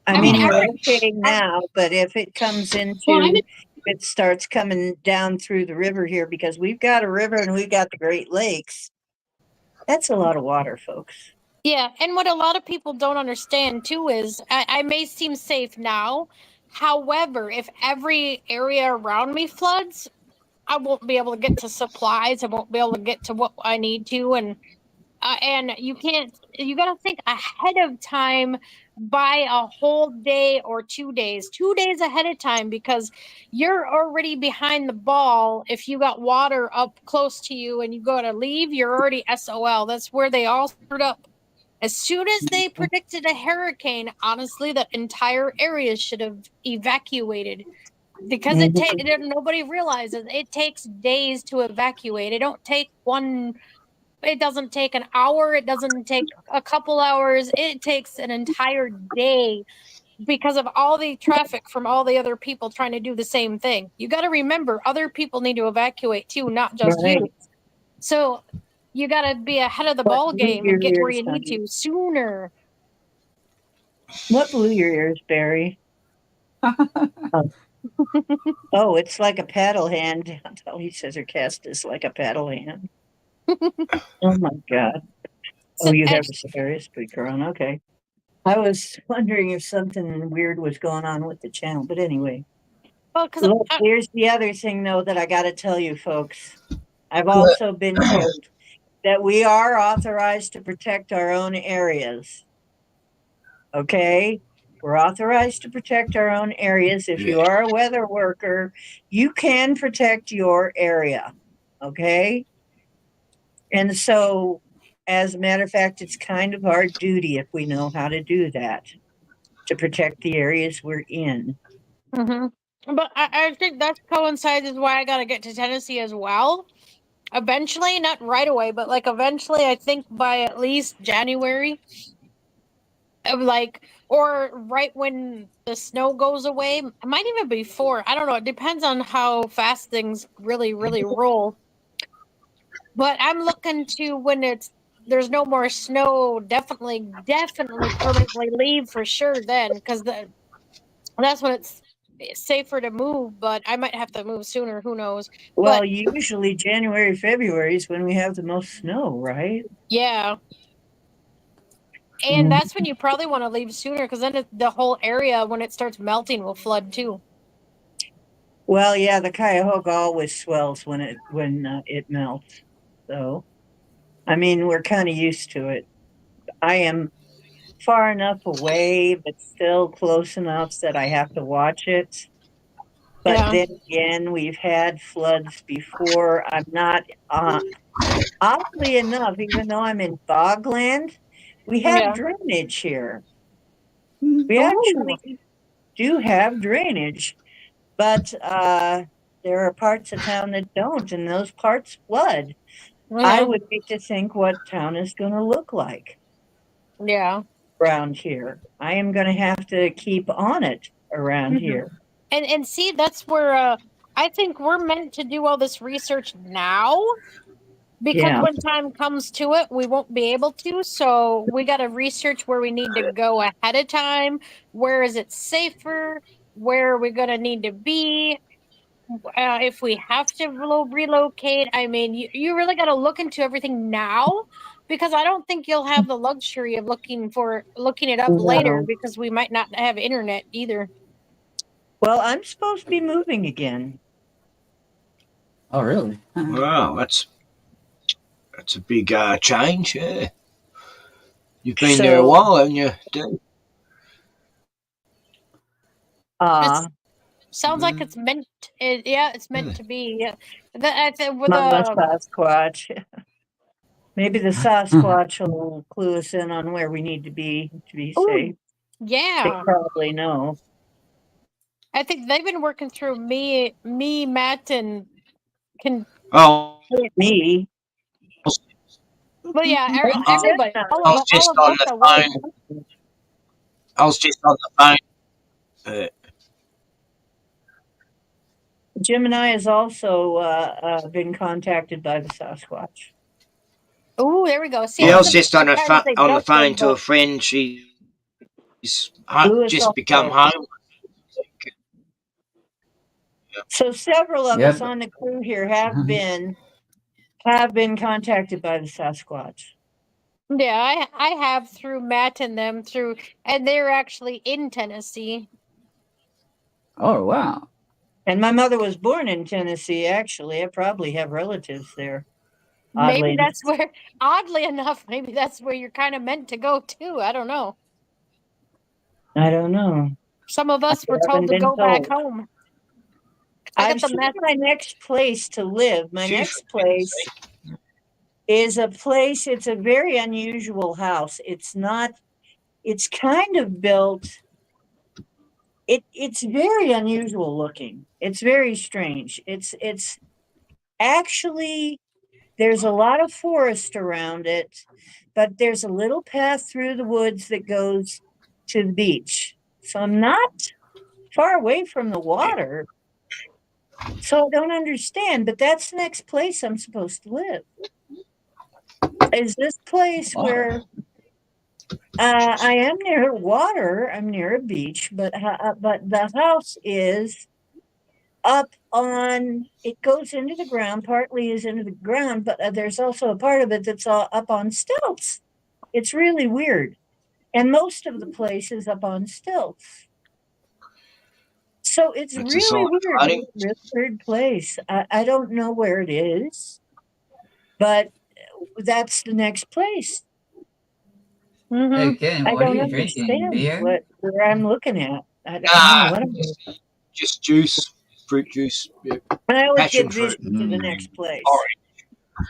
I mean, we're okay now, but if it comes into, it starts coming down through the river here, because we've got a river and we've got the Great Lakes. That's a lot of water, folks. Yeah, and what a lot of people don't understand too is I may seem safe now. However, if every area around me floods, I won't be able to get to supplies. I won't be able to get to what I need to, and you can't. You got to think ahead of time, by a whole day or 2 days, 2 days ahead of time, because you're already behind the ball. If you got water up close to you and you go to leave, you're already SOL. That's where they all screwed up. As soon as they predicted a hurricane, honestly, that entire area should have evacuated. because nobody realizes it takes days to evacuate. It don't take one. It doesn't take an hour. It doesn't take a couple hours. It takes an entire day because of all the traffic from all the other people trying to do the same thing. You got to remember, other people need to evacuate too, not just you. So you got to be ahead of the ball game and get where you need to sooner. What blew your ears, Barry? Oh, it's like a paddle hand. He says her cast is like a paddle hand. Oh my God. Oh, you have a serious speaker on. Okay. I was wondering if something weird was going on with the channel, but anyway. Well, look, here's the other thing, though, that I got to tell you, folks. I've also been told that we are authorized to protect our own areas. Okay? We're authorized to protect our own areas. If you are a weather worker, you can protect your area. Okay? And so, as a matter of fact, it's kind of our duty if we know how to do that, to protect the areas we're in. Mm-hmm. But I think that coincides with why I got to get to Tennessee as well. Eventually, not right away, but like eventually, I think by at least January. Like, or right when the snow goes away. It might even be before. I don't know. It depends on how fast things really roll. But I'm looking to when there's no more snow, definitely permanently leave for sure then, because that's when it's safer to move, but I might have to move sooner, who knows. Well, But usually January, February is when we have the most snow, right? yeah. And that's when you probably want to leave sooner, because then the whole area, when it starts melting, will flood too. Well, yeah, the Cuyahoga always swells when it melts. So, I mean, we're kind of used to it. I am far enough away, but still close enough that I have to watch it. But then again, we've had floods before. I'm not, oddly enough, even though I'm in Bogland, we have drainage here. We actually do have drainage, but there are parts of town that don't, and those parts flood. I would hate to think what town is going to look like. Yeah. Around here. I am going to have to keep on it around here. And see, that's where I think we're meant to do all this research now, because when time comes to it, we won't be able to. So we got to research where we need to go ahead of time. Where is it safer? Where are we going to need to be? If we have to relocate, I mean, you really got to look into everything now, because I don't think you'll have the luxury of looking it up later, because we might not have internet either. Well, I'm supposed to be moving again. Oh, really? Wow, that's a big change. Yeah, you've been there a while, haven't you, Dave? Sounds like it's meant. It's meant to be. Yeah, with Mama Sasquatch. Maybe the Sasquatch will clue us in on where we need to be safe. Yeah, they probably know. I think they've been working through me, Matt, and me. Well, yeah, I everybody. was just on the phone. I was just on the phone. Gemini has also been contacted by the Sasquatch. Oh, there we go. See, I was just on the phone to a friend. She's just become home. So several of us on the crew here have been contacted by the Sasquatch. Yeah, I have through Matt and them and they're actually in Tennessee. Oh, wow. And my mother was born in Tennessee, actually. I probably have relatives there. Maybe that's where, oddly enough, maybe that's where you're kind of meant to go too. I don't know. I don't know. Some of us were told to go back home. I've seen my next place to live. My next place is it's a very unusual house. It's kind of built it's very unusual looking. It's very strange. It's actually, there's a lot of forest around it, but there's a little path through the woods that goes to the beach. So I'm not far away from the water. So I don't understand, but that's the next place I'm supposed to live. Is this place where I am near water? I'm near a beach, but the house is up on. It goes into the ground. Partly is into the ground, but there's also a part of it that's all up on stilts. It's really weird, and most of the place is up on stilts. So it's It's a really sign of weird. flooding. It's a really weird place. I don't know where it is, but that's the next place. Hey, Ken, I what are don't you drinking? understand Beer? where I'm looking at. I don't know Nah, what I'm doing. just juice, fruit juice, yeah. And I always Passion get fruit. vision to the next place. Orange.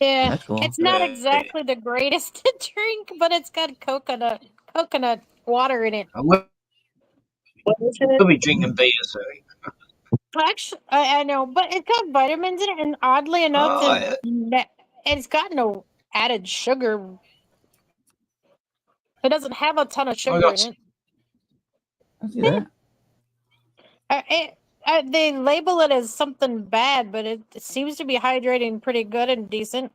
Yeah, That's cool. it's not Yeah. exactly the greatest to drink, but it's got coconut water in it. I will What is it? be drinking beer soon. Actually, I know, but it's got vitamins in it, and oddly enough, Oh, yeah. it's got no added sugar. It doesn't have a ton of I sugar got in it. That's good. They label it as something bad, but it seems to be hydrating pretty good and decent.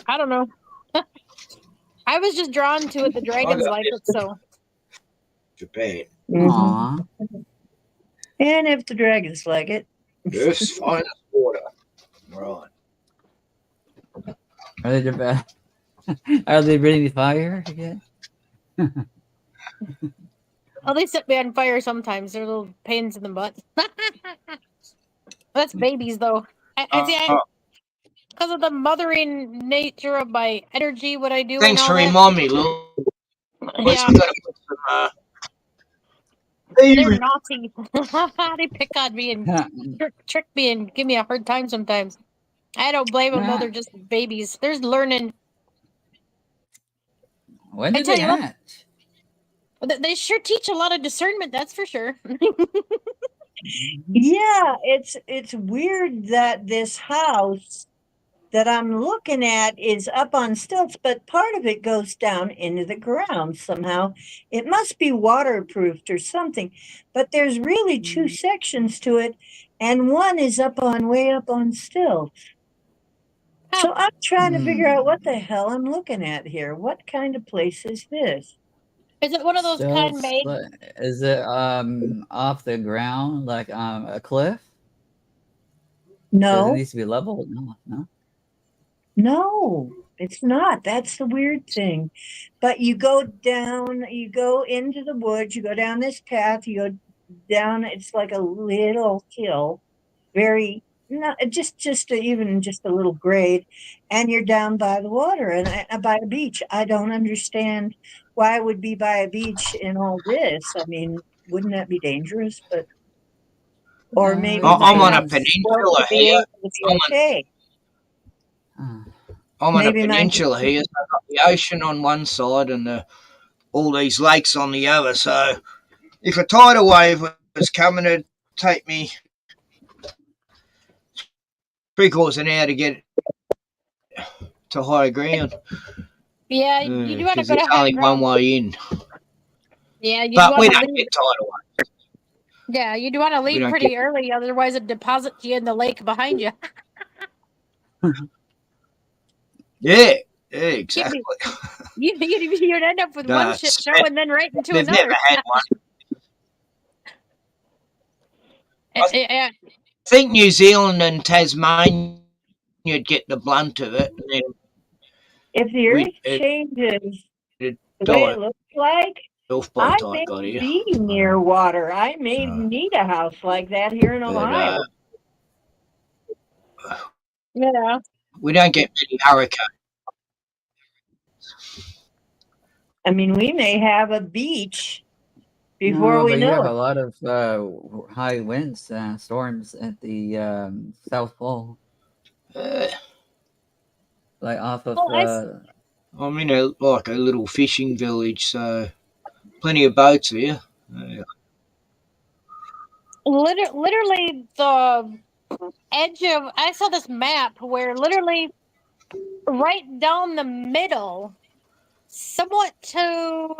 I don't know. I was just drawn to it. The dragons got like it, so. Japan. Aw. And if the dragons like it. Yes, finest water. Right. Are they Japan? Are they breathing fire again? Oh, they set me on fire sometimes. They're little pains in the butt. That's babies, though. I see. Because of the mothering nature of my energy, what I do, Thanks and for all that. reminding me, Lou. Yeah, Gotta put some, they're beer. naughty. They pick on me and trick me and give me a hard time sometimes. I don't blame them though. They're just babies. There's learning. When I did tell they you what, hatch? they sure teach a lot of discernment. That's for sure. Yeah, it's weird that this house that I'm looking at is up on stilts, but part of it goes down into the ground somehow. It must be waterproofed or something, but there's really two sections to it, and one is way up on stilts. So I'm trying to figure out what the hell I'm looking at here. What kind of place is this? Is it one of those kind made? Is it off the ground like a cliff? Does it No, need to be level? No. no, it's not. That's the weird thing. But you go down, you go into the woods, you go down this path, you go down, it's like a little hill, very not even just a little grade, and you're down by the water and by the beach. I don't understand why I would be by a beach in all this. I mean, wouldn't that be dangerous? But or No, maybe it's my I'm on a house is built peninsula to be here. able to be okay. I'm on a Maybe my peninsula here. So I've got the ocean on one side and all these lakes on the other. So if a tidal wave was coming, it'd take me 3/4 an hour to get to higher ground. Yeah, you do want to Because go to there's high only one ground. way in. Yeah, you But we want to don't leave. get tidal waves. Yeah, you do want to leave don't pretty early, otherwise it deposits you in the lake behind you. Yeah, exactly. You'd end up with one shit show and then right into They've another. never had one. Yeah. I think New Zealand and Tasmania would get the blunt of it. And then if the earth changes the way it looks like, by I the time may it got here. be near water. I may need a house like that here in Ohio. Yeah. We don't get many hurricanes. I mean, we may have a beach before No, we but you know have it. a lot of high winds, storms at the South Pole, like off of. I'm in a little fishing village, so Plenty of boats here. Literally, the edge of. I saw this map where literally right down the middle, somewhat to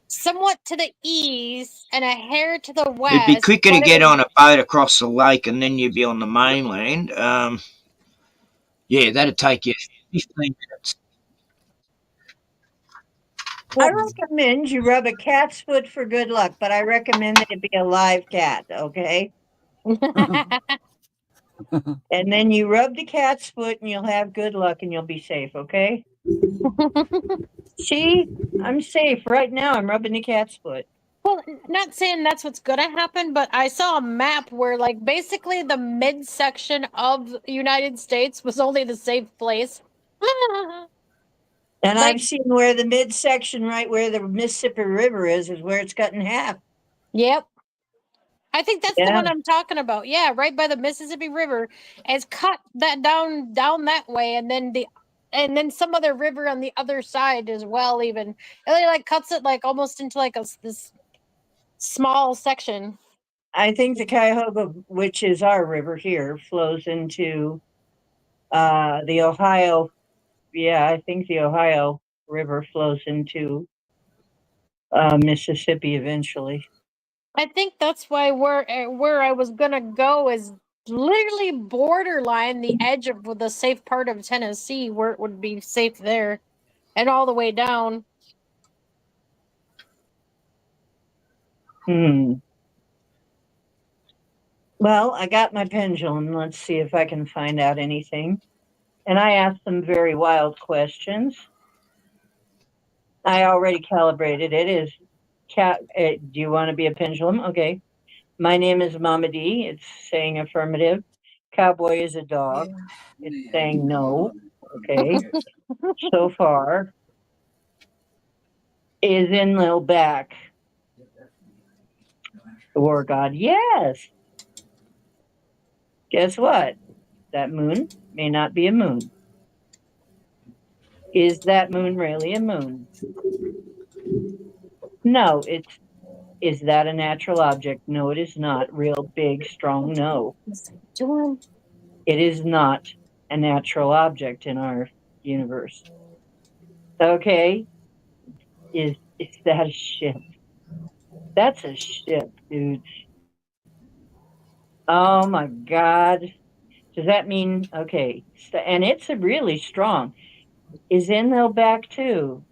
the east and a hair to the west. It'd be quicker to get on a boat across the lake and then you'd be on the mainland. Yeah, that'd take you 15 minutes. I recommend you rub a cat's foot for good luck, but I recommend that it be a live cat, okay? And then you rub the cat's foot and you'll have good luck and you'll be safe, okay? See, I'm safe right now. I'm rubbing the cat's foot. Well, not saying that's what's gonna happen, but I saw a map where, like, basically the midsection of the United States was only the safe place. And Like- I've seen where the midsection, right where the Mississippi River is where it's cut in half. Yep. I think that's the Yeah. one I'm talking about. Yeah, right by the Mississippi River. It's cut that down that way, and then some other river on the other side as well. Even it like cuts it like almost into like this small section. I think the Cuyahoga, which is our river here, flows into the Ohio. Yeah, I think the Ohio River flows into Mississippi eventually. I think that's why where I was gonna go is literally borderline the edge of the safe part of Tennessee, where it would be safe there, and all the way down. Well, I got my pendulum. Let's see if I can find out anything. And I asked some very wild questions. I already calibrated it. Do you want to be a pendulum? Okay. My name is Mama D. It's saying affirmative. Cowboy is a dog. It's saying no. Okay. So far. Is Enlil back? The war god. Yes. Guess what? That moon may not be a moon. Is that moon really a moon? No, is that a natural object? No, it is not. Real big, strong no. It is not a natural object in our universe. Okay. Is that a ship? That's a ship, dude. Oh my God. Does that mean, okay, and it's a really strong. Is Enlil back too?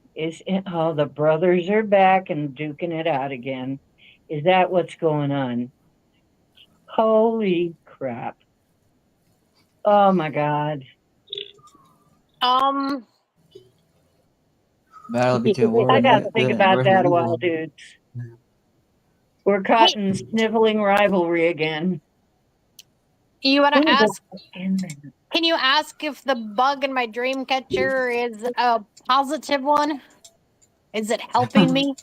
Oh, the brothers are back and duking it out again. Is that what's going on? Holy crap. Oh my God. Battle between war I and got to think about that a while, dude. dudes. We're caught in sniveling rivalry again. You want to Ooh, ask? the- Can you ask if the bug in my dream catcher is a positive one? Is it helping me?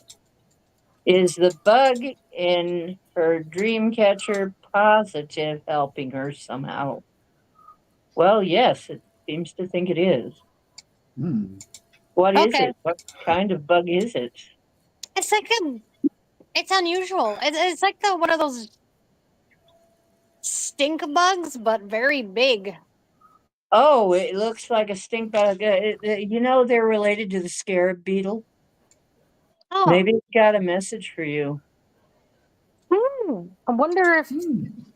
Is the bug in her dream catcher positive, helping her somehow? Well, yes, it seems to think it is. What is Okay. it? What kind of bug is it? It's like it's unusual. It's like one of those stink bugs, but very big. Oh, it looks like a stink bug. You know, they're related to the scarab beetle. Oh, Maybe it's got a message for you. I wonder if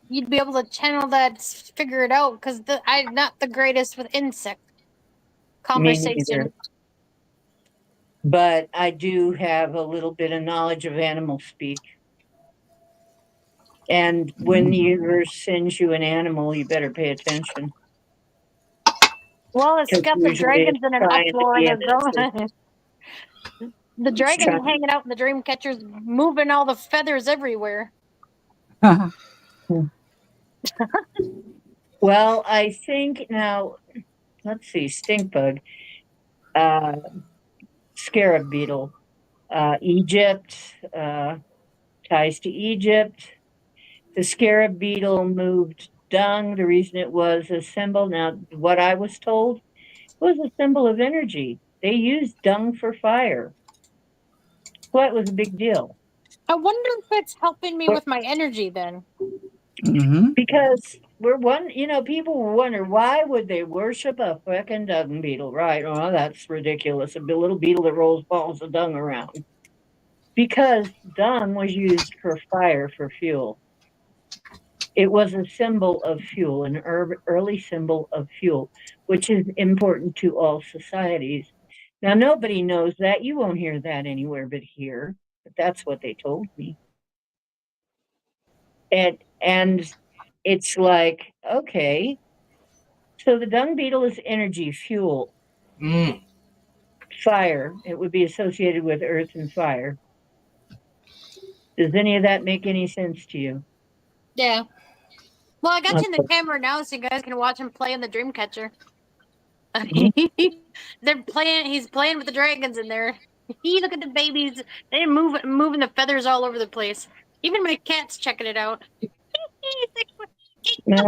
you'd be able to channel that, figure it out, because I'm not the greatest with insect Me neither. conversation. But I do have a little bit of knowledge of animal speak. And when the universe sends you an animal, you better pay attention. Well, it's 'Cause got the usually dragons it's in an trying to uproar be and a they're message. going. The dragon's trying- hanging out in the dream catcher's, moving all the feathers everywhere. Well, I think now, let's see, stink bug, scarab beetle, Egypt, ties to Egypt. The scarab beetle moved dung. The reason it was a symbol, now what I was told, was a symbol of energy. They used dung for fire. What was a big deal? I wonder if it's helping me with my energy then. Mm-hmm. Because people wonder why would they worship a frickin' dung beetle, right? Oh, that's ridiculous. A little beetle that rolls balls of dung around. Because dung was used for fire for fuel. It was a symbol of fuel, an early symbol of fuel, which is important to all societies. Now, nobody knows that. You won't hear that anywhere but here. But that's what they told me. And it's like, okay, so the dung beetle is energy, fuel, fire. It would be associated with earth and fire. Does any of that make any sense to you? Yeah. Well, I got you in the Okay. camera now so you guys can watch him play in the dream catcher. They're playing. He's playing with the dragons in there. Look at the babies. They're moving the feathers all over the place. Even my cat's checking it out. No.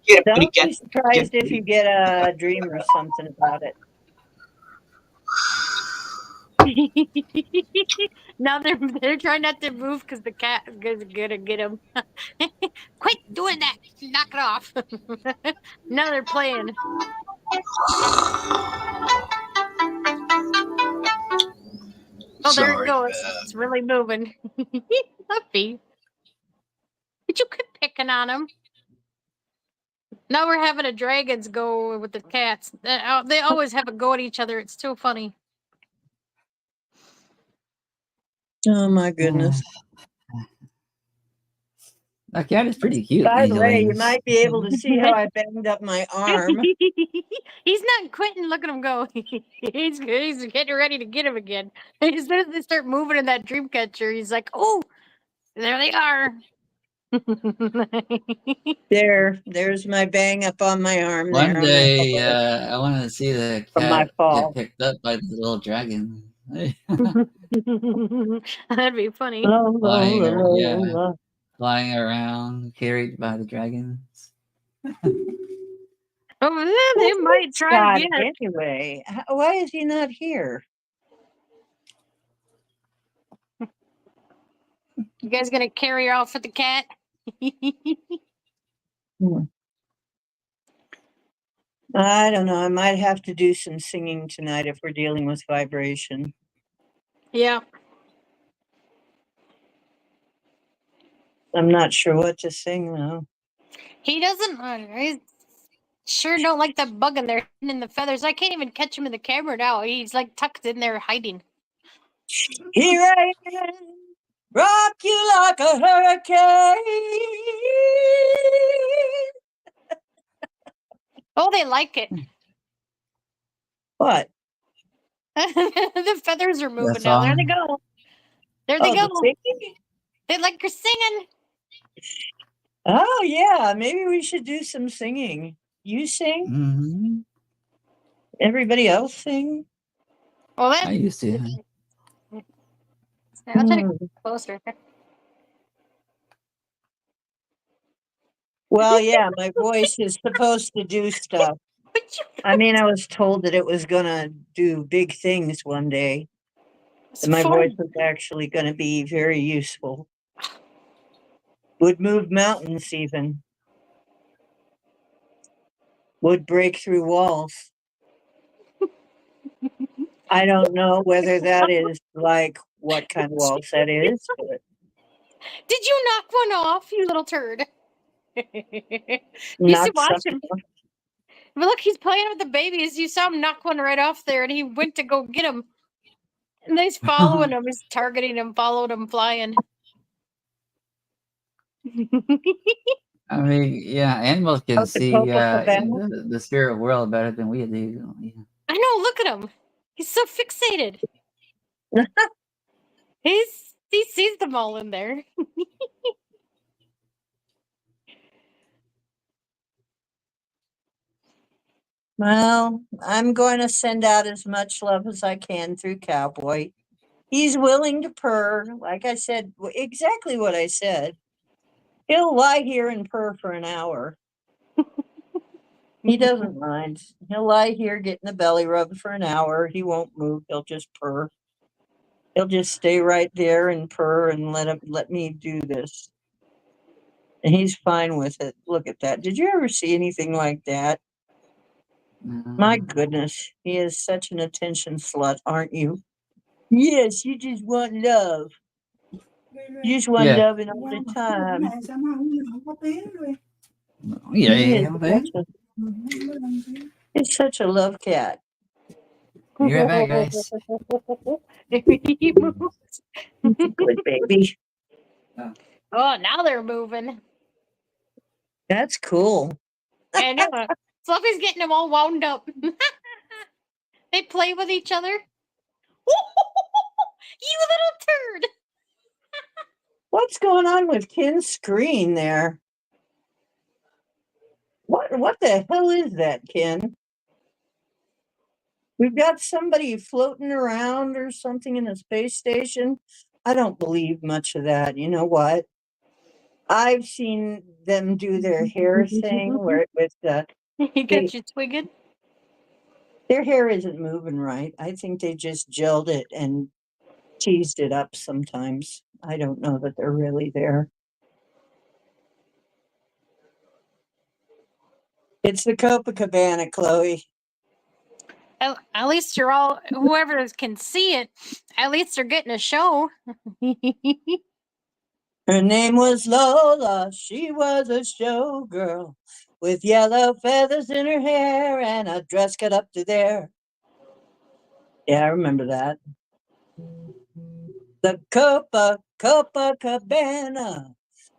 Get a pretty Don't cat. be surprised if you get a dream or something about it. Now they're trying not to move because the cat is gonna get him. Quit doing that! Knock it off. Now they're playing. Oh, there it goes. It's really moving. Puppy. But you quit picking on him. Now we're having a dragons go with the cats. They always have a go at each other. It's too funny. Oh my goodness. That cat is pretty cute. By the way, you anyways. might be able to see how I banged up my arm. He's not quitting. Look at him go. He's getting ready to get him again. As soon as they start moving in that dream catcher, he's like, "Oh, there they are." There's my bang up on my arm One there. day, I wanted to see the From my cat fall. get picked up by the little dragon. That'd be funny. Flying around, carried by the dragons. Oh, they might try God, again. anyway, why is he not here? You guys gonna carry her off with the cat? I don't know. I might have to do some singing tonight if we're dealing with vibration. Yeah. I'm not sure what to sing though. He doesn't. He sure don't like that bug in there in the feathers. I can't even catch him in the camera now. He's like tucked in there hiding. Here I am, rock you like a hurricane. Oh, they like it. What? The feathers are moving That's now. There all. they go. There they go. The singing? They like her singing. Oh yeah, maybe we should do some singing. You sing? Mm-hmm. Everybody else sing? Well, I used to. I'll try to get closer. Well, yeah, my voice is supposed to do stuff. I mean, I was told that it was going to do big things one day. It's And my fun. voice was actually going to be very useful. Would move mountains even. Would break through walls. I don't know whether that is like what kind of walls that is. But Did you knock one off, you little turd? You not should watch something. him. But look, he's playing with the babies. You saw him knock one right off there, and he went to go get him. And he's following him. He's targeting him, following him, flying. I mean, yeah, animals can Oh, the see Copacabana? the spirit world better than we do. Yeah. I know. Look at him. He's so fixated. He sees them all in there. Well, I'm going to send out as much love as I can through Cowboy. He's willing to purr, like I said, exactly what I said. He'll lie here and purr for an hour. He doesn't mind. He'll lie here getting the belly rub for an hour. He won't move. He'll just purr. He'll just stay right there and purr and let me do this. And he's fine with it. Look at that. Did you ever see anything like that? My goodness, he is such an attention slut, aren't you? Yes, you just want love. You just want Yeah. loving all the time. Yeah, He yeah, is he's such a love cat. Be right back, guys. He moves. Good baby. Oh, now they're moving. That's cool. I know. Fluffy's getting them all wound up. They play with each other. You little turd. What's going on with Ken's screen there? What the hell is that, Ken? We've got somebody floating around or something in the space station. I don't believe much of that. You know what? I've seen them do their hair thing where with He got you twigged. their hair isn't moving right. I think they just gelled it and teased it up sometimes. I don't know that they're really there. It's the Copacabana, Chloe. At least you're all, whoever can see it, at least they're getting a show. Her name was Lola. She was a showgirl with yellow feathers in her hair and a dress cut up to there. Yeah, I remember that. The Copacabana,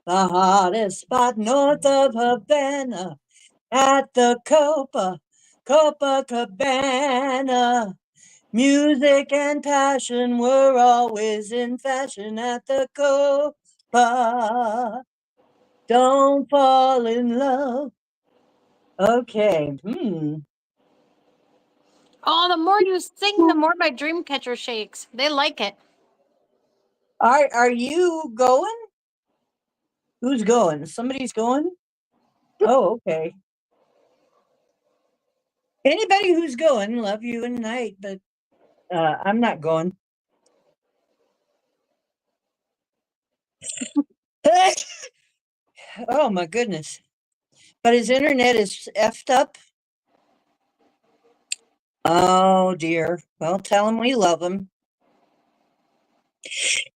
the hottest spot north of Havana. At the Copacabana, music and passion were always in fashion at the Copa. Don't fall in love. Okay. Oh, the more you sing, the more my dream catcher shakes. They like it. Are you going? Who's going? Somebody's going? Oh, okay. Anybody who's going, love you and night, but I'm not going. Oh my goodness. But his internet is effed up. Oh dear. Well, tell him we love him.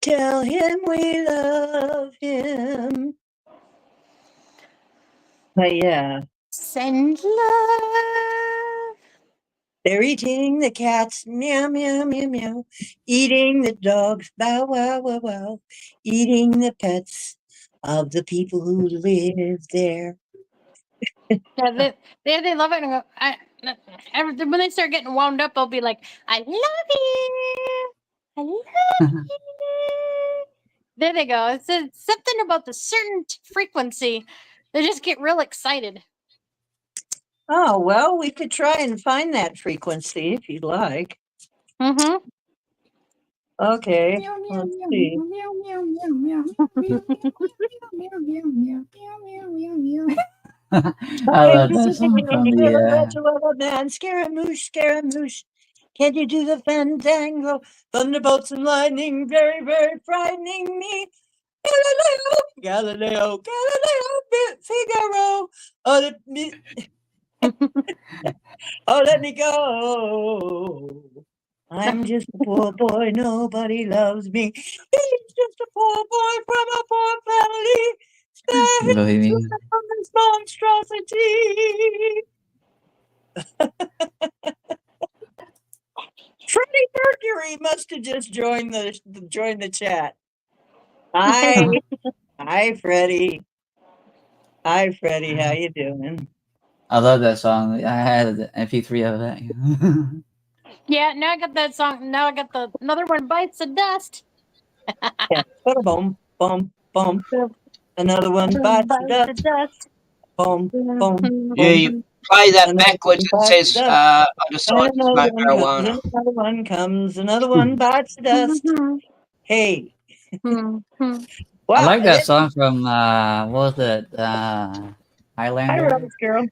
Tell him we love him. But yeah. Send love. They're eating the cats, meow, meow, meow, meow. Eating the dogs, bow, wow, wow, wow. Eating the pets of the people who live there. Yeah, they love it. And when they start getting wound up, they'll be like, I love you. I love you. There they go. It's something about the certain frequency. They just get real excited. Oh, well, we could try and find that frequency if you'd like. Mm-hmm. Okay, let's see. I love that song from the. Man, Scaramouche, Scaramouche. Can you do the fandango? Thunderbolts and lightning, very, very frightening me. Galileo, Galileo, Galileo, Figaro. Oh, let me go. I'm just a poor boy, nobody loves me. He's just a poor boy from a poor family. Spare him from this monstrosity. Freddie Mercury must have just joined the chat. Hi, hi, Freddie. Hi, Freddie. How you doing? I love that song. I had an MP3 of that. Yeah, now I got that song. Now I got the another one, Bites of Dust. Yeah. Boom, boom, boom. Another one bites the dust. Boom, boom. Yeah, you play that backwards. It says on the side, smoke marijuana. Another one comes. Another one bites the dust. Hey. Hmm. Wow. I like that song from what was it? Hi, Highlander. Rose girl.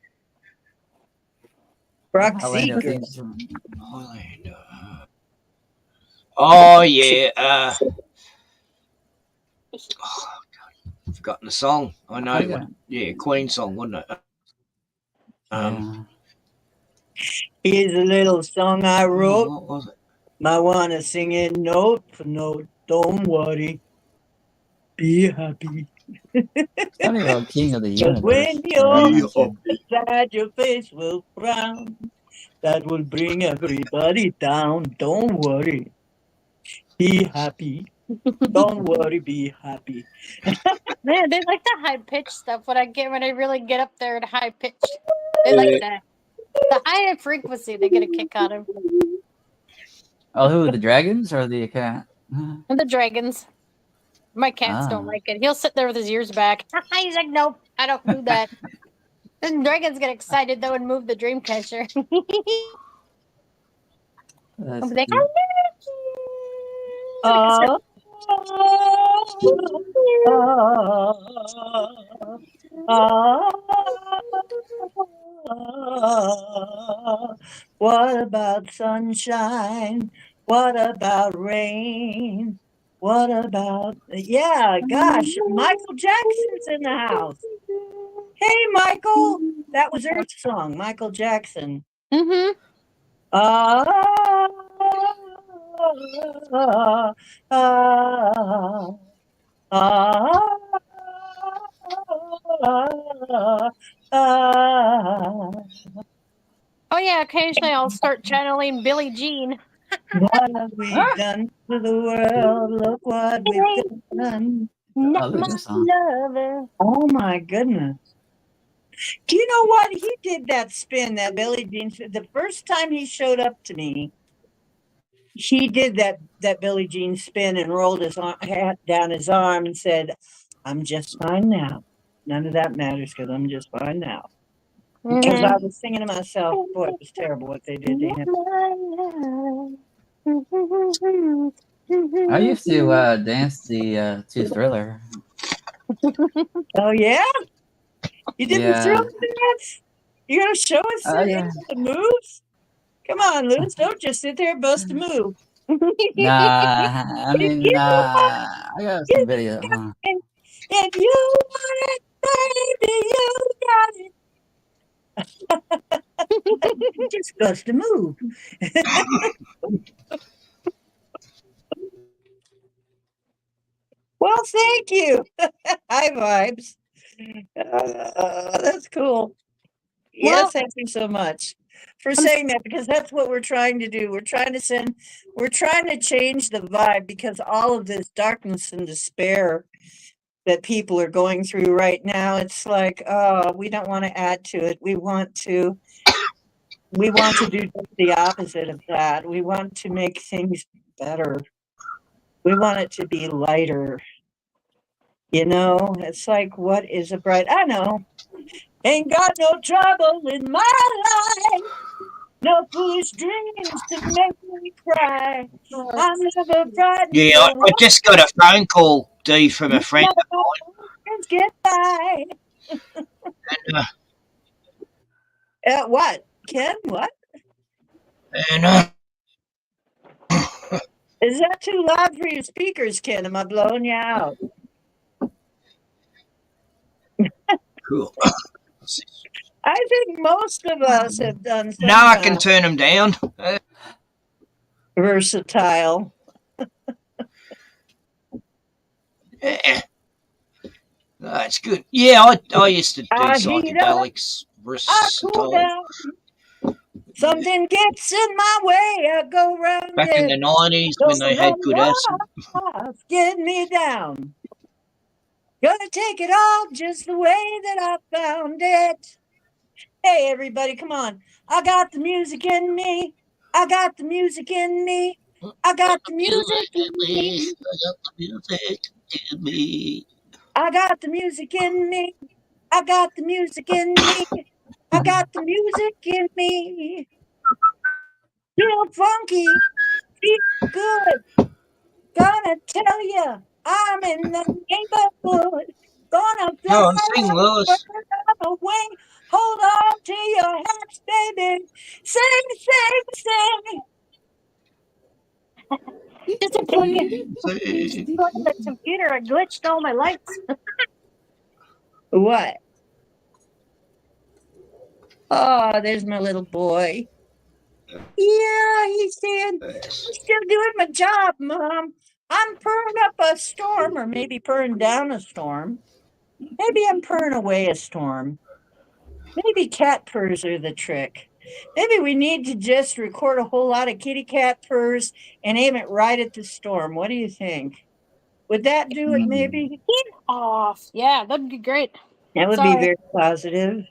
Roxy Highlander girl. theme song. Highlander. Oh yeah. I've forgotten the song. I know. Yeah, Queen song, wasn't it? Yeah. Here's a little song I wrote. What was it? I wanna sing it note for note. Don't worry, be happy. Something about King of the 'Cause when Universe. you're Yeah. sad, your face will frown. That will bring everybody down. Don't worry, be happy. Don't worry, be happy. Man, they like the high pitched stuff when I really get up there to high pitched. They like that. The high frequency they get a kick out of. Oh, who? The dragons or the cat? And the dragons. My cats don't Ah. like it. He'll sit there with his ears back. He's like, nope, I don't do that. The dragons get excited though and move the dream catcher. That's Like, cute. Ah, ah, ah. What about sunshine? What about rain? What about, yeah, gosh, Michael Jackson's in the house. Hey, Michael, that was Earth song, Michael Jackson. Mm-hmm. Ah, ah, ah, ah, ah. Oh yeah, occasionally I'll start channeling Billie Jean. What have we done to the world? Look what we've done. Not there's my a song. lover. Oh my goodness. Do you know what? He did that spin, that Billie Jean. The first time he showed up to me, he did that Billie Jean spin and rolled his hat down his arm and said, "I'm just fine now. None of that matters because I'm just fine now." Because I was singing to myself, boy, it was terrible what they did to him. I used to dance to Thriller. Oh yeah, you did the Yeah. Thriller dance. You gonna show us Yeah. the moves? Come on, Luz, don't just sit there and bust a move. Nah, I mean, I got some video. If you want it, baby, you got it. Just bust a move. Well, thank you. High vibes. That's cool. Yes, thank you so much for saying that, because that's what we're trying to do. We're trying to change the vibe, because all of this darkness and despair that people are going through right now, it's like, oh, we don't want to add to it. We want to do just the opposite of that. We want to make things better. We want it to be lighter. It's like, what is a bright? I know. Ain't got no trouble in my life. No foolish dreams to make me cry. I'm never frightened. Yeah, I just got a phone call, D, from a friend of mine. Get by. And, What? Ken, what? and Is that too loud for your speakers, Ken? Am I blowing you out? cool. I think most of us have done some Now I can turn them down. versatile. That's good. Yeah, I used to do I heat up, psychedelics. I cool down. Something gets in my way, I go round Back in the 90s when they had good acid. Get me down. Gonna take it all just the way that I found it. Hey, everybody, come on. I got the music in me. I got the music in me. I got the music in me. I got the music in me. I got the music in me. I got the music in me. Feel funky. Feel good. Gonna tell you, I'm in the neighborhood. Gonna fly Go on, sing, Lewis. on a wing. Hold on to your hats, baby. Sing, sing, sing. Just a plug in See? the computer. I glitched all my lights. What? Oh, there's my little boy. Yeah, he's saying, I'm still doing my job, Mom. I'm purring up a storm, or maybe purring down a storm. Maybe I'm purring away a storm. Maybe cat purrs are the trick. Maybe we need to just record a whole lot of kitty cat purrs and aim it right at the storm. What do you think? Would that do it, maybe? Get off. Yeah, that'd be great. That would Sorry. be very positive.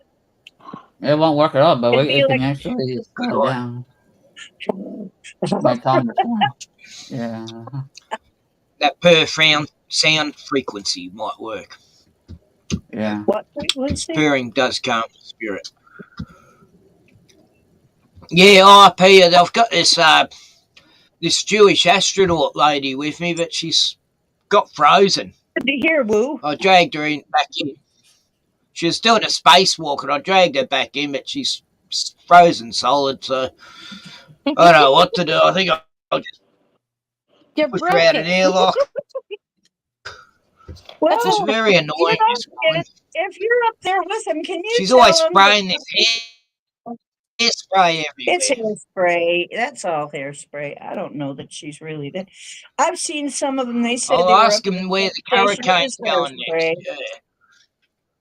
It won't work at all, but It'd be it can like actually slow it down. My calm it down. Yeah. That purr sound frequency might work. Yeah. what frequency? Purring does calm the spirit. Yeah, I've got this Jewish astronaut lady with me, but she's got frozen. Good to hear, Woo. I dragged her back in. She was doing a spacewalk, and I dragged her back in, but she's frozen solid. So I don't know what to do. I think I'll just You're push her out broken. an airlock. Well, It's very annoying. you know, This woman. if you're up there with him, can you She's tell always him spraying this hairspray it's everywhere. hairspray? That's all hairspray. I don't know that she's really that. I've seen some of them. They said I'll they were ask up him where the station. It hurricane's was going hairspray. next. Yeah.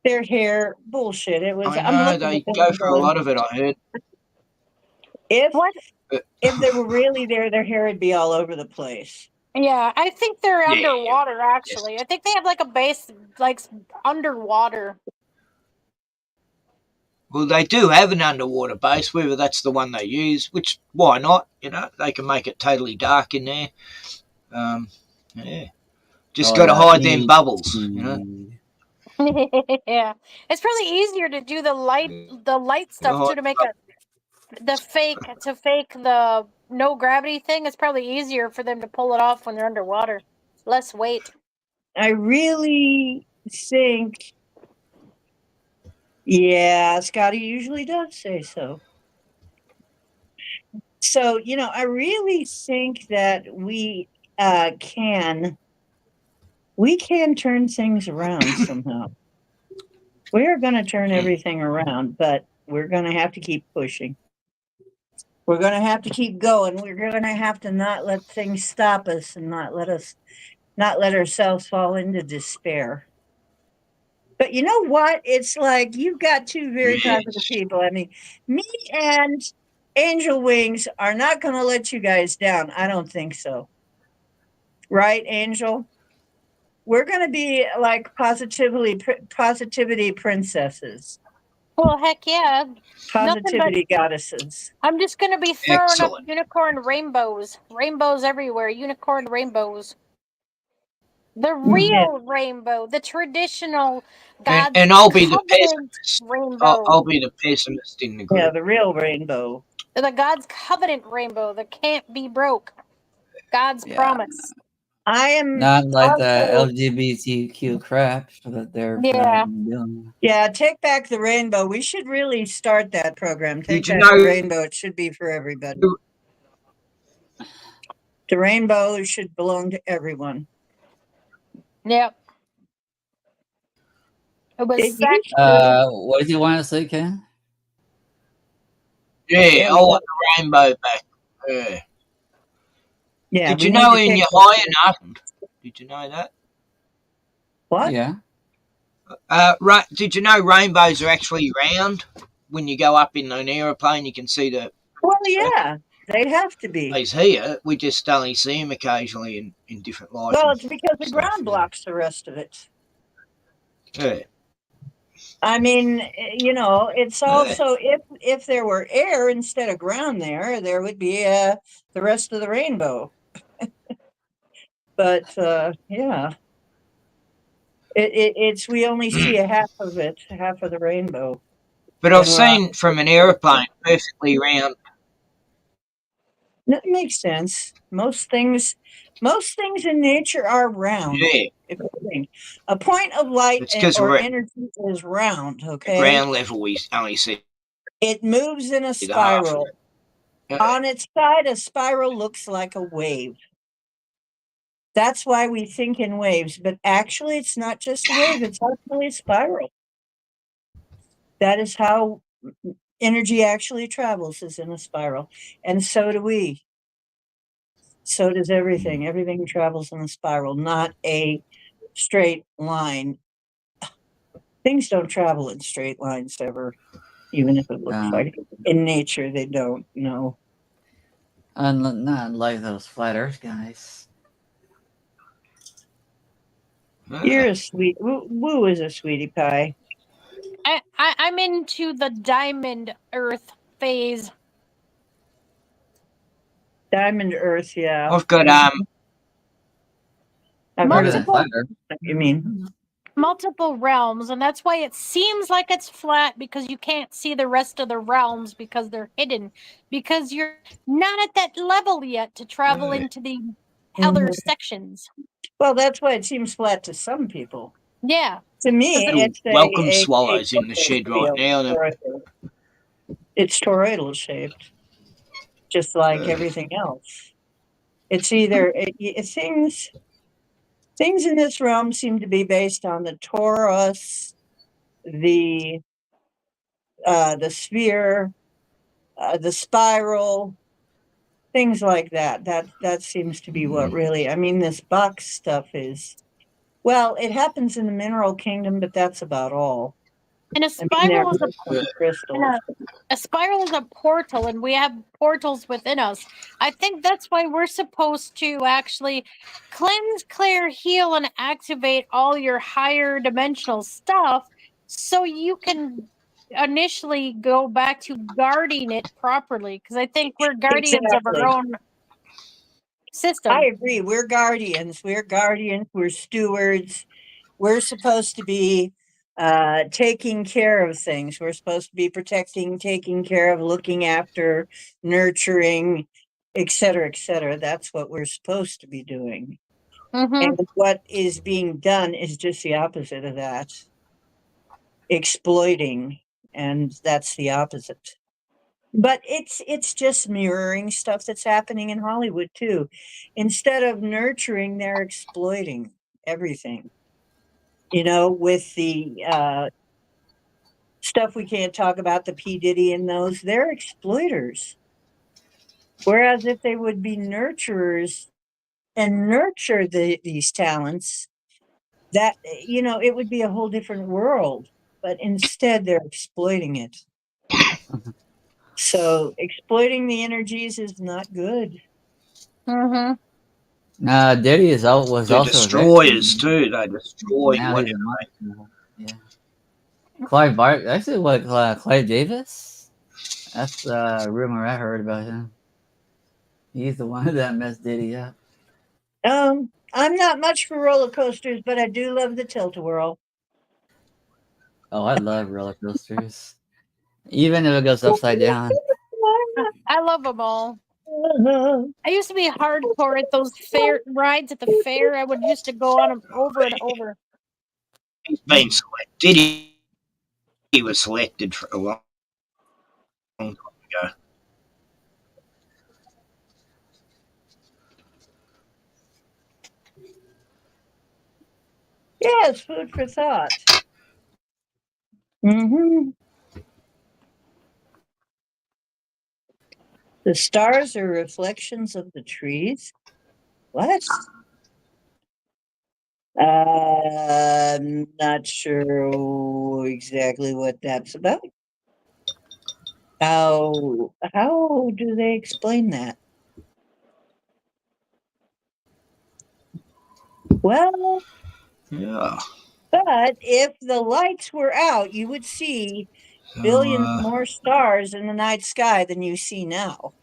Their hair bullshit. It was. I I'm know, looking they at them go for a going, lot of it, I heard. What? if they were really there, their hair would be all over the place. Yeah, I think they're Yeah. underwater, actually. I think they have like a base, like underwater. Well, they do have an underwater base, whether that's the one they use, which, why not? You know, they can make it totally dark in there. Yeah. Just got to hide them bubbles, you know. Yeah, it's probably easier to do the light stuff too, to make the fake the no gravity thing. It's probably easier for them to pull it off when they're underwater. Less weight. I really think. Yeah, Scotty usually does say so. So, I really think that we can turn things around somehow. We're going to turn everything around, but we're going to have to keep pushing. We're going to have to keep going. We're going to have to not let things stop us and not let ourselves fall into despair. But you know what? It's like you've got two very positive people. I mean, me and Angel Wings are not going to let you guys down. I don't think so. Right, Angel? We're going to be like positivity princesses. Well, heck yeah. Positivity goddesses. I'm just going to be throwing up unicorn rainbows. Rainbows everywhere. Unicorn rainbows. The real rainbow. The traditional God's and I'll be the pessimist. Rainbow. I'll be the pessimist in the group. Yeah, the real rainbow. The God's covenant rainbow that can't be broke. God's promise. I am not like the LGBTQ crap that they're doing. Yeah, take back the rainbow. We should really start that program. Take back the rainbow. It should be for everybody. The rainbow should belong to everyone. Yep. It was what did you want to say, Ken? Yeah, I want the rainbow back. Yeah. Yeah. Did you know when you're high enough? Did you know that? What? Yeah. Right. Did you know rainbows are actually round? When you go up in an aeroplane, you can see the. Well, yeah, they'd have to be. He's here. We just only see him occasionally in different lights. Well, it's because the ground blocks the rest of it. Yeah. I mean, it's also if there were air instead of ground there would be the rest of the rainbow. But yeah, it's we only see a half of it, half of the rainbow. But I've seen from an aeroplane perfectly round. That makes sense. Most things in nature are round. Yeah. If you think. A point of light or energy is round. Okay. At ground level, we only see. It moves in a spiral. On its side, a spiral looks like a wave. That's why we think in waves, but actually it's not just a wave, it's actually a spiral. That is how energy actually travels, is in a spiral. And so do we. So does everything. Everything travels in a spiral, not a straight line. Things don't travel in straight lines ever, even if it looks like it. In nature, they don't, no. Not like those flat Earth guys. You're a sweet, Woo is a sweetie pie. I'm into the diamond Earth phase. Diamond Earth, yeah. I've got I've heard of multiple, that. You mean? multiple realms, and that's why it seems like it's flat, because you can't see the rest of the realms because they're hidden, because you're not at that level yet to travel into the other sections. Well, that's why it seems flat to some people. Yeah. To me, it's welcome swallows in the shed right now. It's toroidal shaped, just like everything else. It's either things in this realm seem to be based on the torus, the sphere, the spiral, things like that. That seems to be what really. I mean, this box stuff is. Well, it happens in the mineral kingdom, but that's about all. And a spiral is crystals. A spiral is a portal, and we have portals within us. I think that's why we're supposed to actually cleanse, clear, heal, and activate all your higher dimensional stuff, so you can initially go back to guarding it properly. Because I think we're guardians of our own system. I agree. We're guardians. We're stewards. We're supposed to be taking care of things. We're supposed to be protecting, taking care of, looking after, nurturing, et cetera, et cetera. That's what we're supposed to be doing. And what is being done is just the opposite of that. Exploiting, and that's the opposite. But it's just mirroring stuff that's happening in Hollywood too. Instead of nurturing, they're exploiting everything. You know, with the stuff we can't talk about, the P. Diddy and those, they're exploiters. Whereas if they would be nurturers and nurture these talents, that, you know, it would be a whole different world. But instead, they're exploiting it. So exploiting the energies is not good. Diddy was also destroyers too. They destroy whatever. Yeah. Clive Barker. Actually, what Clive Davis? That's the rumor I heard about him. He's the one that messed Diddy up. I'm not much for roller coasters, but I do love the tilt-a-whirl. Oh, I love roller coasters. Even if it goes upside down. I love them all. I used to be hardcore at those fair rides at the fair. I would used to go on them over and over. He's been selected. He was selected for a long time ago. Yeah, it's food for thought. The stars are reflections of the trees. What? I'm not sure exactly what that's about. How do they explain that? Well, yeah. But if the lights were out, you would see billions more stars in the night sky than you see now.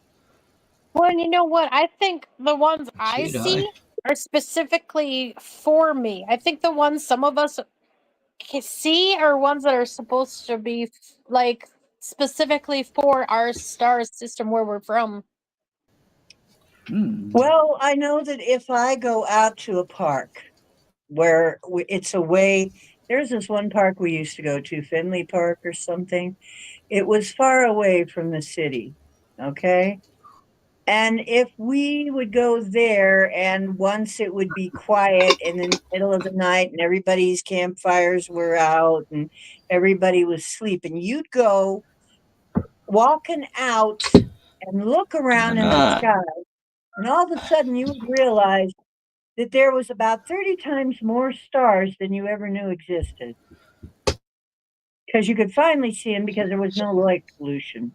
Well, you know what? I think the ones I see are specifically for me. I think the ones some of us can see are ones that are supposed to be like specifically for our star system where we're from. Well, I know that if I go out to a park where it's away, there's this one park we used to go to, Fenley Park or something. It was far away from the city, okay? And if we would go there, and once it would be quiet in the middle of the night and everybody's campfires were out and everybody was sleeping, you'd go walking out and look around in the sky. And all of a sudden you would realize that there was about 30 times more stars than you ever knew existed. Because you could finally see them because there was no light pollution.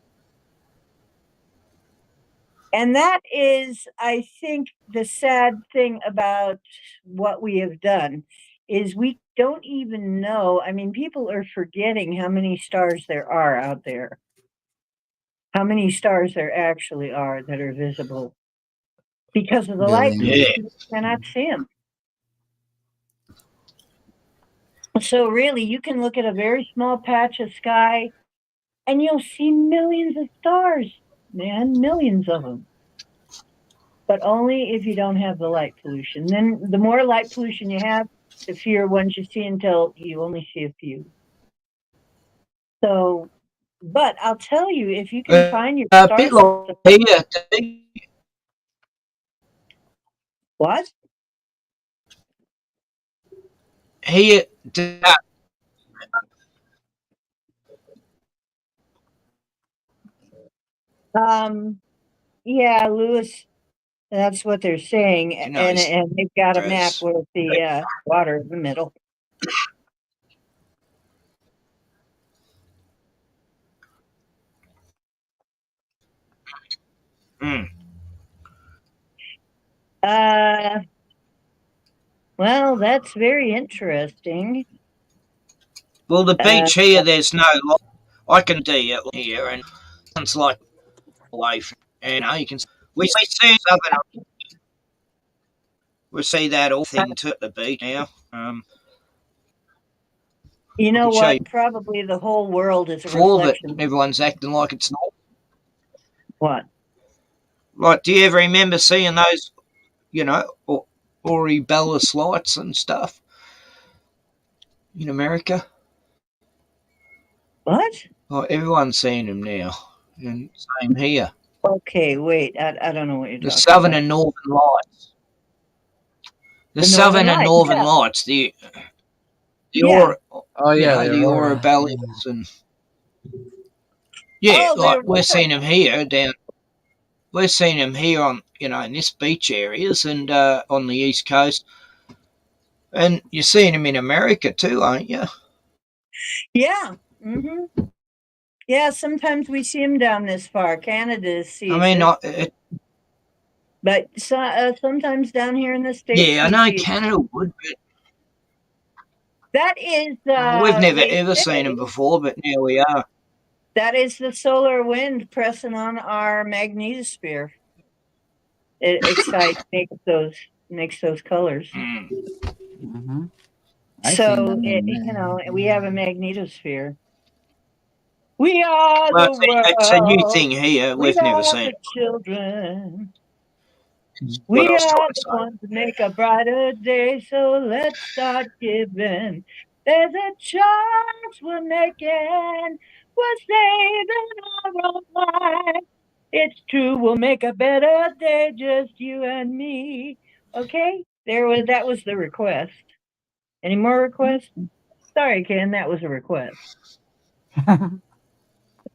And that is, I think, the sad thing about what we have done is we don't even know. I mean, people are forgetting how many stars there are out there, how many stars there actually are that are visible because of the light Billions. pollution. You cannot see them. So really, you can look at a very small patch of sky and you'll see millions of stars, man, millions of them. But only if you don't have the light pollution. Then the more light pollution you have, the fewer ones you see until you only see a few. So, but I'll tell you, if you can find your A star bit like here. what? Here, Yeah, Lewis, that's what they're saying, you know, and they've got a map stress. with the water in the middle. Mm. Well, that's very interesting. Well, the beach here, there's no light. I can see it here, and it's like away from, and you can we see something. We see that all thing too at the beach now. You I know can show you what? Probably the whole world is a before, but reflection. everyone's acting like it's not. What? Like, do you ever remember seeing those, Ori Bellis lights and stuff in America? What? Oh, everyone's seeing them now, and same here. Okay, wait. I don't know what you're The talking southern about. and northern lights. The The southern Northern and Lights. northern Yeah. lights. The Yeah. Oh yeah, the the aurora. Aurora Borealis, and yeah, Oh, like they're we're seeing them here down. We're seeing them here on in this beach areas and on the east coast, and you're seeing them in America too, aren't you? Yeah. Mm-hmm. Yeah. Sometimes we see them down this far. Canada I sees mean, it, but sometimes down here in the States I we know see it. Canada would, but That is, we've never they ever seen them say before. But now we are. that is the solar wind pressing on our magnetosphere. It excites, makes those colors. Mm. Mm-hmm. I seen So them we have a magnetosphere. We are Well, the it's a new world. thing here. We We've never are seen the it. children. What I We was trying are to the say. ones that make a brighter day, so let's start giving. There's a chance we're making. We're saving our own life. It's true, we'll make a better day, just you and me. Okay, that was the request. Any more requests? Sorry, Ken, that was a request.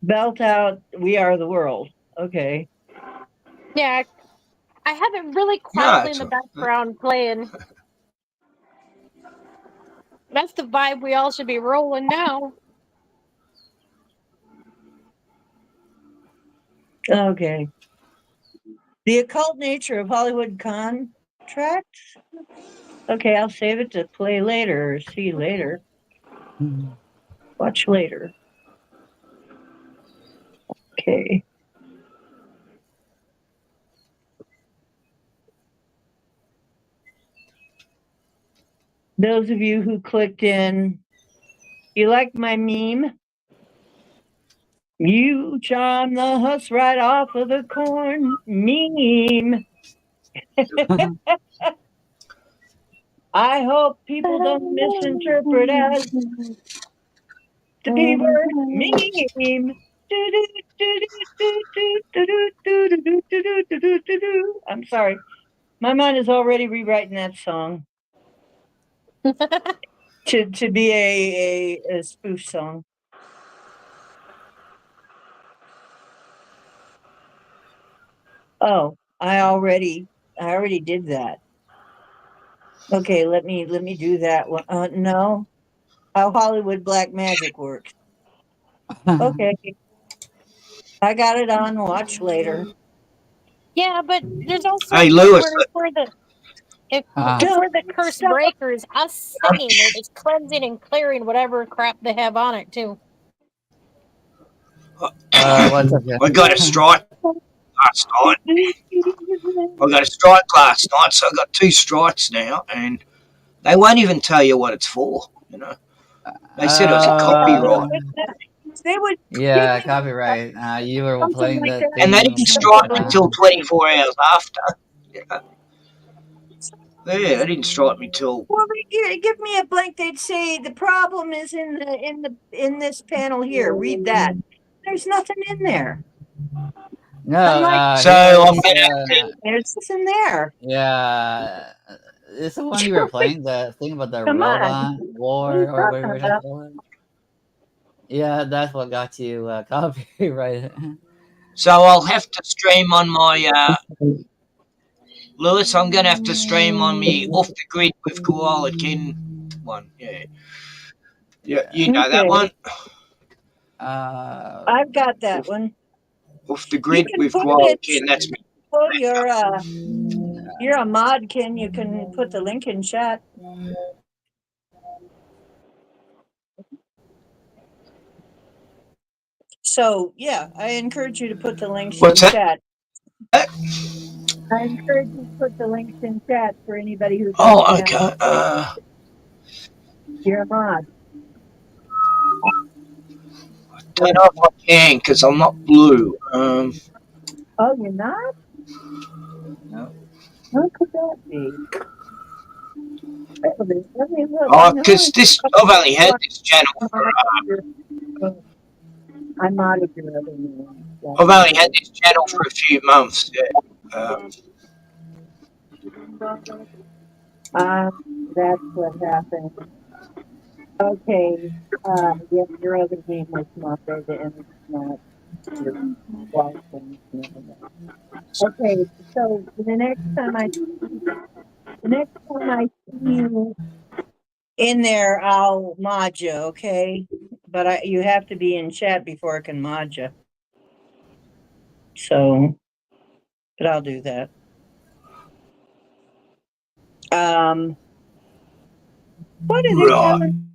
Belt out, we are the world. Okay. Yeah, I have it really No, quietly in it's the all right. background playing. That's the vibe we all should be rolling now. Okay. The occult nature of Hollywood contracts. Okay, I'll save it to play later or see later. Watch later. Okay. Those of you who clicked in, you like my meme? You charm the huss right off of the corn meme. I hope people don't misinterpret as the beaver meme. I'm sorry. My mind is already rewriting that song to be a spoof song. Oh, I already did that. Okay, let me do that one. No, how Hollywood black magic works. Okay, I got it on watch later. Yeah, but there's also Hey, if Lewis, we're the if Ah. we're the curse Stop. breakers, us singing it is cleansing and clearing whatever crap they have on it too. What's up, I got a strike last night. I got a strike last night, so I got 2 strikes now, and they won't even tell you what it's for. You know, they said it was a copyright, They would Yeah, give me copyright. You were something playing like that that. and they thing. didn't strike me till 24 hours after. You know? Yeah, they didn't strike me till. Well, give me a blank. They'd say the problem is in this panel here. Read that. There's nothing in there. No, I'm like, So here I'm it's gonna. there's nothing there. yeah. It's the one you were playing, the thing about the Come on. robot What are you war or talking whatever they about? call it. Yeah, that's what got you copyrighted. So I'll have to stream on my Lewis. I'm gonna have to stream on me off the grid with Koala Ken one. Yeah, yeah, you know that Okay, one. I've got that one. Off the You grid can with put Koala it. Ken. That's me. Oh, you're a mod, Ken. You can put the link in chat. So yeah, I encourage you to put the links What's in that? chat. I encourage you to put the links in chat for anybody who doesn't Oh, have. okay. You're a mod. Don't know if I can because I'm not blue. Oh, you're not? No. How could that be? Let me look. Oh, because this I've only had this channel for. I modded your other name. I've only had this channel for a few months. Yeah. That's what happened. Okay. Yeah, your other name was modded and it's not your welcome. Okay, so the next time I see you in there, I'll mod you, okay? But you have to be in chat before I can mod you. So, but I'll do that. What are they Right. telling?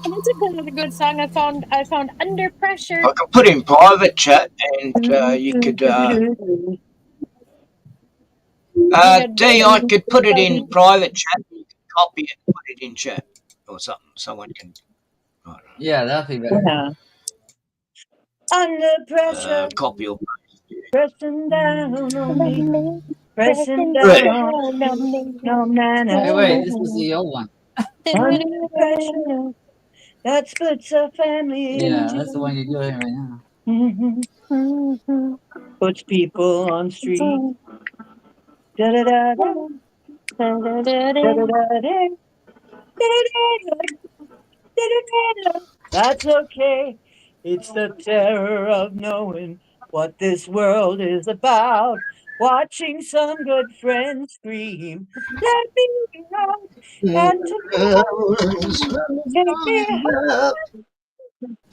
And it's a good song. I found Under Pressure. I could put in private chat and you could. D, I could put it in private chat. You could copy it and put it in chat or something. Someone can. I don't Yeah, that'd be better. Yeah. Under pressure, know, copy or paste. Yeah. pressing down on me, pressing Right. down on me. No, Hey, wait, this was the old one. Under pressure, that splits a family Yeah, in that's the one you're doing right now. two. Puts people on street. Da da da da. Da da da da. That's okay. It's the terror of knowing what this world is about. Watching some good friends scream, let me out. And tomorrow, take me home.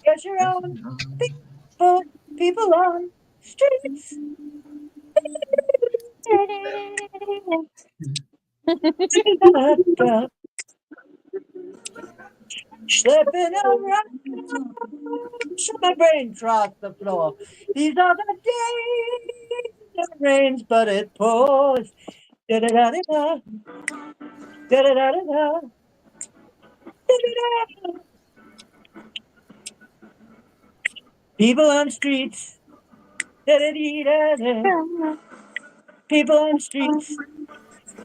Yes, you're on people on streets. Slipping around, so my brain across the floor. These are the days it rains, but it pours. Da da da da da, da da da da da, da da da. People on streets, da da da da. People on streets,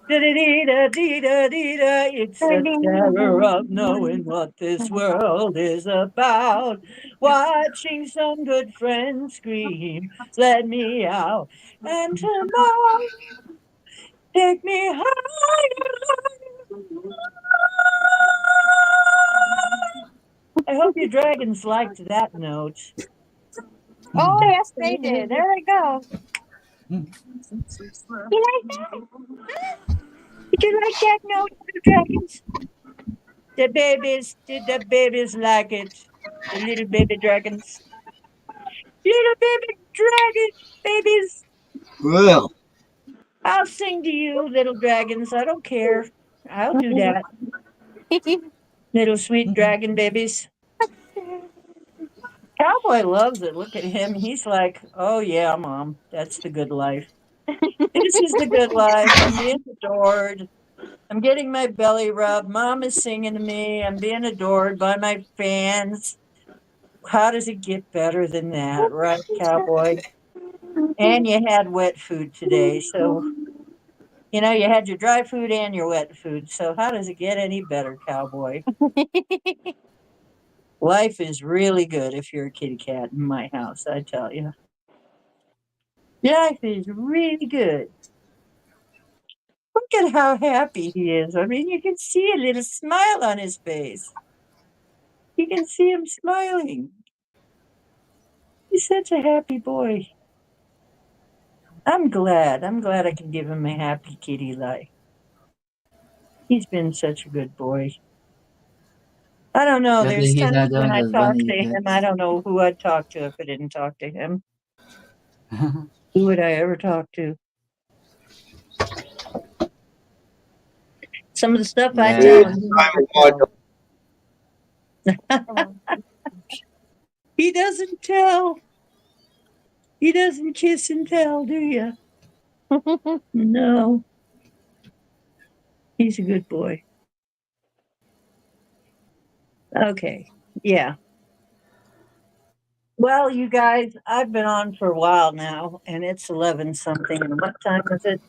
Da-da-dee-da-dee-da-dee-da. It's the terror of knowing what this world is about. Watching some good friends scream, let me out. And tomorrow, take me higher. I hope you dragons liked that note. Oh, yes, they did. There we go. You like that? Did you like that note, little dragons? Did the babies like it? The little baby dragons. Little baby dragon babies. Well, I'll sing to you, little dragons. I don't care. I'll do that. Little sweet dragon babies. Cowboy loves it. Look at him. He's like, oh, yeah, Mom, that's the good life. This is the good life. I'm being adored. I'm getting my belly rubbed. Mom is singing to me. I'm being adored by my fans. How does it get better than that, right, Cowboy? And you had wet food today. So, you know, you had your dry food and your wet food. So, how does it get any better, Cowboy? Life is really good if you're a kitty cat in my house, I tell you. Life is really good. Look at how happy he is. I mean, you can see a little smile on his face. You can see him smiling. He's such a happy boy. I'm glad. I'm glad I can give him a happy kitty life. He's been such a good boy. I don't know. Good There's thing he's times not when doing I those talk bunny to him, I hits. don't know who I'd talk to if I didn't talk to him. Who would I ever talk to? Some of the stuff I tell Yeah. him, he never tells. He doesn't tell. He doesn't kiss and tell, do you? No. He's a good boy. Okay. Yeah. Well, you guys, I've been on for a while now, and it's 11 something. And what time is it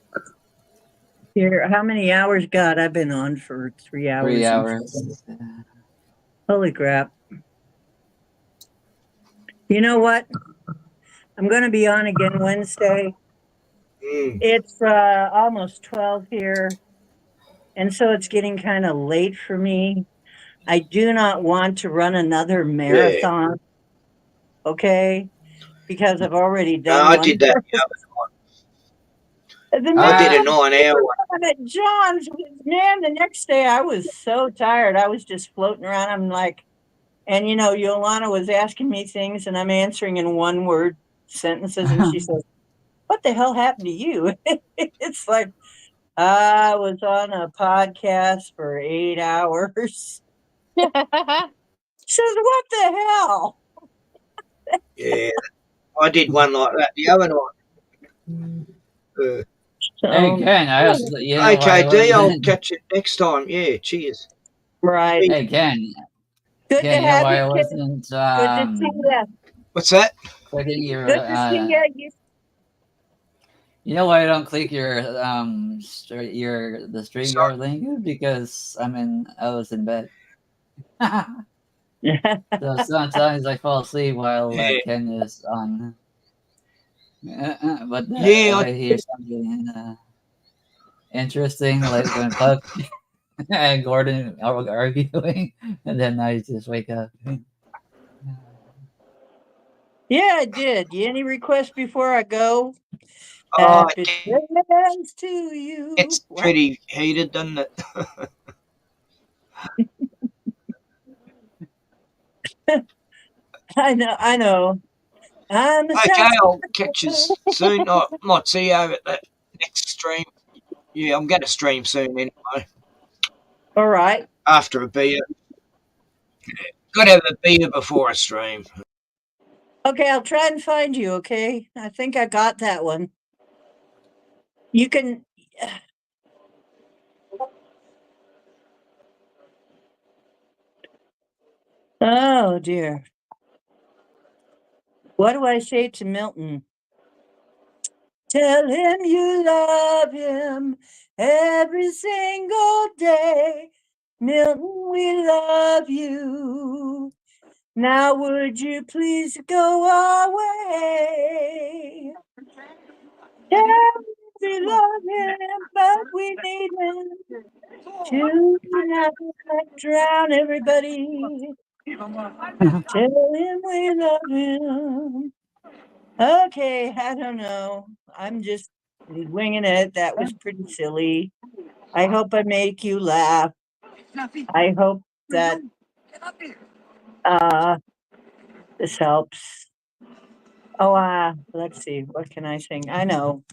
here? How many hours? God, I've been on for 3 hours. 3 hours. Holy crap. You know what? I'm going to be on again Wednesday. It's almost 12 here. And so it's getting kind of late for me. I do not want to run another marathon. Okay. Because I've already no, done I one. did that. The I did a next 9 hour one. one at John's, man, the next day I was so tired. I was just floating around. I'm like, and you know, Yolanda was asking me things and I'm answering in one word sentences. And she says, what the hell happened to you? It's like, I was on a podcast for 8 hours. Says, what the hell? Yeah, I did one like that the other night. Hey, So, Ken, you know why I Okay, D, I'll wasn't. catch it next time. Yeah, cheers. right. Hey, Ken, Good to you know have why you, I Kim. wasn't Good to see you. What's that? clicking your Good to see you. you know why I don't click your the Sorry. StreamYard link? Because I was in bed. So sometimes I fall asleep while Yeah, Ken is on. But yeah, if I hear something interesting, like when Puck and Gordon are arguing, and then I just wake up. Yeah, I did. Any requests before I go? oh, Happy birthday to you. it's pretty heated, doesn't it? I know, I know. I'm a Okay, South. I'll catch you soon. I might see you over at that next stream. Yeah, I'm going to stream soon anyway. All right. After a beer. Got to have a beer before I stream. Okay, I'll try and find you, okay? I think I got that one. You can. Oh, dear. What do I say to Milton? Tell him you love him every single day. Milton, we love you. Now would you please go away? Tell him we love him, but we need him to not drown everybody. Tell him we love him. Okay, I don't know. I'm just winging it. That was pretty silly. I hope I make you laugh. I hope that this helps. Oh, let's see. What can I sing? I know.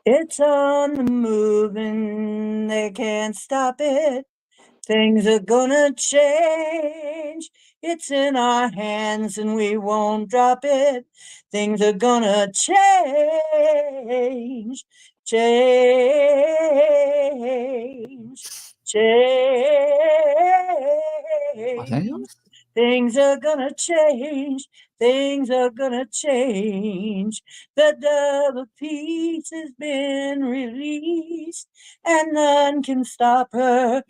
It's on the move and they can't stop it. Things are gonna change. It's in our hands and we won't drop it. Things are gonna change. Change. Change. Things are gonna change. Things are gonna change. The dove of peace has been released, and none can stop her.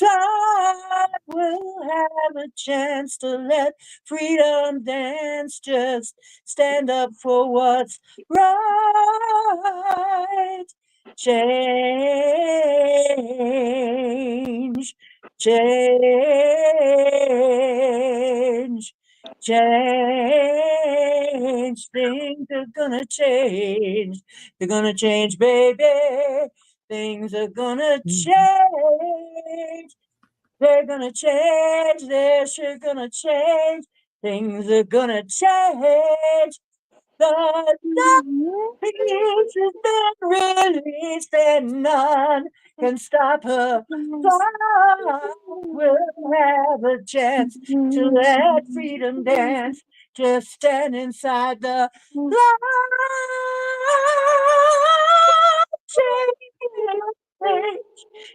God will have a chance to let freedom dance. Just stand up for what's right. Change. Change. Change. Things are gonna change. They're gonna change, baby. Things are gonna change. They're gonna change. They're sure gonna change. Things are gonna change. The peace has been released and none can stop her. God will have a chance to let freedom dance. Just stand inside the light.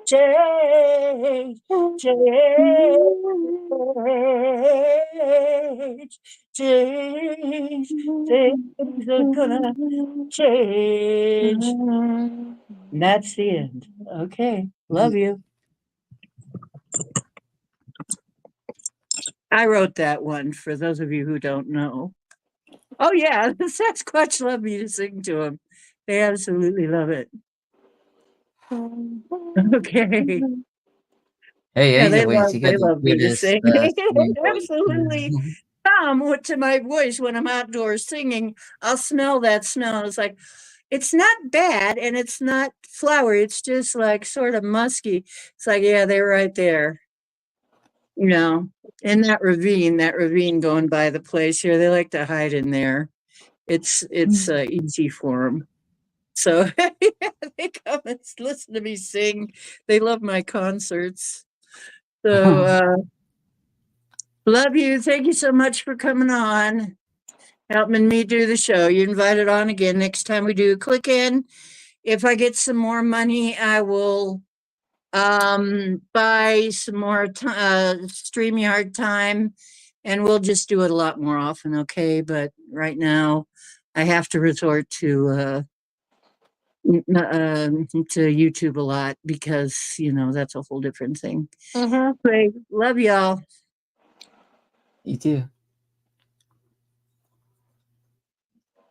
Change, change, change, things are gonna change. And that's the end. Okay, love you. I wrote that one for those of you who don't know. Oh yeah, the Sasquatch love me to sing to them. They absolutely love it. Okay. Hey, Yeah, they anyways, you got the love me to cutest sing. singing voice. Absolutely. To my voice when I'm outdoors singing, I'll smell that smell. It's like, it's not bad and it's not flowery. It's just like sort of musky. It's like, yeah, they're right there. You know, in that ravine going by the place here, they like to hide in there. It's easy for them. So yeah, they come and listen to me sing. They love my concerts. So love you. Thank you so much for coming on, helping me do the show. You're invited on again next time we do. Click in. If I get some more money, I will buy some more StreamYard time, and we'll just do it a lot more often, okay? But right now, I have to resort to YouTube a lot because that's a whole different thing. Great, love y'all. You too.